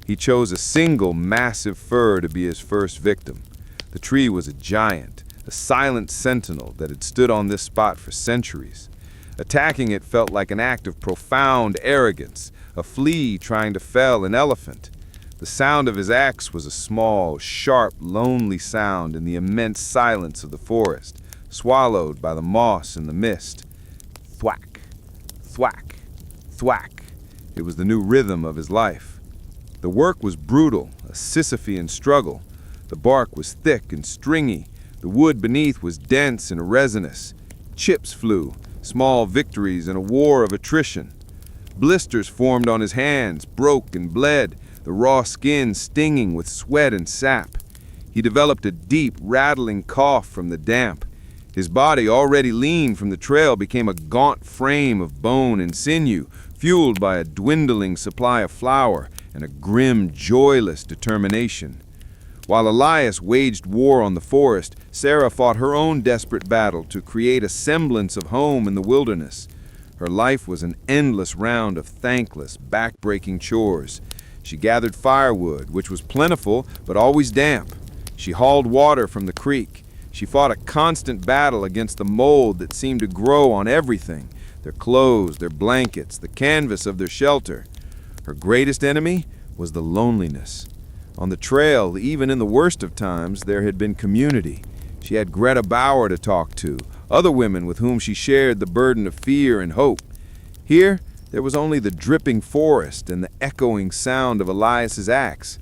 He chose a single, massive fir to be his first victim. The tree was a giant, a silent sentinel that had stood on this spot for centuries. Attacking it felt like an act of profound arrogance, a flea trying to fell an elephant. The sound of his axe was a small, sharp, lonely sound in the immense silence of the forest, swallowed by the moss and the mist. Thwack, thwack, thwack. It was the new rhythm of his life. The work was brutal, a Sisyphean struggle. The bark was thick and stringy. The wood beneath was dense and resinous. Chips flew, small victories in a war of attrition. Blisters formed on his hands, broke and bled, the raw skin stinging with sweat and sap. He developed a deep, rattling cough from the damp. His body, already lean from the trail, became a gaunt frame of bone and sinew, fueled by a dwindling supply of flour and a grim, joyless determination. While Elias waged war on the forest, Sarah fought her own desperate battle to create a semblance of home in the wilderness. Her life was an endless round of thankless, back-breaking chores. She gathered firewood, which was plentiful but always damp. She hauled water from the creek. She fought a constant battle against the mold that seemed to grow on everything, their clothes, their blankets, the canvas of their shelter. Her greatest enemy was the loneliness. On the trail, even in the worst of times, there had been community. She had Greta Bauer to talk to, other women with whom she shared the burden of fear and hope. Here, there was only the dripping forest and the echoing sound of Elias's axe.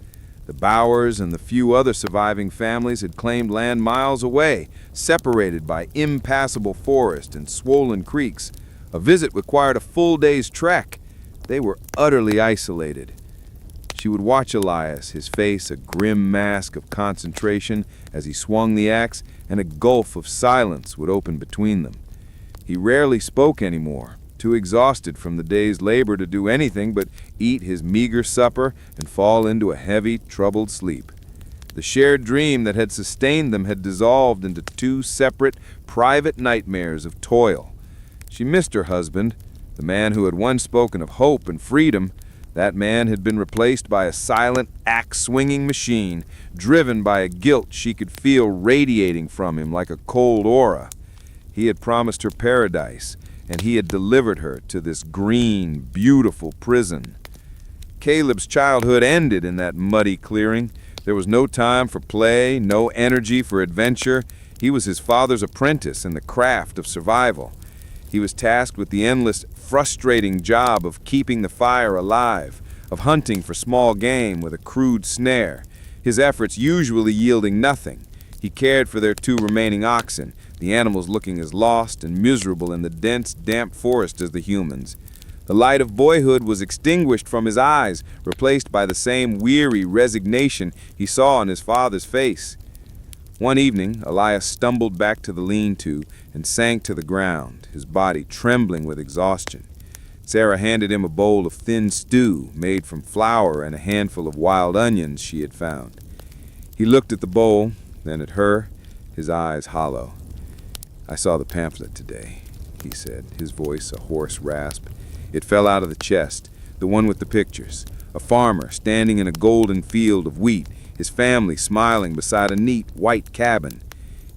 The Bowers and the few other surviving families had claimed land miles away, separated by impassable forest and swollen creeks. A visit required a full day's trek. They were utterly isolated. She would watch Elias, his face a grim mask of concentration as he swung the axe, and a gulf of silence would open between them. He rarely spoke anymore, too exhausted from the day's labor to do anything but eat his meager supper and fall into a heavy, troubled sleep. The shared dream that had sustained them had dissolved into 2 separate, private nightmares of toil. She missed her husband, the man who had once spoken of hope and freedom. That man had been replaced by a silent, axe-swinging machine, driven by a guilt she could feel radiating from him like a cold aura. He had promised her paradise, and he had delivered her to this green, beautiful prison. Caleb's childhood ended in that muddy clearing. There was no time for play, no energy for adventure. He was his father's apprentice in the craft of survival. He was tasked with the endless, frustrating job of keeping the fire alive, of hunting for small game with a crude snare, his efforts usually yielding nothing. He cared for their 2 remaining oxen, the animals looking as lost and miserable in the dense, damp forest as the humans. The light of boyhood was extinguished from his eyes, replaced by the same weary resignation he saw on his father's face. One evening, Elias stumbled back to the lean-to and sank to the ground, his body trembling with exhaustion. Sarah handed him a bowl of thin stew made from flour and a handful of wild onions she had found. He looked at the bowl, then at her, his eyes hollow. "I saw the pamphlet today," he said, his voice a hoarse rasp. It fell out of the chest, the one with the pictures. A farmer standing in a golden field of wheat, his family smiling beside a neat white cabin.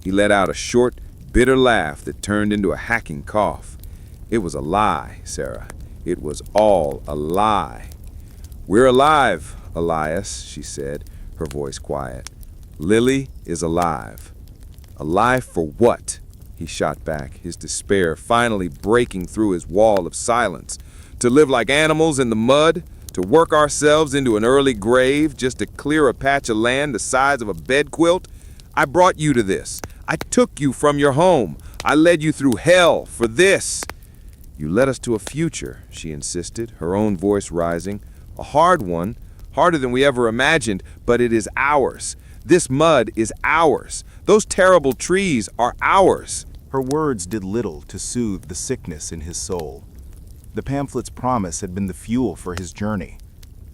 He let out a short, bitter laugh that turned into a hacking cough. "It was a lie, Sarah. It was all a lie." "We're alive, Elias," she said, her voice quiet. "Lily is alive." "Alive for what?" he shot back, his despair finally breaking through his wall of silence. "To live like animals in the mud? To work ourselves into an early grave just to clear a patch of land the size of a bedquilt? I brought you to this. I took you from your home. I led you through hell for this." "You led us to a future," she insisted, her own voice rising. "A hard one, harder than we ever imagined, but it is ours. This mud is ours. Those terrible trees are ours." Her words did little to soothe the sickness in his soul. The pamphlet's promise had been the fuel for his journey.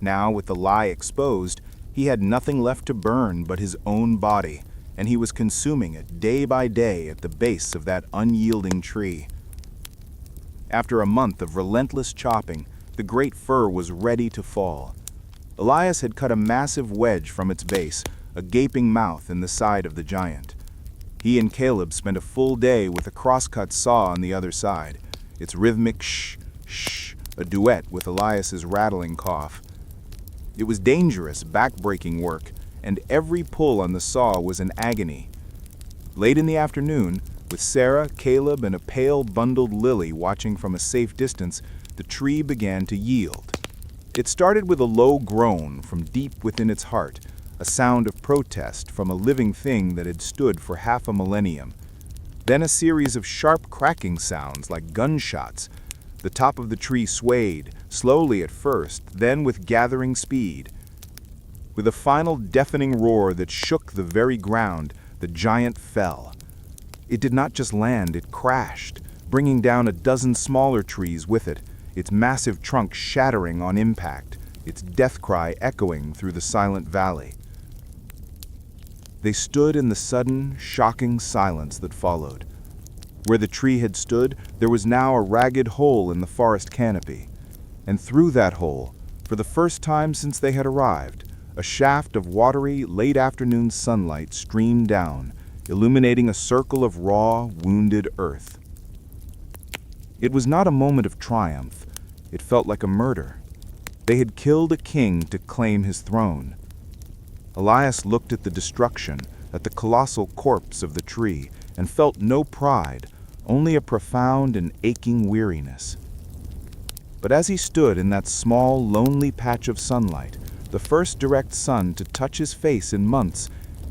Now, with the lie exposed, he had nothing left to burn but his own body, and he was consuming it day by day at the base of that unyielding tree. After a month of relentless chopping, the great fir was ready to fall. Elias had cut a massive wedge from its base, a gaping mouth in the side of the giant. He and Caleb spent a full day with a crosscut saw on the other side, its rhythmic shh, shh, a duet with Elias's rattling cough. It was dangerous, back-breaking work, and every pull on the saw was an agony. Late in the afternoon, with Sarah, Caleb, and a pale, bundled Lily watching from a safe distance, the tree began to yield. It started with a low groan from deep within its heart, a sound of protest from a living thing that had stood for half a millennium. Then a series of sharp cracking sounds like gunshots. The top of the tree swayed, slowly at first, then with gathering speed. With a final deafening roar that shook the very ground, the giant fell. It did not just land, it crashed, bringing down a dozen smaller trees with it, its massive trunk shattering on impact, its death cry echoing through the silent valley. They stood in the sudden, shocking silence that followed. Where the tree had stood, there was now a ragged hole in the forest canopy. And through that hole, for the first time since they had arrived, a shaft of watery, late-afternoon sunlight streamed down, illuminating a circle of raw, wounded earth. It was not a moment of triumph. It felt like a murder. They had killed a king to claim his throne. Elias looked at the destruction, at the colossal corpse of the tree, and felt no pride, only a profound and aching weariness. But as he stood in that small, lonely patch of sunlight, the first direct sun to touch his face in months,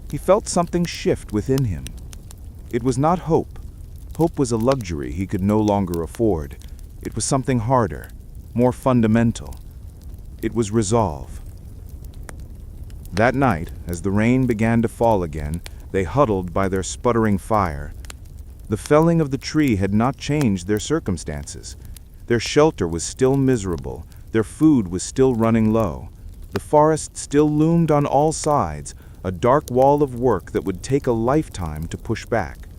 he felt something shift within him. It was not hope. Hope was a luxury he could no longer afford. It was something harder, more fundamental. It was resolve. That night, as the rain began to fall again, they huddled by their sputtering fire. The felling of the tree had not changed their circumstances. Their shelter was still miserable, their food was still running low. The forest still loomed on all sides, a dark wall of work that would take a lifetime to push back.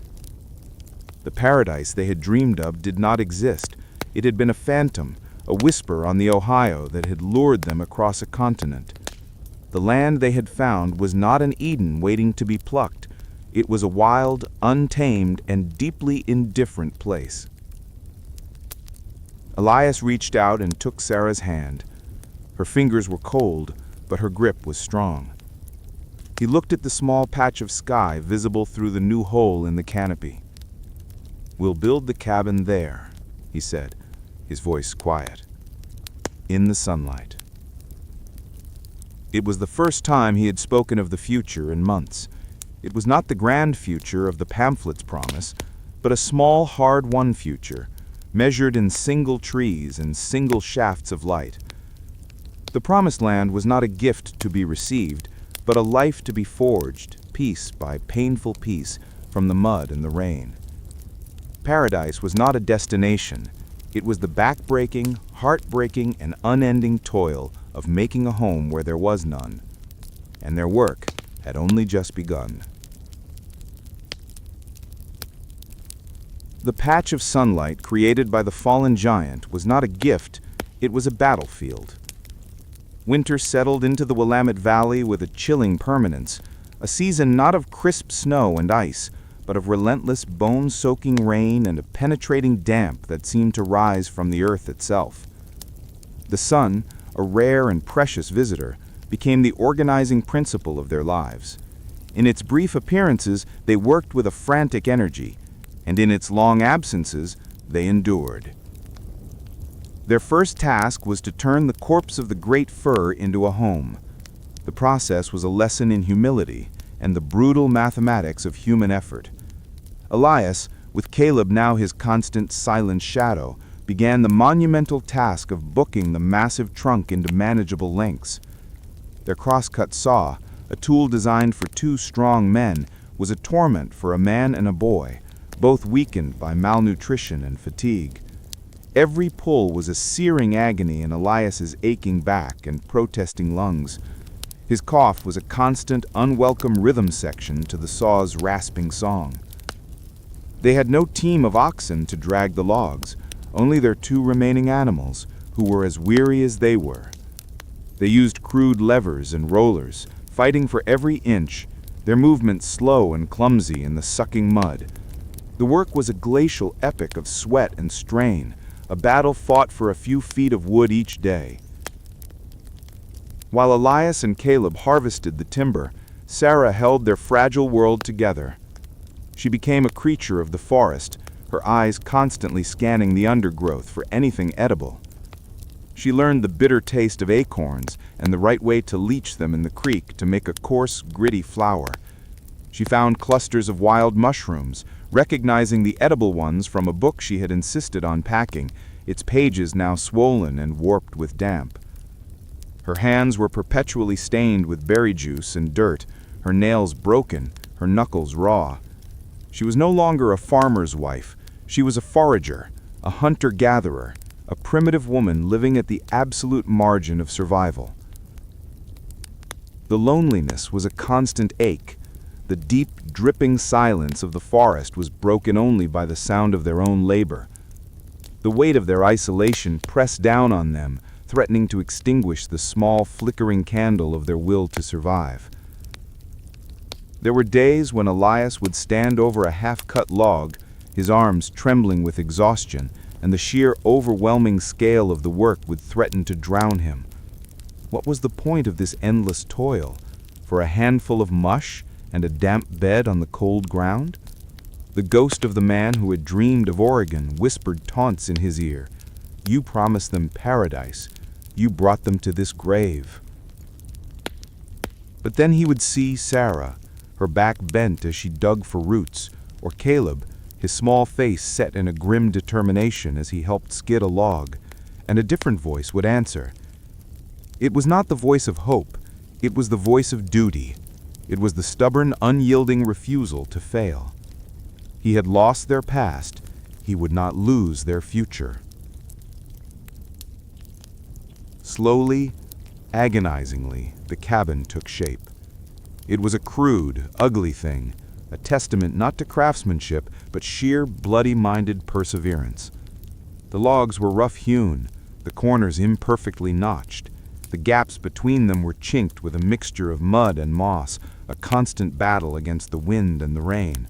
The paradise they had dreamed of did not exist. It had been a phantom, a whisper on the Ohio that had lured them across a continent. The land they had found was not an Eden waiting to be plucked. It was a wild, untamed, and deeply indifferent place. Elias reached out and took Sarah's hand. Her fingers were cold, but her grip was strong. He looked at the small patch of sky visible through the new hole in the canopy. "We'll build the cabin there," he said, his voice quiet. In the sunlight. It was the first time he had spoken of the future in months. It was not the grand future of the pamphlet's promise, but a small, hard-won future, measured in single trees and single shafts of light. The promised land was not a gift to be received, but a life to be forged, piece by painful piece, from the mud and the rain. Paradise was not a destination. It was the back-breaking, heart-breaking, and unending toil of making a home where there was none. And their work had only just begun. The patch of sunlight created by the fallen giant was not a gift, it was a battlefield. Winter settled into the Willamette Valley with a chilling permanence, a season not of crisp snow and ice, but of relentless bone-soaking rain and a penetrating damp that seemed to rise from the earth itself. The sun, a rare and precious visitor, became the organizing principle of their lives. In its brief appearances, they worked with a frantic energy, and in its long absences, they endured. Their first task was to turn the corpse of the great fir into a home. The process was a lesson in humility and the brutal mathematics of human effort. Elias, with Caleb now his constant silent shadow, began the monumental task of booking the massive trunk into manageable lengths. Their crosscut saw, a tool designed for two strong men, was a torment for a man and a boy, both weakened by malnutrition and fatigue. Every pull was a searing agony in Elias's aching back and protesting lungs. His cough was a constant, unwelcome rhythm section to the saw's rasping song. They had no team of oxen to drag the logs, only their two remaining animals, who were as weary as they were. They used crude levers and rollers, fighting for every inch, their movements slow and clumsy in the sucking mud. The work was a glacial epic of sweat and strain, a battle fought for a few feet of wood each day. While Elias and Caleb harvested the timber, Sarah held their fragile world together. She became a creature of the forest, her eyes constantly scanning the undergrowth for anything edible. She learned the bitter taste of acorns and the right way to leach them in the creek to make a coarse, gritty flour. She found clusters of wild mushrooms, recognizing the edible ones from a book she had insisted on packing, its pages now swollen and warped with damp. Her hands were perpetually stained with berry juice and dirt, her nails broken, her knuckles raw. She was no longer a farmer's wife. She was a forager, a hunter-gatherer, a primitive woman living at the absolute margin of survival. The loneliness was a constant ache. The deep, dripping silence of the forest was broken only by the sound of their own labor. The weight of their isolation pressed down on them, threatening to extinguish the small, flickering candle of their will to survive. There were days when Elias would stand over a half-cut log, his arms trembling with exhaustion, and the sheer overwhelming scale of the work would threaten to drown him. What was the point of this endless toil? For a handful of mush and a damp bed on the cold ground? The ghost of the man who had dreamed of Oregon whispered taunts in his ear. You promised them paradise. You brought them to this grave. But then he would see Sarah, her back bent as she dug for roots, or Caleb, his small face set in a grim determination as he helped skid a log, and a different voice would answer. It was not the voice of hope, it was the voice of duty. It was the stubborn, unyielding refusal to fail. He had lost their past, he would not lose their future. Slowly, agonizingly, the cabin took shape. It was a crude, ugly thing, a testament not to craftsmanship, but sheer, bloody-minded perseverance. The logs were rough-hewn, the corners imperfectly notched. The gaps between them were chinked with a mixture of mud and moss, a constant battle against the wind and the rain.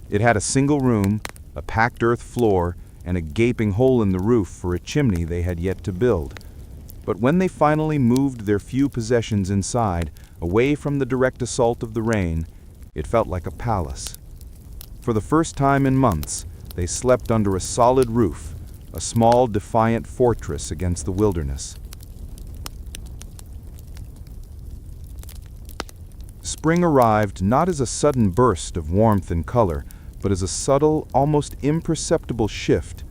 It had a single room, a packed earth floor, and a gaping hole in the roof for a chimney they had yet to build. But when they finally moved their few possessions inside, away from the direct assault of the rain, it felt like a palace. For the first time in months, they slept under a solid roof, a small, defiant fortress against the wilderness. Spring arrived not as a sudden burst of warmth and color, but as a subtle, almost imperceptible shift.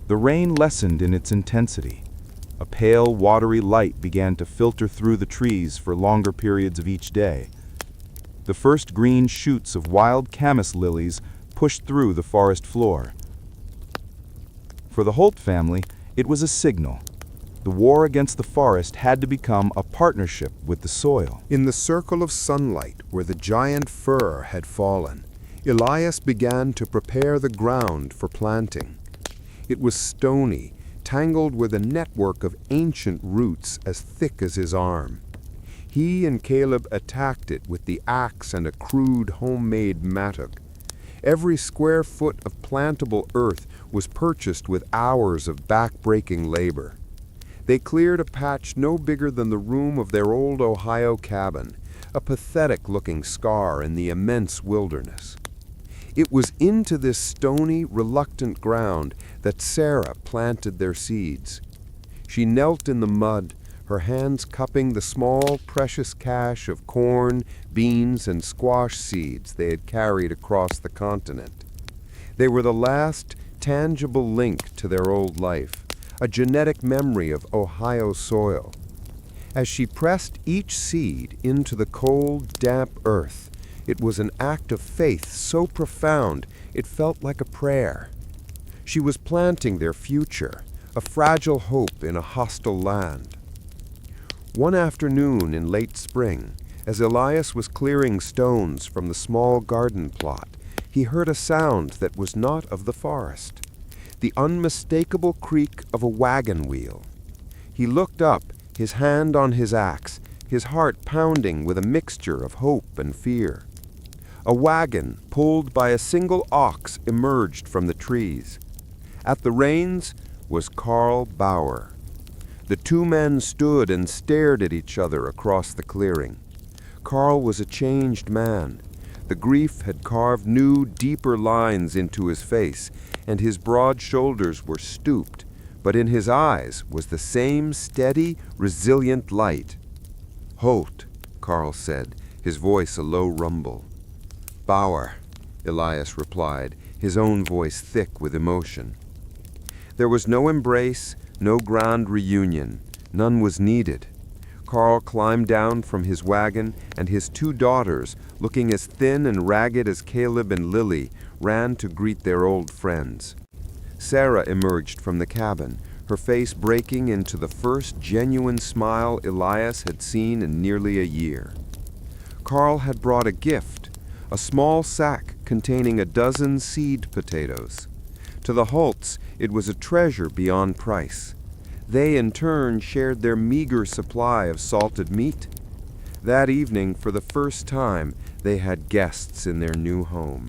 The rain lessened in its intensity. A pale, watery light began to filter through the trees for longer periods of each day. The first green shoots of wild camas lilies pushed through the forest floor. For the Holt family, it was a signal. The war against the forest had to become a partnership with the soil. In the circle of sunlight where the giant fir had fallen, Elias began to prepare the ground for planting. It was stony, tangled with a network of ancient roots as thick as his arm. He and Caleb attacked it with the axe and a crude homemade mattock. Every square foot of plantable earth was purchased with hours of back-breaking labor. They cleared a patch no bigger than the room of their old Ohio cabin, a pathetic-looking scar in the immense wilderness. It was into this stony, reluctant ground that Sarah planted their seeds. She knelt in the mud, her hands cupping the small, precious cache of corn, beans, and squash seeds they had carried across the continent. They were the last tangible link to their old life, a genetic memory of Ohio soil. As she pressed each seed into the cold, damp earth, it was an act of faith so profound it felt like a prayer. She was planting their future, a fragile hope in a hostile land. One afternoon in late spring, as Elias was clearing stones from the small garden plot, he heard a sound that was not of the forest, the unmistakable creak of a wagon wheel. He looked up, his hand on his axe, his heart pounding with a mixture of hope and fear. A wagon, pulled by a single ox, emerged from the trees. At the reins was Carl Bauer. The two men stood and stared at each other across the clearing. Carl was a changed man. The grief had carved new, deeper lines into his face, and his broad shoulders were stooped, but in his eyes was the same steady, resilient light. "Holt," Carl said, his voice a low rumble. "Bauer," Elias replied, his own voice thick with emotion. There was no embrace, no grand reunion. None was needed. Carl climbed down from his wagon, and his two daughters, looking as thin and ragged as Caleb and Lily, ran to greet their old friends. Sarah emerged from the cabin, her face breaking into the first genuine smile Elias had seen in nearly a year. Carl had brought a gift, a small sack containing a dozen seed potatoes. To the Holts, it was a treasure beyond price. They, in turn, shared their meager supply of salted meat. That evening, for the first time, they had guests in their new home.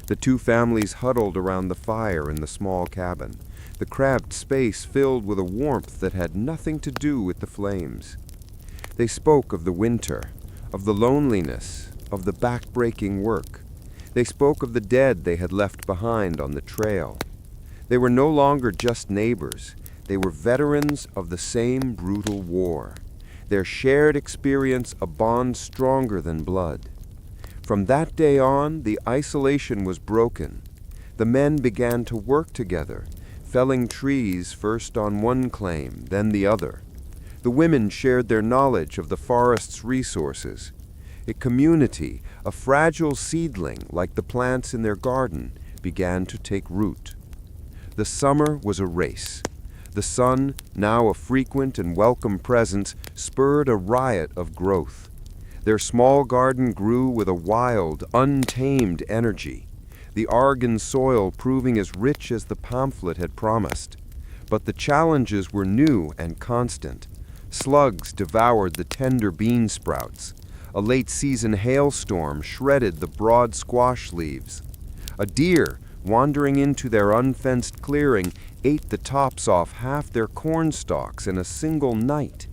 The two families huddled around the fire in the small cabin, the cramped space filled with a warmth that had nothing to do with the flames. They spoke of the winter, of the loneliness, of the back-breaking work. They spoke of the dead they had left behind on the trail. They were no longer just neighbors. They were veterans of the same brutal war. Their shared experience a bond stronger than blood. From that day on, the isolation was broken. The men began to work together, felling trees first on one claim, then the other. The women shared their knowledge of the forest's resources. A community, a fragile seedling like the plants in their garden, began to take root. The summer was a race. The sun, now a frequent and welcome presence, spurred a riot of growth. Their small garden grew with a wild, untamed energy, the Argonne soil proving as rich as the pamphlet had promised. But the challenges were new and constant. Slugs devoured the tender bean sprouts. A late-season hailstorm shredded the broad squash leaves. A deer, wandering into their unfenced clearing, ate the tops off half their corn stalks in a single night.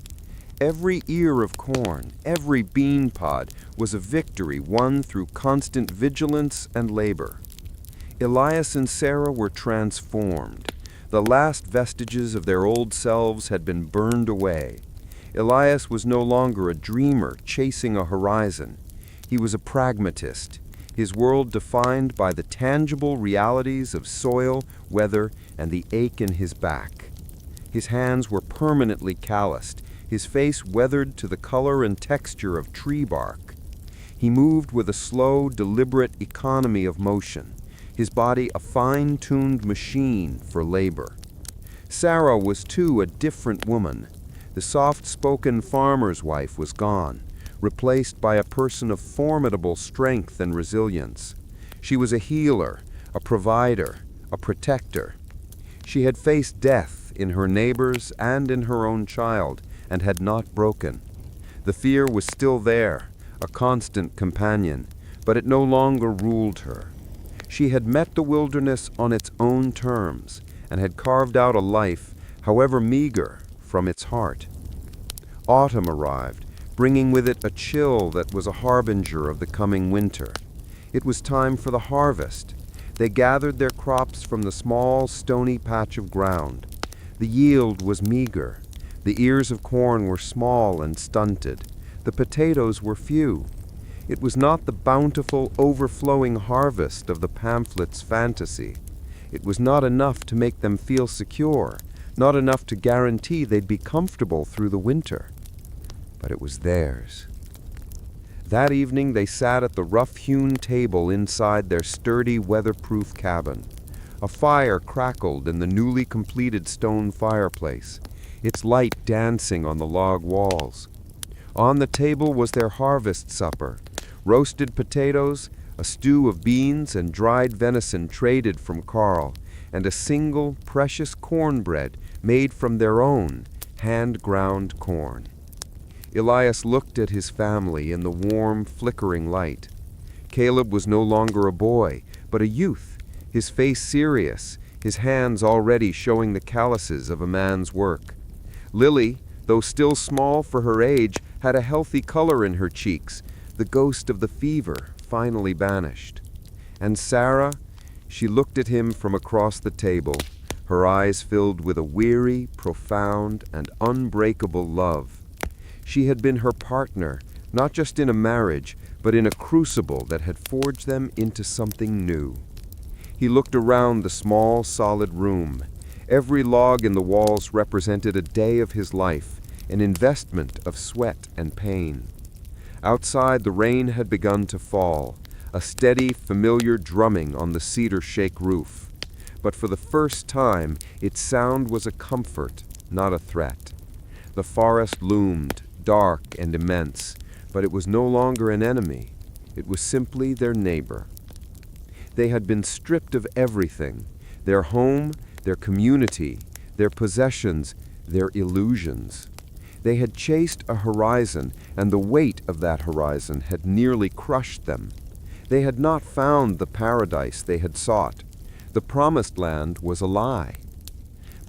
Every ear of corn, every bean pod, was a victory won through constant vigilance and labor. Elias and Sarah were transformed. The last vestiges of their old selves had been burned away. Elias was no longer a dreamer chasing a horizon. He was a pragmatist, his world defined by the tangible realities of soil, weather, and the ache in his back. His hands were permanently calloused, his face weathered to the color and texture of tree bark. He moved with a slow, deliberate economy of motion, his body a fine-tuned machine for labor. Sarah was too a different woman. The soft-spoken farmer's wife was gone, replaced by a person of formidable strength and resilience. She was a healer, a provider, a protector. She had faced death in her neighbors and in her own child, and had not broken. The fear was still there, a constant companion, but it no longer ruled her. She had met the wilderness on its own terms, and had carved out a life, however meager, from its heart. Autumn arrived, bringing with it a chill that was a harbinger of the coming winter. It was time for the harvest. They gathered their crops from the small, stony patch of ground. The yield was meager. The ears of corn were small and stunted. The potatoes were few. It was not the bountiful, overflowing harvest of the pamphlet's fantasy. It was not enough to make them feel secure, not enough to guarantee they'd be comfortable through the winter. But it was theirs. That evening they sat at the rough-hewn table inside their sturdy, weatherproof cabin. A fire crackled in the newly completed stone fireplace, its light dancing on the log walls. On the table was their harvest supper, roasted potatoes, a stew of beans and dried venison traded from Carl, and a single, precious cornbread made from their own hand-ground corn. Elias looked at his family in the warm, flickering light. Caleb was no longer a boy, but a youth, his face serious, his hands already showing the calluses of a man's work. Lily, though still small for her age, had a healthy color in her cheeks, the ghost of the fever finally banished. And Sarah, she looked at him from across the table, her eyes filled with a weary, profound, and unbreakable love. She had been her partner, not just in a marriage, but in a crucible that had forged them into something new. He looked around the small, solid room. Every log in the walls represented a day of his life, an investment of sweat and pain. Outside, the rain had begun to fall, a steady, familiar drumming on the cedar shake roof. But for the first time, its sound was a comfort, not a threat. The forest loomed, dark and immense, but it was no longer an enemy. It was simply their neighbor. They had been stripped of everything, their home, their community, their possessions, their illusions. They had chased a horizon, and the weight of that horizon had nearly crushed them. They had not found the paradise they had sought. The promised land was a lie.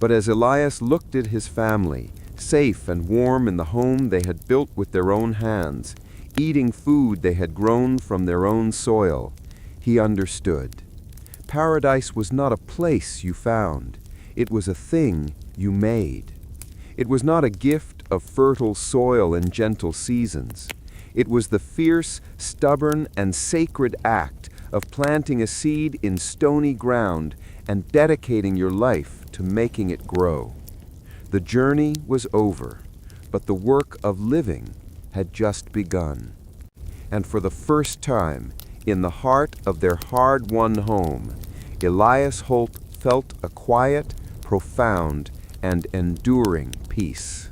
But as Elias looked at his family, safe and warm in the home they had built with their own hands, eating food they had grown from their own soil, he understood. Paradise was not a place you found. It was a thing you made. It was not a gift of fertile soil and gentle seasons. It was the fierce, stubborn, and sacred act of planting a seed in stony ground and dedicating your life to making it grow. The journey was over, but the work of living had just begun. And for the first time, in the heart of their hard-won home, Elias Holt felt a quiet, profound, and enduring peace.